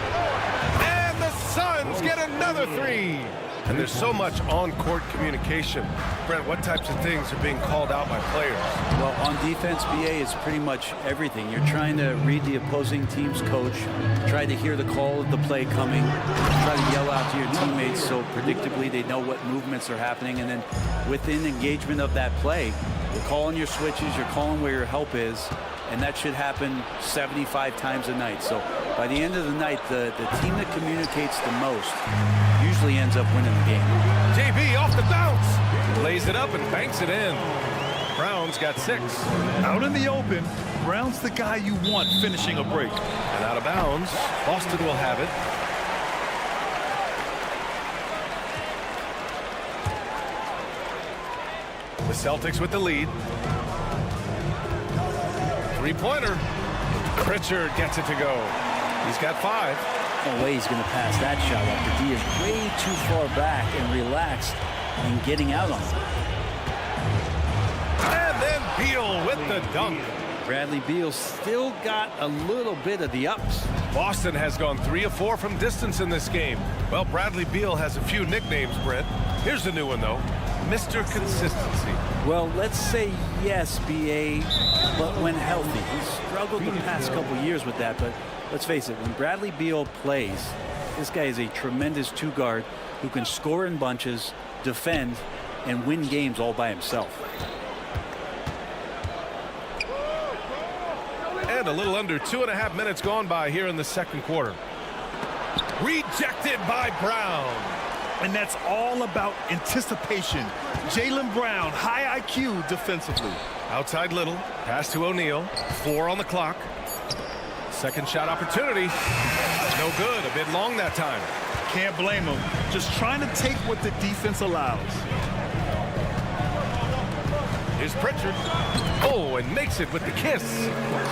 And the Suns get another 3. And there's so much on-court communication. Brent, what types of things are being called out by players? Well, on defense, BA, is pretty much everything. You're trying to read the opposing team's coach, try to hear the call of the play coming, try to yell out to your teammates so predictably they know what movements are happening. And then within engagement of that play, you're calling your switches, you're calling where your help is, and that should happen 75 times a night. So by the end of the night, the team that communicates the most usually ends up winning the game. JB off the bounce. Lays it up and banks it in. Brown's got 6. Out in the open, Brown's the guy you want finishing a break. And out of bounds, Boston will have it. The Celtics with the lead. Three-pointer. Pritchard gets it to go. He's got 5. No way he's going to pass that shot up. The D is way too far back and relaxed and getting out on it. And then Beal with the dunk. Bradley Beal still got a little bit of the ups. Boston has gone 3 of 4 from distance in this game. Well, Bradley Beal has a few nicknames, Brent. Here's a new one, though. Mr. Consistency. Well, let's say yes, B.A., but when healthy. He's struggled the past couple years with that, but let's face it, when Bradley Beal plays, this guy is a tremendous two-guard who can score in bunches, defend, and win games all by himself. And a little under 2.5 minutes gone by here in the second quarter. Rejected by Brown. And that's all about anticipation. Jaylen Brown, high IQ defensively. Outside Little, pass to O'Neal. 4 on the clock. Second shot opportunity. No good, a bit long that time. Can't blame him. Just trying to take what the defense allows. Here's Pritchard. Oh, and makes it with the kiss.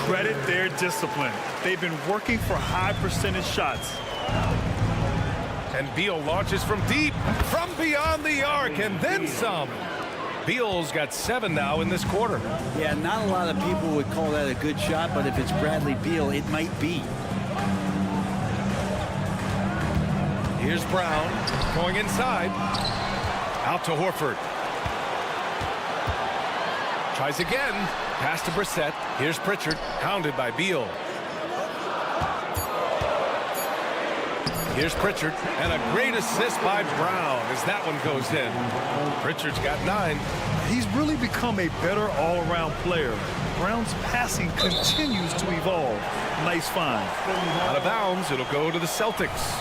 Credit their discipline. They've been working for high percentage shots. And Beal launches from deep, from beyond the arc, and then some. Beal's got 7 now in this quarter. Yeah, not a lot of people would call that a good shot, but if it's Bradley Beal, it might be. Here's Brown going inside. Out to Horford. Tries again. Pass to Brissett. Here's Pritchard, hounded by Beal. Here's Pritchard, and a great assist by Brown as that one goes in. Pritchard's got 9. He's really become a better all-around player. Brown's passing continues to evolve. Nice find. Out of bounds, it'll go to the Celtics.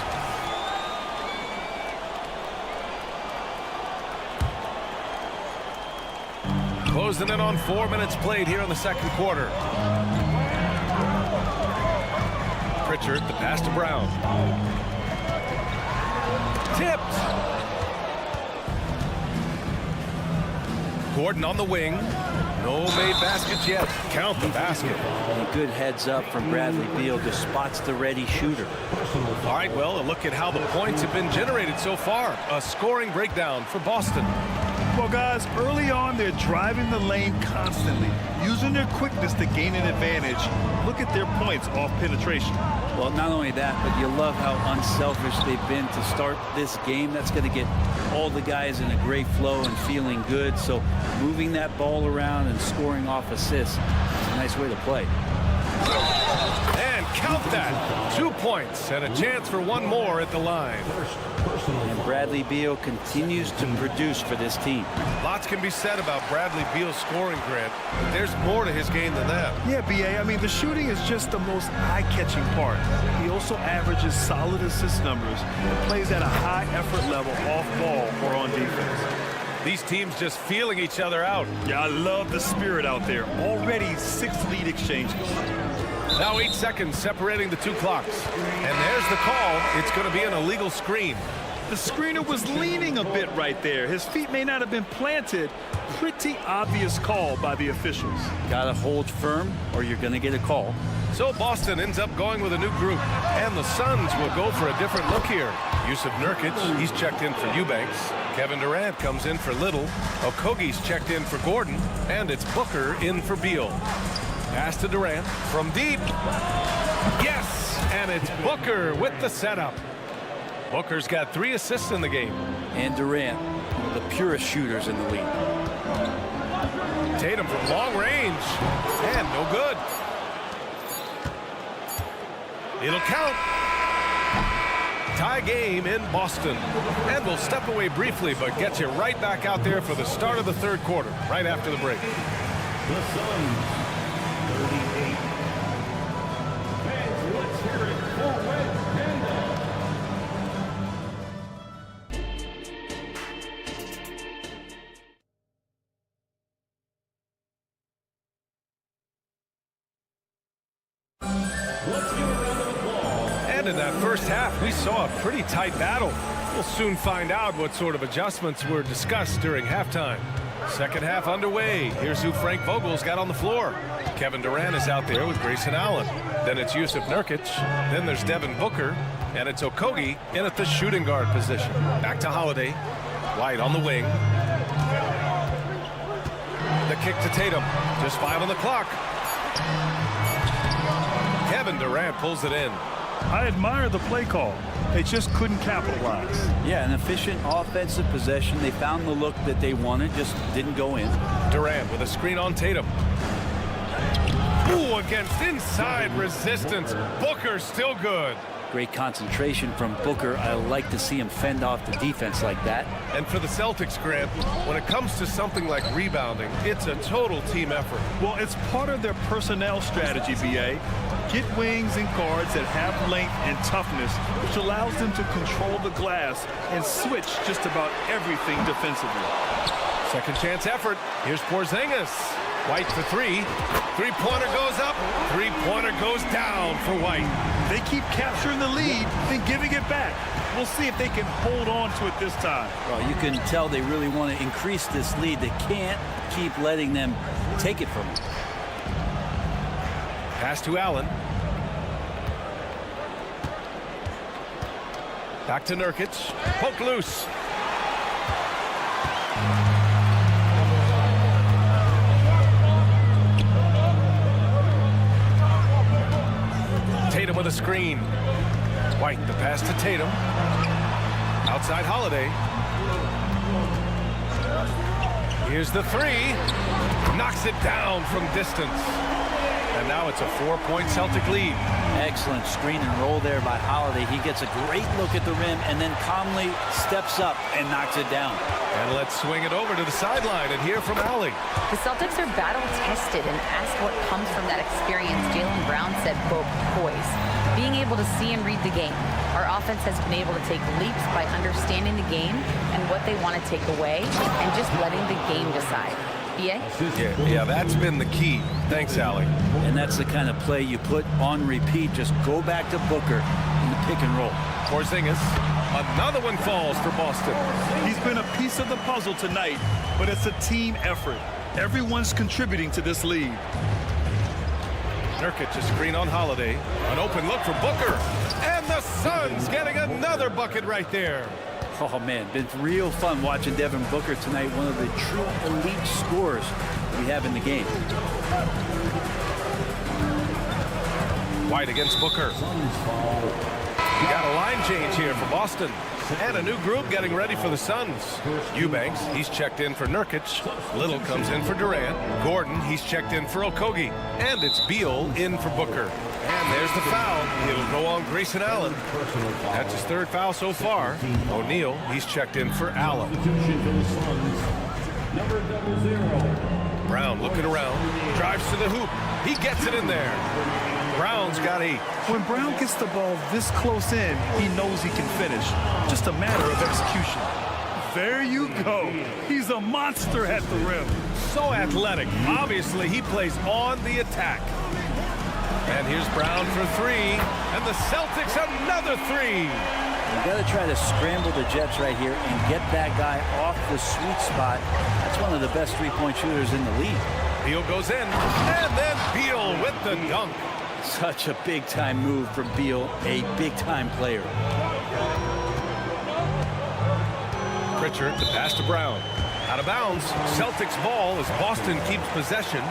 Closing in on 4 minutes played here in the second quarter. Pritchard, the pass to Brown. Tipped. Gordon on the wing. No made baskets yet. Count the basket. A good heads up from Bradley Beal. Just spots the ready shooter. All right, well, a look at how the points have been generated so far. A scoring breakdown for Boston. Well, guys, early on, they're driving the lane constantly, using their quickness to gain an advantage. Look at their points off penetration. Well, not only that, but you love how unselfish they've been to start this game. That's going to get all the guys in a great flow and feeling good. So moving that ball around and scoring off assists is a nice way to play. And count that. 2 points and a chance for one more at the line. And Bradley Beal continues to produce for this team. Lots can be said about Bradley Beal's scoring, Grant, but there's more to his game than that. Yeah, B.A., I mean, the shooting is just the most eye-catching part. He also averages solid assist numbers and plays at a high effort level off ball or on defense. These teams just feeling each other out. Yeah, I love the spirit out there. Already 6 lead exchanges. Now 8 seconds separating the 2 clocks. And there's the call. It's going to be an illegal screen. The screener was leaning a bit right there. His feet may not have been planted. Pretty obvious call by the officials. Gotta hold firm or you're gonna get a call. So Boston ends up going with a new group. And the Suns will go for a different look here. Yusuf Nurkic, he's checked in for Eubanks. Kevin Durant comes in for Little. Okogie's checked in for Gordon. And it's Booker in for Beal. Pass to Durant from deep. Yes! And it's Booker with the setup. Booker's got 3 assists in the game. And Durant, one of the purest shooters in the league. Tatum from long range. And no good. It'll count. Tie game in Boston. And we'll step away briefly, but get you right back out there for the start of the third quarter, right after the break. The Suns, 38. Fans, let's hear it for Red Panda. And in that first half, we saw a pretty tight battle. We'll soon find out what sort of adjustments were discussed during halftime. Second half underway. Here's who Frank Vogel's got on the floor. Kevin Durant is out there with Grayson Allen. Then it's Yusuf Nurkic. Then there's Devin Booker. And it's Okogie in at the shooting guard position. Back to Holiday. White on the wing. The kick to Tatum. Just 5 on the clock. Kevin Durant pulls it in. I admire the play call. They just couldn't capitalize. Yeah, an efficient offensive possession. They found the look that they wanted, just didn't go in. Durant with a screen on Tatum. Ooh, against inside resistance. Booker still good. Great concentration from Booker. I like to see him fend off the defense like that. And for the Celtics, Grant, when it comes to something like rebounding, it's a total team effort. Well, it's part of their personnel strategy, B.A. Get wings and guards that have length and toughness, which allows them to control the glass and switch just about everything defensively. Second chance effort. Here's Porzingis. White for three. Three-pointer goes up. Three-pointer goes down for White. They keep capturing the lead, then giving it back. We'll see if they can hold on to it this time. Well, you can tell they really want to increase this lead. They can't keep letting them take it from them. Pass to Allen. Back to Nurkic. Poke loose. Tatum with a screen. White, the pass to Tatum. Outside Holiday. Here's the three. Knocks it down from distance. And now it's a 4-point Celtic lead. Excellent screen and roll there by Holiday. He gets a great look at the rim and then calmly steps up and knocks it down. And let's swing it over to the sideline and hear from Allie. The Celtics are battle-tested, and asked what comes from that experience, Jaylen Brown said, quote, poise. Being able to see and read the game. Our offense has been able to take leaps by understanding the game and what they want to take away and just letting the game decide. Yeah, that's been the key. Thanks, Allie. And that's the kind of play you put on repeat. Just go back to Booker in the pick and roll. Porzingis. Another one falls for Boston. He's been a piece of the puzzle tonight, but it's a team effort. Everyone's contributing to this lead. Nurkic, a screen on Holiday. An open look for Booker. And the Suns getting another bucket right there. Oh, man, been real fun watching Devin Booker tonight. One of the true elite scorers we have in the game. White against Booker. We got a line change here for Boston. And a new group getting ready for the Suns. Eubanks, he's checked in for Nurkic. Little comes in for Durant. Gordon, he's checked in for Okogie. And it's Beal in for Booker. And there's the foul. It'll go on Grayson Allen. That's his third foul so far. O'Neal, he's checked in for Allen. Brown looking around. Drives to the hoop. He gets it in there. Brown's got 8. When Brown gets the ball this close in, he knows he can finish. Just a matter of execution. There you go. He's a monster at the rim. So athletic. Obviously, he plays on the attack. And here's Brown for 3. And the Celtics another 3. You got to try to scramble the Jets right here and get that guy off the sweet spot. That's one of the best three-point shooters in the league. Beal goes in. And then Beal with the dunk. Such a big-time move from Beal, a big-time player. Pritchard, the pass to Brown. Out of bounds. Celtics ball as Boston keeps possession.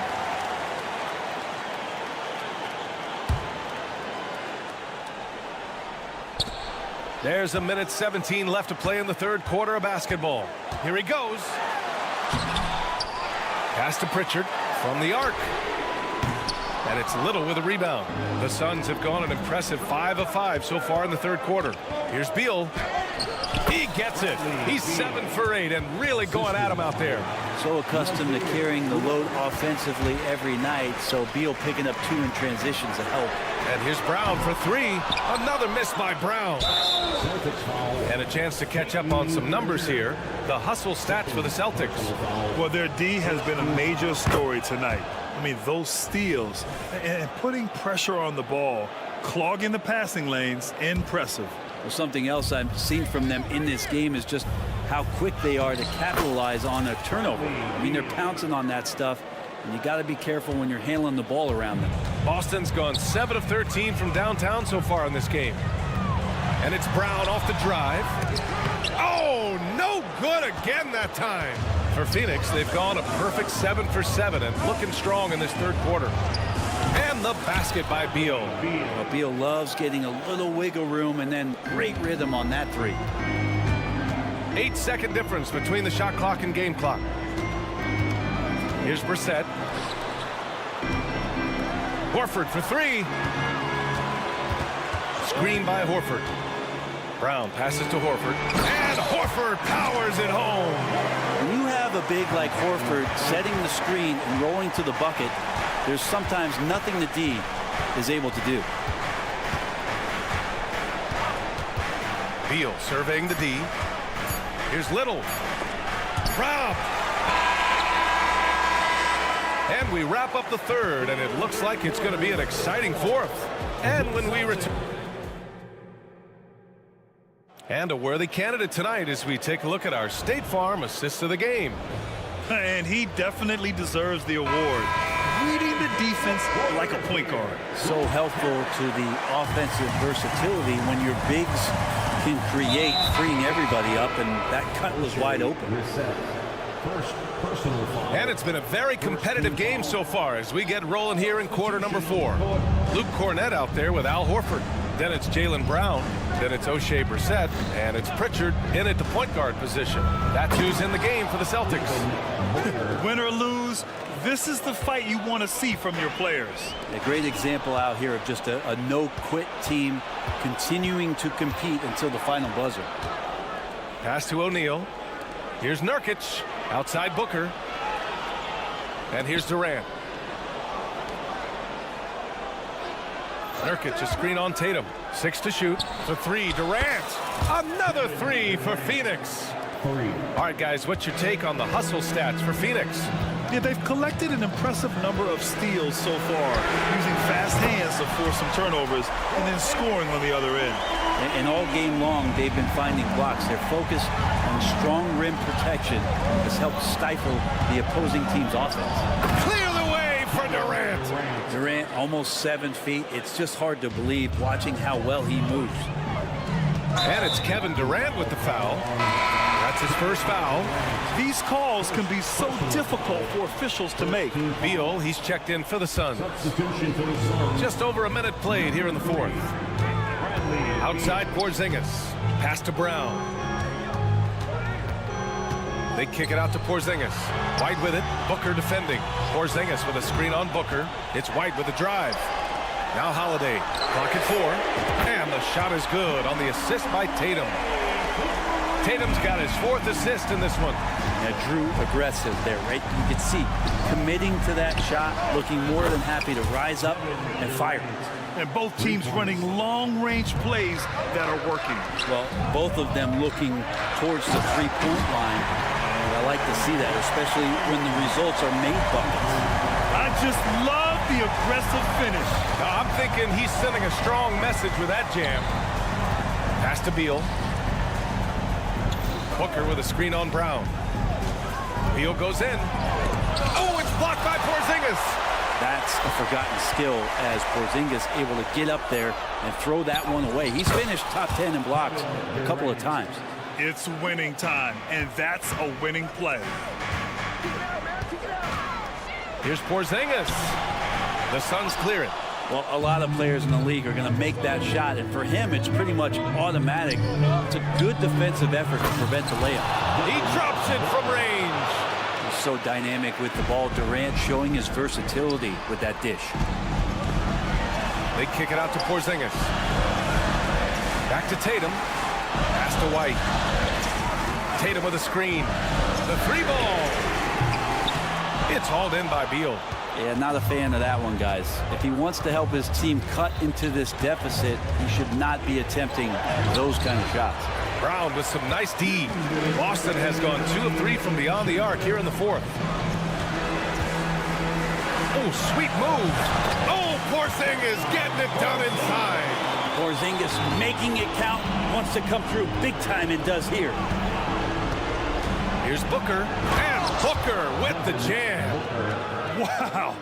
There's a minute 17 left to play in the third quarter of basketball. Here he goes. Pass to Pritchard from the arc. And it's Little with a rebound. The Suns have gone an impressive 5 of 5 so far in the third quarter. Here's Beal. He gets it. He's 7 for 8 and really going at him out there. So accustomed to carrying the load offensively every night, so Beal picking up 2 in transitions to help. And here's Brown for 3. Another miss by Brown. And a chance to catch up on some numbers here. The hustle stats for the Celtics. Well, their D has been a major story tonight. I mean, those steals and putting pressure on the ball, clogging the passing lanes, impressive. Well, something else I've seen from them in this game is just how quick they are to capitalize on a turnover. I mean, they're pouncing on that stuff, and you got to be careful when you're handling the ball around them. Boston's gone 7 of 13 from downtown so far in this game. And it's Brown off the drive. Oh, no good again that time. For Phoenix, they've gone a perfect 7 for 7 and looking strong in this third quarter. And And the basket by Beal. Well, Beal loves getting a little wiggle room and then great rhythm on that three. 8-second difference between the shot clock and game clock. Here's Brissett. Horford for three. Screen by Horford. Brown passes to Horford. And Horford powers it home. When you have a big like Horford setting the screen and rolling to the bucket, there's sometimes nothing the D is able to do. Beal surveying the D. Here's Little. Brown. And we wrap up the third, and it looks like it's going to be an exciting fourth. And when we return. And a worthy candidate tonight as we take a look at our State Farm Assist of the Game. And he definitely deserves the award. Reading the defense like a point guard. So helpful to the offensive versatility when your bigs can create, freeing everybody up, and that cut was wide open. And it's been a very competitive game so far as we get rolling here in quarter number 4. Luke Cornett out there with Al Horford. Then it's Jaylen Brown. Then it's O'Shea Brissett. And it's Pritchard in at the point guard position. That's who's in the game for the Celtics. Win or lose, this is the fight you want to see from your players. A great example out here of just a no-quit team continuing to compete until the final buzzer. Pass to O'Neal. Here's Nurkic. Outside Booker. And here's Durant. Nurkic, a screen on Tatum. 6 to shoot. For 3, Durant. Another 3 for Phoenix. All right, guys, what's your take on the hustle stats for Phoenix? Yeah, they've collected an impressive number of steals so far, using fast hands to force some turnovers and then scoring on the other end. And all game long, they've been finding blocks. Their focus on strong rim protection has helped stifle the opposing team's offense. Clear the way for Durant. Durant, almost 7 feet. It's just hard to believe watching how well he moves. And it's Kevin Durant with the foul. That's his first foul. These calls can be so difficult for officials to make. Beal, he's checked in for the Suns. Just over a minute played here in the fourth. Outside Porzingis. Pass to Brown. They kick it out to Porzingis. White with it. Booker defending. Porzingis with a screen on Booker. It's White with the drive. Now Holiday. Clock at 4. And the shot is good on the assist by Tatum. Tatum's got his 4th assist in this one. Now Drew aggressive there, right? You can see committing to that shot, looking more than happy to rise up and fire. And both teams running long-range plays that are working. Well, both of them looking towards the three-point line. And I like to see that, especially when the results are made buckets. I just love the aggressive finish. Now, I'm thinking he's sending a strong message with that jam. Pass to Beal. Booker with a screen on Brown. Beal goes in. Oh, it's blocked by Porzingis. That's a forgotten skill as Porzingis able to get up there and throw that one away. He's finished top 10 in blocks a couple of times. It's winning time, and that's a winning play. Here's Porzingis. The Suns clear it. Well, a lot of players in the league are going to make that shot, and for him, it's pretty much automatic. It's a good defensive effort to prevent the layup. He drops it from range. He's so dynamic with the ball. Durant showing his versatility with that dish. They kick it out to Porzingis. Back to Tatum. Pass to White. Tatum with a screen. The 3-ball. It's hauled in by Beal. Yeah, not a fan of that one, guys. If he wants to help his team cut into this deficit, he should not be attempting those kind of shots. Brown with some nice D. Boston has gone 2 of 3 from beyond the arc here in the fourth. Oh, sweet move. Oh, Porzingis getting it done inside. Porzingis making it count, wants to come through big time and does here. Here's Booker, and Booker with the jam. Wow.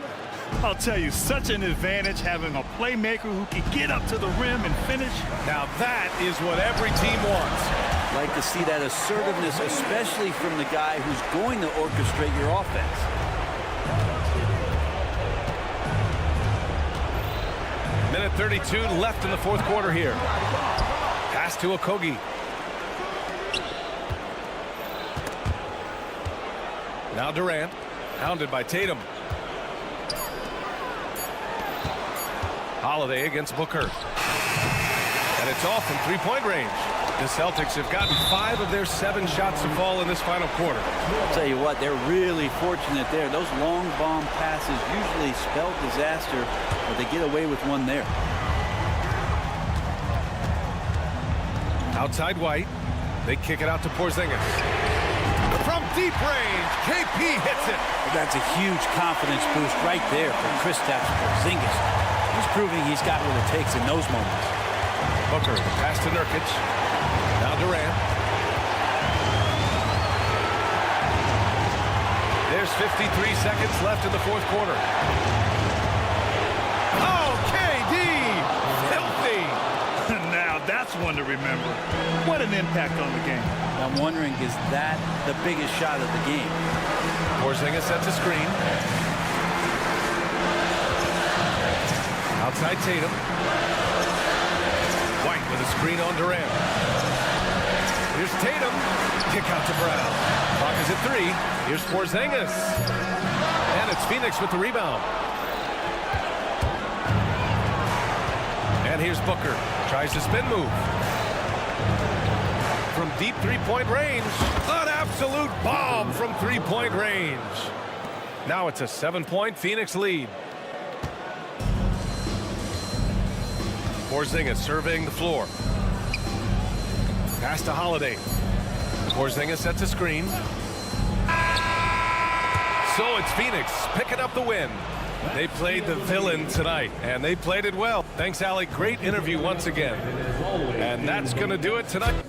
I'll tell you, such an advantage having a playmaker who can get up to the rim and finish. Now that is what every team wants. Like to see that assertiveness, especially from the guy who's going to orchestrate your offense. Minute 32 left in the fourth quarter here. Pass to Okogie. Now Durant, hounded by Tatum. Holiday against Booker. And it's off from three-point range. The Celtics have gotten 5 of their 7 shots to fall in this final quarter. I'll tell you what, they're really fortunate there. Those long bomb passes usually spell disaster, but they get away with one there. Outside White. They kick it out to Porzingis. From deep range, KP hits it. That's a huge confidence boost right there for Kristaps Porzingis. He's proving he's got what it takes in those moments. Booker, pass to Nurkic. Now Durant. There's 53 seconds left in the fourth quarter. Oh, KD! Filthy! Now that's one to remember. What an impact on the game. I'm wondering, is that the biggest shot of the game? Porzingis sets a screen. Outside Tatum. White with a screen on Durant. Here's Tatum. Kick out to Brown. Clock is at 3. Here's Porzingis. And it's Phoenix with the rebound. And here's Booker. Tries to spin move. From deep three-point range. An absolute bomb from three-point range. Now it's a 7-point Phoenix lead. Porzingis surveying the floor. Pass to Holiday. Porzingis sets a screen. So it's Phoenix picking up the win. They played the villain tonight, and they played it well. Thanks, Allie. Great interview once again. And that's going to do it tonight.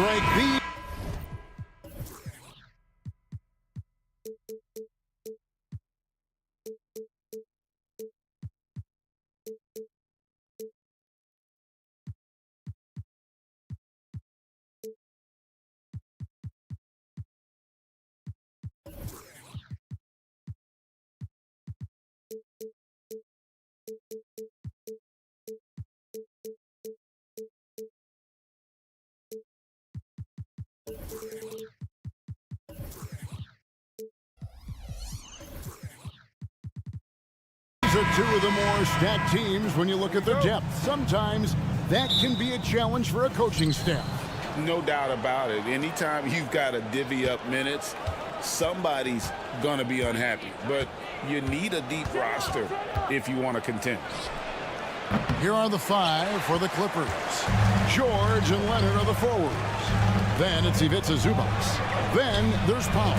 break. The are two of the more stacked teams when you look at their depth. Sometimes that can be a challenge for a coaching staff. No doubt about it. Anytime you've got to divvy up minutes, somebody's going to be unhappy. But you need a deep roster if you want to contend. Here are the five for the Clippers. George and Leonard are the forwards. Then it's Ivica Zubac. Then there's Powell.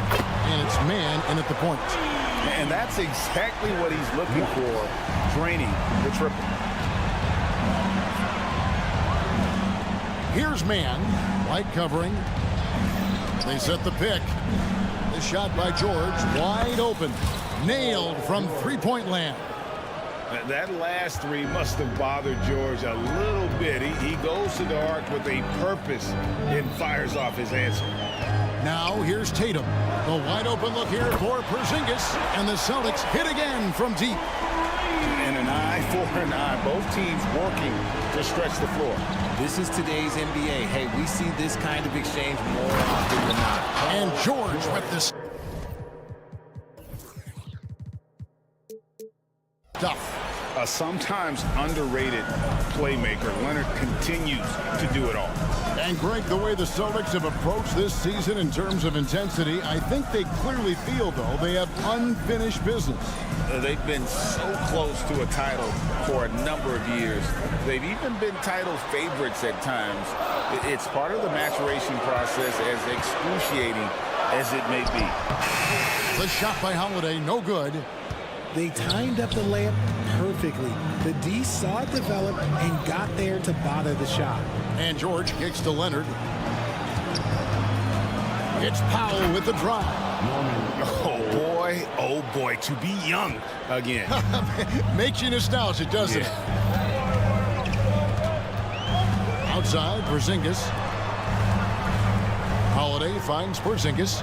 And it's man in at the point. And that's exactly what he's looking for, draining the triple. Here's man. White covering. They set the pick. The shot by George. Wide open. Nailed from three-point land. That last three must have bothered George a little bit. He goes to the arc with a purpose and fires off his answer. Now here's Tatum. The wide open look here for Porzingis. And the Celtics hit again from deep. And an eye for an eye. Both teams working to stretch the floor. This is today's NBA. Hey, we see this kind of exchange more often than not. And George with this stuff. A sometimes underrated playmaker. Leonard continues to do it all. And Greg, the way the Celtics have approached this season in terms of intensity, I think they clearly feel, though, they have unfinished business. They've been so close to a title for a number of years. They've even been title favorites at times. It's part of the maturation process, as excruciating as it may be. The shot by Holiday, no good. They timed up the layup perfectly. The D saw it develop and got there to bother the shot. And George kicks to Leonard. It's Powell with the drive. Oh boy, to be young again. Makes you nostalgic, doesn't it? Outside, Porzingis. Holiday finds Porzingis.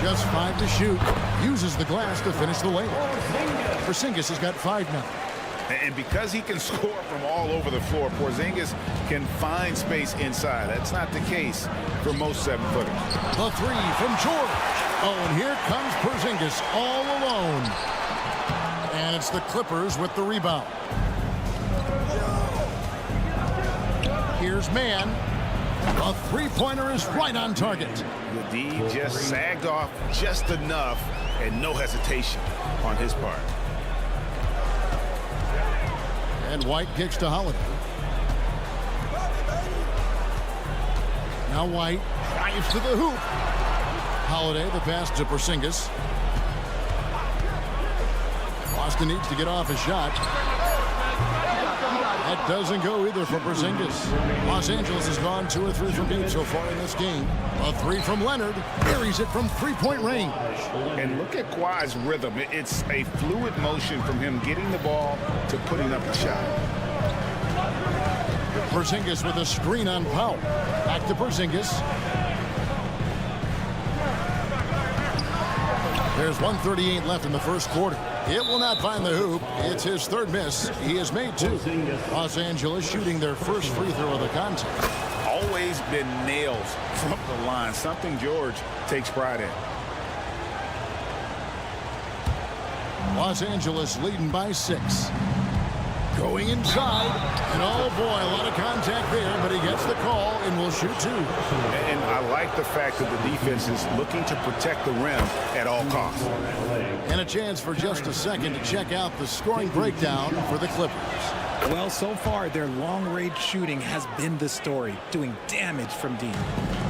Just 5 to shoot. Uses the glass to finish the layup. Porzingis has got 5 now. And because he can score from all over the floor, Porzingis can find space inside. That's not the case for most 7-footers. The three from George. Oh, and here comes Porzingis all alone. And it's the Clippers with the rebound. Here's man. A three-pointer is right on target. The D just sagged off just enough, and no hesitation on his part. And White kicks to Holiday. Now White drives to the hoop. Holiday, the pass to Porzingis. Boston needs to get off a shot. That doesn't go either for Porzingis. Los Angeles has gone 2 or 3 from deep so far in this game. A 3 from Leonard. Buries it from three-point range. And look at Kawhi's rhythm. It's a fluid motion from him getting the ball to putting up the shot. Porzingis with a screen on Powell. Back to Porzingis. There's 1:38 left in the first quarter. It will not find the hoop. It's his 3rd miss. He has made 2. Los Angeles shooting their first free throw of the contest. Always been nails from the line, something George takes pride in. Los Angeles leading by 6. Going inside. And oh boy, a lot of contact there, but he gets the call and will shoot 2. And I like the fact that the defense is looking to protect the rim at all costs. And a chance for just a second to check out the scoring breakdown for the Clippers. Well, so far, their long-range shooting has been the story, doing damage from deep.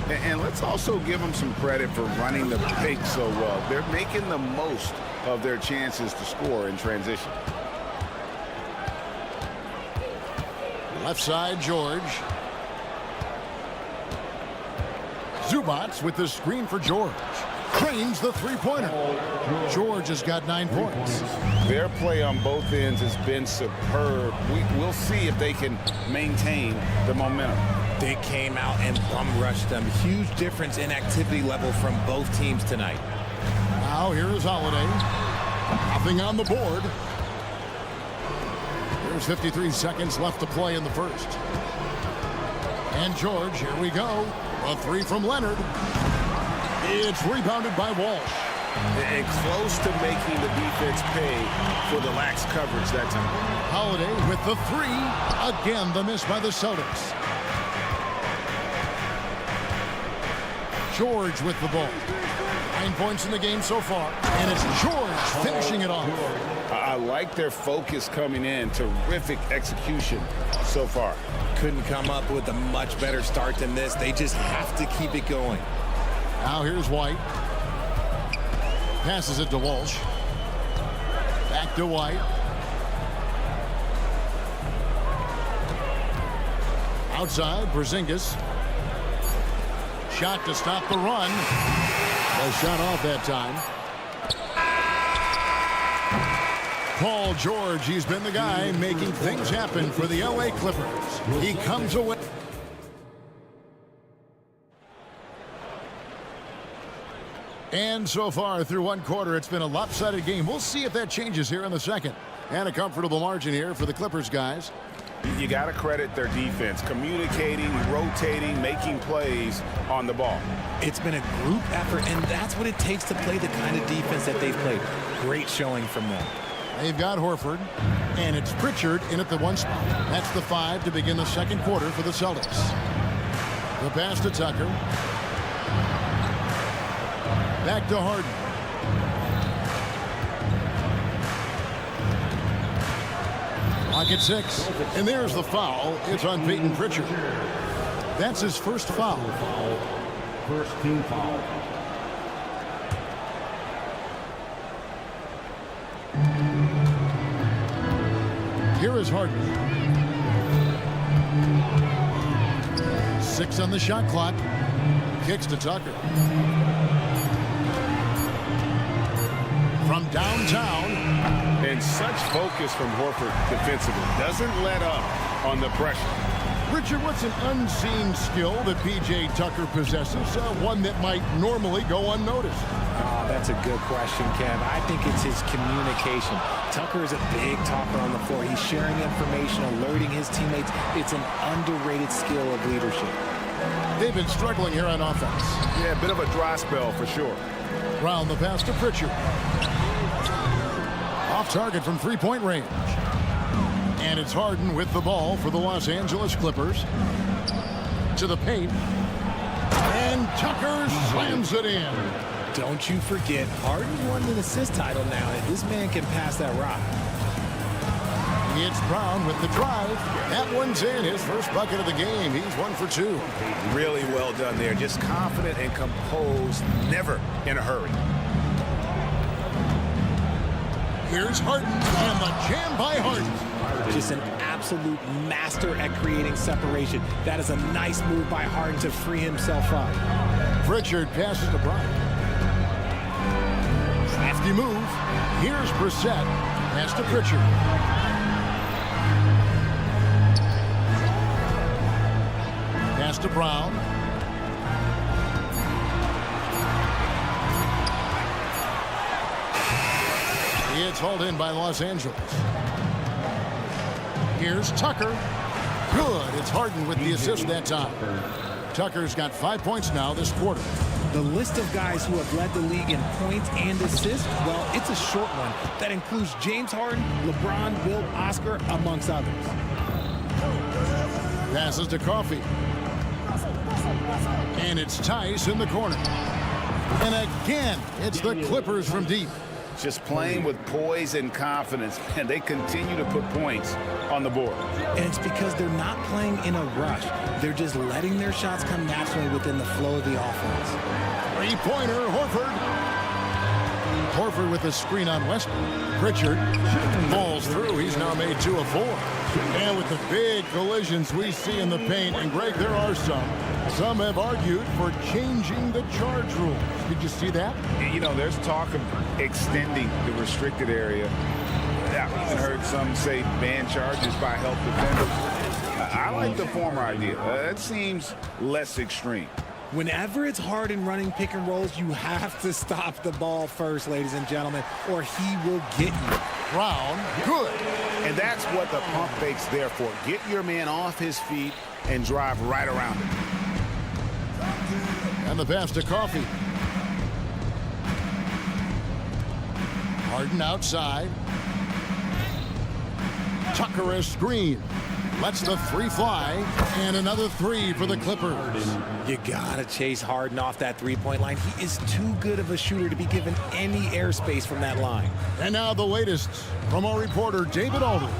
And let's also give them some credit for running the pick so well. They're making the most of their chances to score in transition. Left side, George. Zubats with the screen for George. Cranes the three-pointer. George has got 9 points. Their play on both ends has been superb. We'll see if they can maintain the momentum. They came out and bum rushed them. Huge difference in activity level from both teams tonight. Now here is Holiday. Nothing on the board. There's 53 seconds left to play in the first. And George, here we go. A three from Leonard. It's rebounded by Walsh. And close to making the defense pay for the lax coverage that time. Holiday with the three. Again, the miss by the Celtics. George with the ball. 9 points in the game so far. And it's George finishing it off. I like their focus coming in. Terrific execution so far. Couldn't come up with a much better start than this. They just have to keep it going. Now here's White. Passes it to Walsh. Back to White. Outside, Porzingis. Shot to stop the run. A shot off that time. Paul George, he's been the guy making things happen for the LA Clippers. He comes away. And so far through one quarter, it's been a lopsided game. We'll see if that changes here in the second. And a comfortable margin here for the Clippers guys. You got to credit their defense, communicating, rotating, making plays on the ball. It's been a group effort, and that's what it takes to play the kind of defense that they've played. Great showing from them. They've got Horford, and it's Pritchard in at the 1 spot. That's the 5 to begin the second quarter for the Celtics. The pass to Tucker. Back to Harden. Lock at 6. And there's the foul. It's on Peyton Pritchard. That's his first foul. First team foul. Here is Harden. 6 on the shot clock. Kicks to Tucker. From downtown. And such focus from Horford defensively. Doesn't let up on the pressure. Richard, what's an unseen skill that P.J. Tucker possesses? One that might normally go unnoticed. Oh, that's a good question, Kev. I think it's his communication. Tucker is a big talker on the floor. He's sharing information, alerting his teammates. It's an underrated skill of leadership. They've been struggling here on offense. Yeah, a bit of a dry spell for sure. Round the pass to Pritchard. Off target from three-point range. And it's Harden with the ball for the Los Angeles Clippers. To the paint. And Tucker slams it in. Don't you forget, Harden won an assist title now, and this man can pass that rock. It's Brown with the drive. That one's in. His first bucket of the game. He's 1 for 2. Really well done there. Just confident and composed. Never in a hurry. Here's Harden. And the jam by Harden. Just an absolute master at creating separation. That is a nice move by Harden to free himself up. Pritchard passes to Brown. Crafty move. Here's Brissett. Pass to Pritchard. Pass to Brown. It's hauled in by Los Angeles. Here's Tucker. Good. It's Harden with the assist that time. Tucker's got 5 points now this quarter. The list of guys who have led the league in points and assists, well, it's a short one. That includes James Harden, LeBron, Wilt, Oscar, amongst others. Passes to Coffey. And it's Tice in the corner. And again, it's the Clippers from deep. Just playing with poise and confidence, and they continue to put points on the board. And it's because they're not playing in a rush. They're just letting their shots come naturally within the flow of the offense. Three-pointer, Horford. Horford with a screen on Westbrook. Pritchard falls through. He's now made 2 of 4. And with the big collisions we see in the paint, and Greg, there are some have argued for changing the charge rules. Did you see that? You know, there's talk of extending the restricted area. I've even heard some say ban charges by help defenders. I like the former idea. It seems less extreme. Whenever it's Harden running pick and rolls, you have to stop the ball first, ladies and gentlemen, or he will get you. Brown, good. And that's what the pump fake's there for. Get your man off his feet and drive right around him. And the pass to Coffee. Harden outside. Tucker a screen. Lets the three fly, and another three for the Clippers. You gotta chase Harden off that three-point line. He is too good of a shooter to be given any airspace from that line. And now the latest from our reporter, David Aldridge.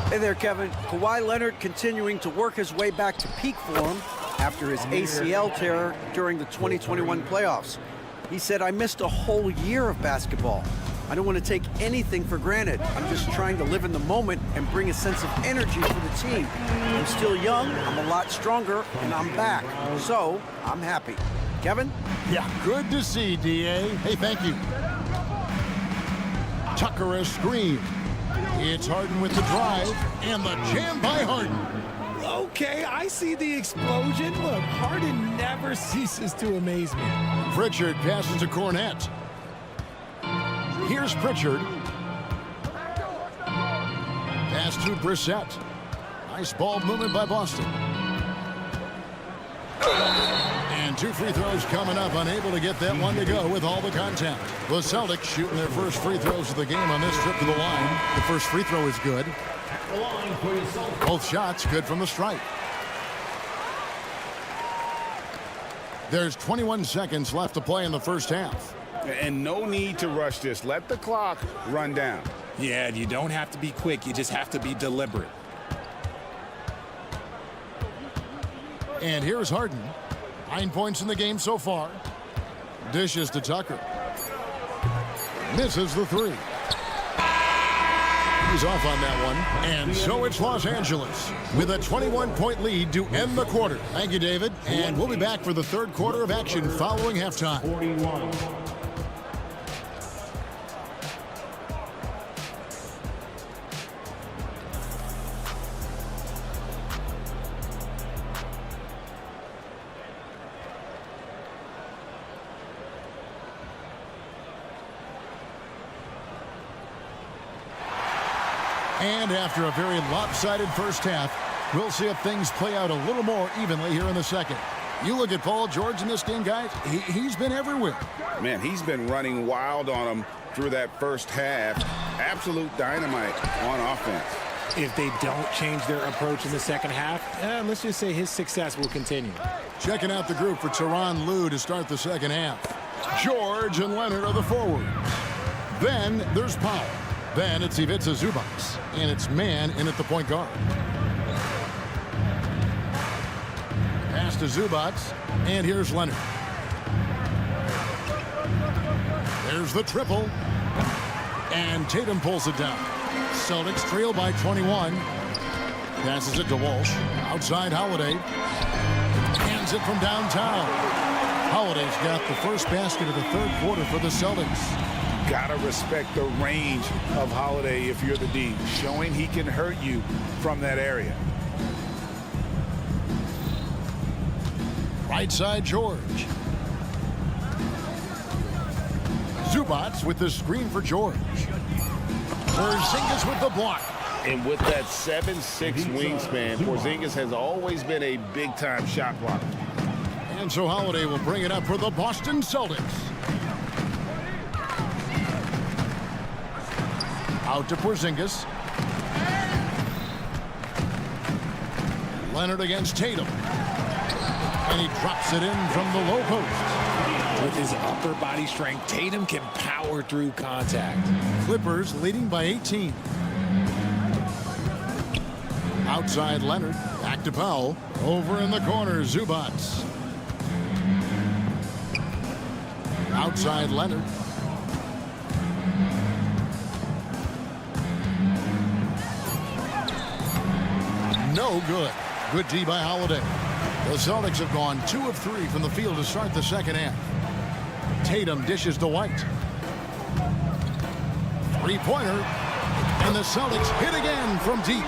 Hey there, Kevin. Kawhi Leonard continuing to work his way back to peak form after his ACL tear during the 2021 playoffs. He said, "I missed a whole year of basketball. I don't want to take anything for granted. I'm just trying to live in the moment and bring a sense of energy for the team. I'm still young, I'm a lot stronger, and I'm back. So, I'm happy." Kevin? Yeah, good to see, D.A. Hey, thank you. Tucker a screen. It's Harden with the drive, and the jam by Harden. Okay, I see the explosion. Look, Harden never ceases to amaze me. Pritchard passes to Cornette. Here's Pritchard. Pass to Brissett. Nice ball movement by Boston. And two free throws coming up. Unable to get that one to go with all the contact. The Celtics shooting their first free throws of the game on this trip to the line. The first free throw is good. Both shots good from the stripe. There's 21 seconds left to play in the first half. And no need to rush this. Let the clock run down. Yeah, you don't have to be quick. You just have to be deliberate. And here's Harden. 9 points in the game so far. Dishes to Tucker. Misses the three. He's off on that one. And so it's Los Angeles with a 21-point lead to end the quarter. Thank you, David. And we'll be back for the third quarter of action following halftime. 41. And after a very lopsided first half, we'll see if things play out a little more evenly here in the second. You look at Paul George in this game, guys. He's been everywhere. Man, he's been running wild on him through that first half. Absolute dynamite on offense. If they don't change their approach in the second half, let's just say his success will continue. Checking out the group for Tyronn Lue to start the second half. George and Leonard are the forwards. Then there's Powell. Then it's Ivica Zubac, and it's man in at the point guard. Pass to Zubac, and here's Leonard. There's the triple, and Tatum pulls it down. Celtics trail by 21. Passes it to Walsh. Outside Holiday. Hands it from downtown. Holiday's got the first basket of the third quarter for the Celtics. Gotta respect the range of Holiday if you're the D, showing he can hurt you from that area. Right side George. Zubac with the screen for George. Porzingis with the block. And with that 7'6" wingspan, Porzingis has always been a big-time shot blocker. And so Holiday will bring it up for the Boston Celtics. Out to Porzingis. Leonard against Tatum. And he drops it in from the low post. With his upper body strength, Tatum can power through contact. Clippers leading by 18. Outside Leonard. Back to Powell. Over in the corner, Zubac. Outside Leonard. No good. Good D by Holiday. The Celtics have gone 2 of 3 from the field to start the second half. Tatum dishes to White. Three-pointer. And the Celtics hit again from deep.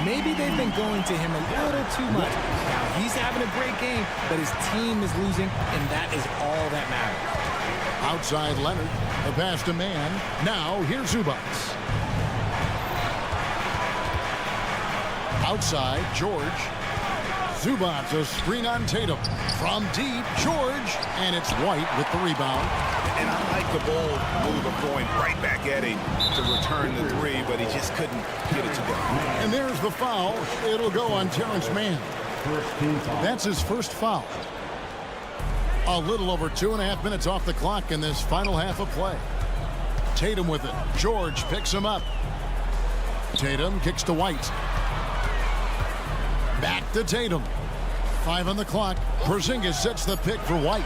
Maybe they've been going to him a little too much. Now, he's having a great game, but his team is losing, and that is all that matters. Outside Leonard. The pass to Man. Now, here's Zubats. Outside, George. Zubats, a screen on Tatum. From deep, George. And it's White with the rebound. And I like the bold move of going right back at him to return the three, but he just couldn't get it to go. And there's the foul. It'll go on Terrence Mann. That's his first foul. A little over 2.5 minutes off the clock in this final half of play. Tatum with it. George picks him up. Tatum kicks to White. Back to Tatum. 5 on the clock. Porzingis sets the pick for White.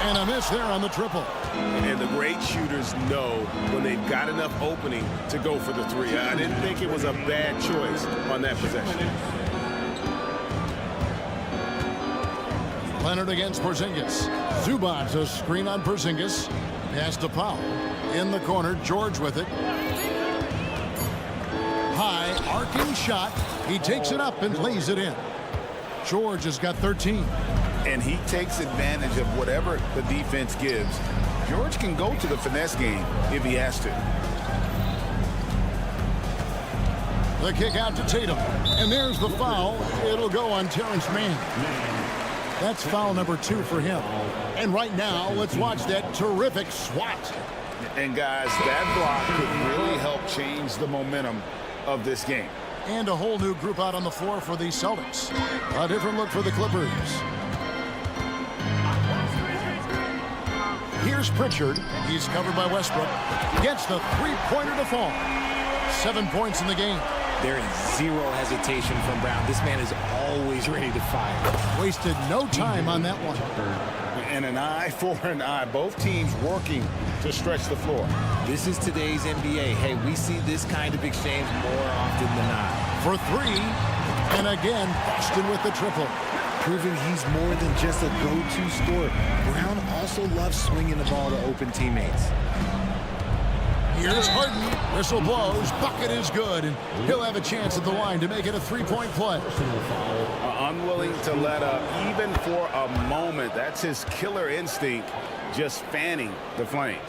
And a miss there on the triple. And the great shooters know when they've got enough opening to go for the three. I didn't think it was a bad choice on that possession. Leonard against Porzingis. Zubats, a screen on Porzingis. Pass to Powell. In the corner, George with it. High, arcing shot. He takes it up and lays it in. George has got 13. And he takes advantage of whatever the defense gives. George can go to the finesse game if he has to. The kick out to Tatum. And there's the foul. It'll go on Terrence Mann. That's foul number 2 for him. And right now, let's watch that terrific swat. And guys, that block could really help change the momentum of this game. And a whole new group out on the floor for the Celtics. A different look for the Clippers. Here's Pritchard. He's covered by Westbrook. Gets the three-pointer to fall. 7 points in the game. There is zero hesitation from Brown. This man is always ready to fire. Wasted no time on that one. And an eye for an eye. Both teams working to stretch the floor. This is today's NBA. Hey, we see this kind of exchange more often than not. For 3. And again, Boston with the triple. Proving he's more than just a go-to scorer. Brown also loves swinging the ball to open teammates. Here's Harden. Whistle blows. Bucket is good. And he'll have a chance at the line to make it a three-point play. Unwilling to let up even for a moment. That's his killer instinct, just fanning the flame.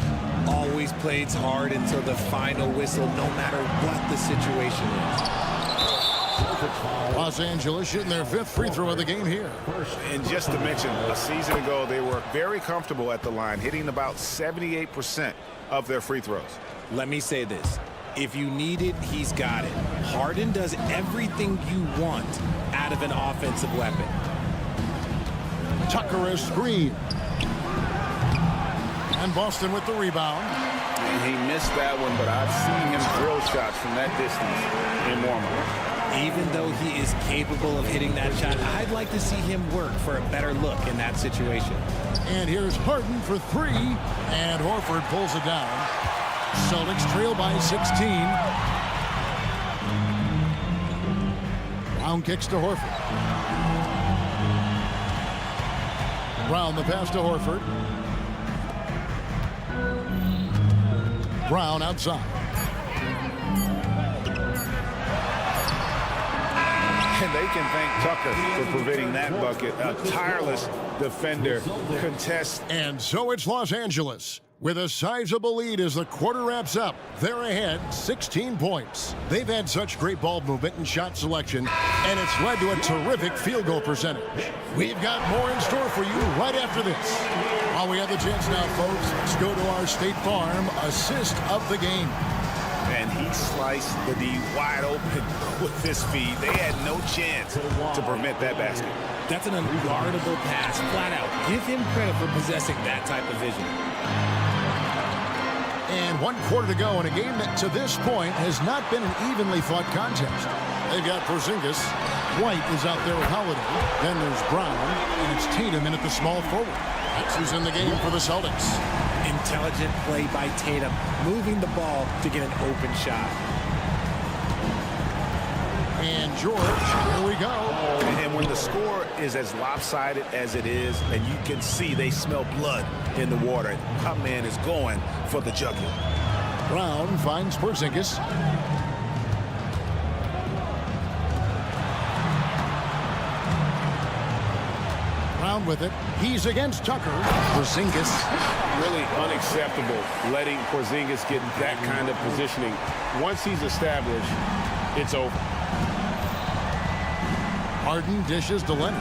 Always plays hard until the final whistle, no matter what the situation is. Los Angeles shooting their 5th free throw of the game here. And just to mention, a season ago, they were very comfortable at the line, hitting about 78% of their free throws. Let me say this. If you need it, he's got it. Harden does everything you want out of an offensive weapon. Tucker a screen. And Boston with the rebound. And he missed that one, but I've seen him drill shots from that distance in warm-up. Even though he is capable of hitting that shot, I'd like to see him work for a better look in that situation. And here's Harden for 3. And Horford pulls it down. Celtics trail by 16. Brown kicks to Horford. Brown the pass to Horford. Brown outside. And they can thank Tucker for preventing that bucket. A tireless defender contests. And so it's Los Angeles with a sizable lead as the quarter wraps up. They're ahead 16 points. They've had such great ball movement and shot selection, and it's led to a terrific field goal percentage. We've got more in store for you right after this. While we have the chance now, folks, let's go to our State Farm assist of the game. And he sliced the D wide open with his feet. They had no chance to prevent that basket. That's an unguardable pass, flat out. Give him credit for possessing that type of vision. And 1 quarter to go in a game that to this point has not been an evenly fought contest. They've got Porzingis. White is out there with Holiday. Then there's Brown, and it's Tatum in at the small forward. That's who's in the game for the Celtics. Intelligent play by Tatum, moving the ball to get an open shot. And George, here we go. And when the score is as lopsided as it is, and you can see they smell blood in the water, my man is going for the jugular. Brown finds Porzingis. Brown with it. He's against Tucker. Porzingis. Really unacceptable letting Porzingis get that kind of positioning. Once he's established, it's over. Harden dishes to Leonard.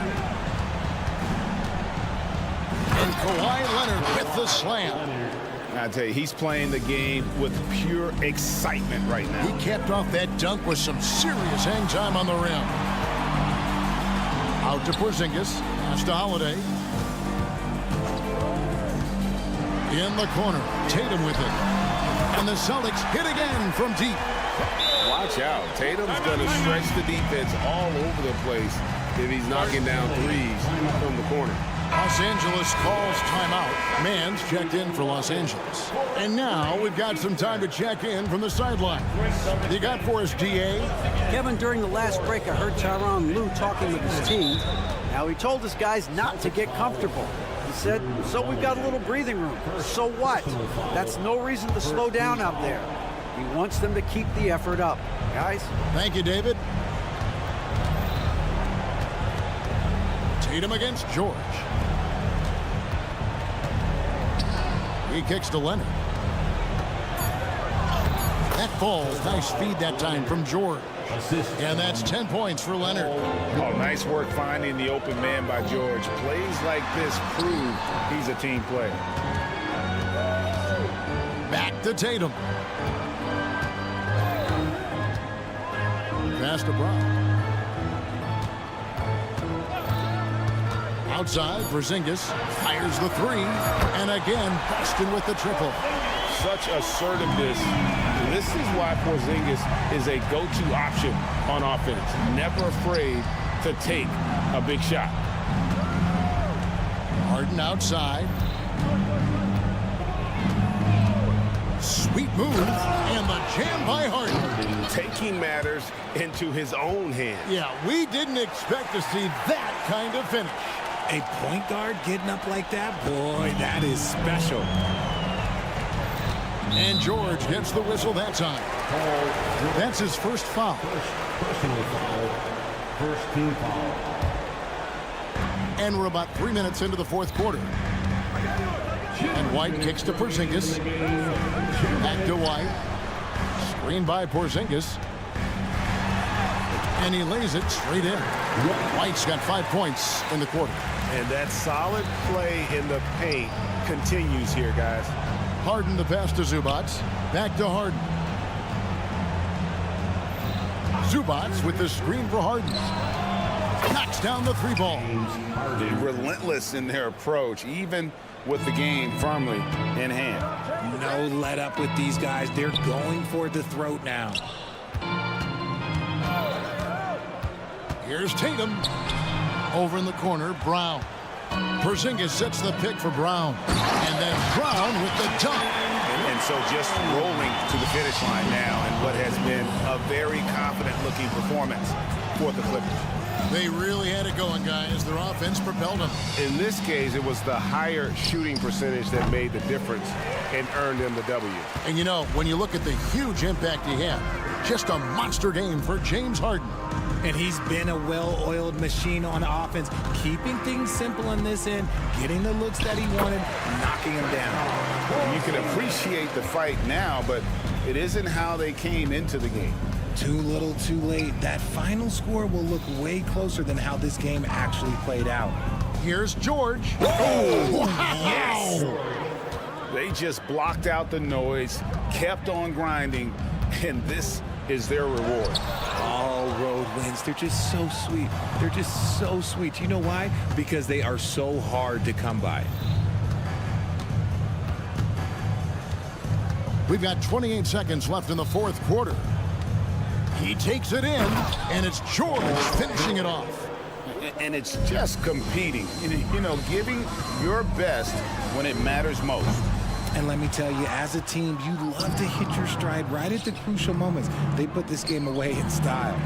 And Kawhi Leonard with the slam. I tell you, he's playing the game with pure excitement right now. He capped off that dunk with some serious hang time on the rim. Out to Porzingis. Pass to Holiday. In the corner. Tatum with it. And the Celtics hit again from deep. Watch out. Tatum's going to stretch the defense all over the place if he's knocking down threes from the corner. Los Angeles calls timeout. Mann's checked in for Los Angeles. And now we've got some time to check in from the sideline. You got for us, DA? Kevin, during the last break, I heard Tyronn Lue talking with his team. Now, he told his guys not to get comfortable. He said, so we've got a little breathing room. So what? That's no reason to slow down out there. He wants them to keep the effort up. Guys? Thank you, David. Tatum against George. He kicks to Leonard. That falls. Nice feed that time from George. And that's 10 points for Leonard. Oh, nice work finding the open man by George. Plays like this prove he's a team player. Back to Tatum. Pass to Brown. Outside, Porzingis fires the three. And again, Boston with the triple. Such assertiveness. This is why Porzingis is a go-to option on offense. Never afraid to take a big shot. Harden outside. Sweet move. And the jam by Harden. Taking matters into his own hands. Yeah, we didn't expect to see that kind of finish. A point guard getting up like that, boy, that is special. And George gets the whistle that time. That's his first foul. Personal foul. First team foul. And we're about 3 minutes into the fourth quarter. And White kicks to Porzingis. Back to White. Screen by Porzingis. And he lays it straight in. White's got 5 points in the quarter. And that solid play in the paint continues here, guys. Harden the pass to Zubac. Back to Harden. Zubac with the screen for Harden. Knocks down the three ball. Relentless in their approach, even with the game firmly in hand. No let up with these guys. They're going for the throat now. Here's Tatum. Over in the corner, Brown. Porzingis sets the pick for Brown. And then Brown with the dunk. And so just rolling to the finish line now in what has been a very confident-looking performance for the Clippers. They really had it going, guys. Their offense propelled them. In this case, it was the higher shooting percentage that made the difference and earned them the W. And you know, when you look at the huge impact he had, just a monster game for James Harden. And he's been a well-oiled machine on offense, keeping things simple in this end, getting the looks that he wanted, knocking them down. You can appreciate the fight now, but it isn't how they came into the game. Too little, too late. That final score will look way closer than how this game actually played out. Here's George. Oh, wow. Yes! They just blocked out the noise, kept on grinding, and this is their reward. All road wins. They're just so sweet. They're just so sweet. You know why? Because they are so hard to come by. We've got 28 seconds left in the fourth quarter. He takes it in, and it's George finishing it off. And it's just competing, you know, giving your best when it matters most. And let me tell you, as a team, you love to hit your stride right at the crucial moments. They put this game away in style.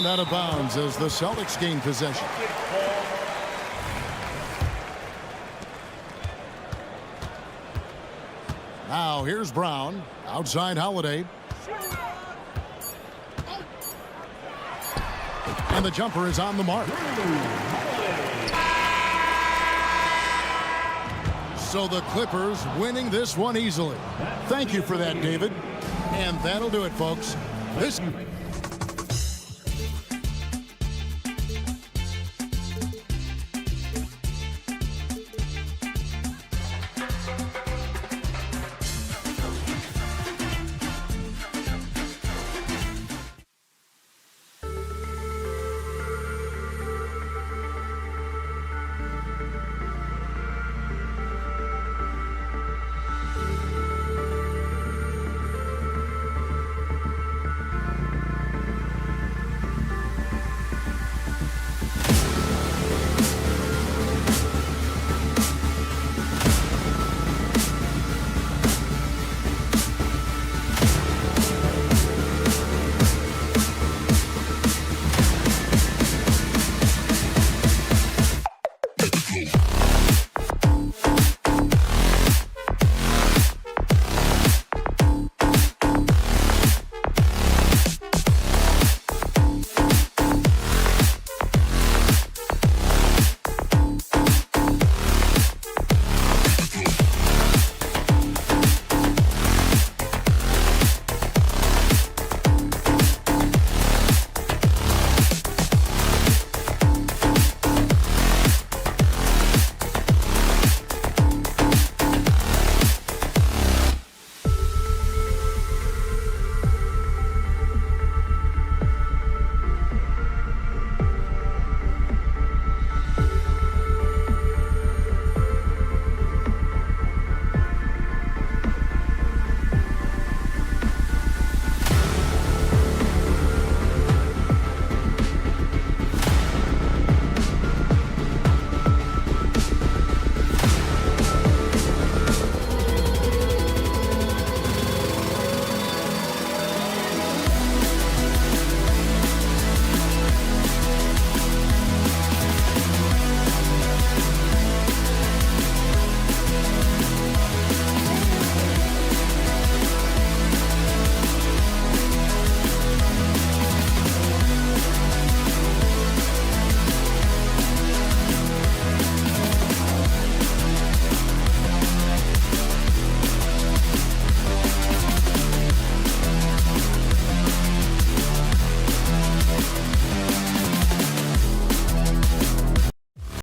And out of bounds as the Celtics gain possession. Now here's Brown. Outside Holiday. And the jumper is on the mark. So the Clippers winning this one easily. Thank you for that, David. And that'll do it, folks. This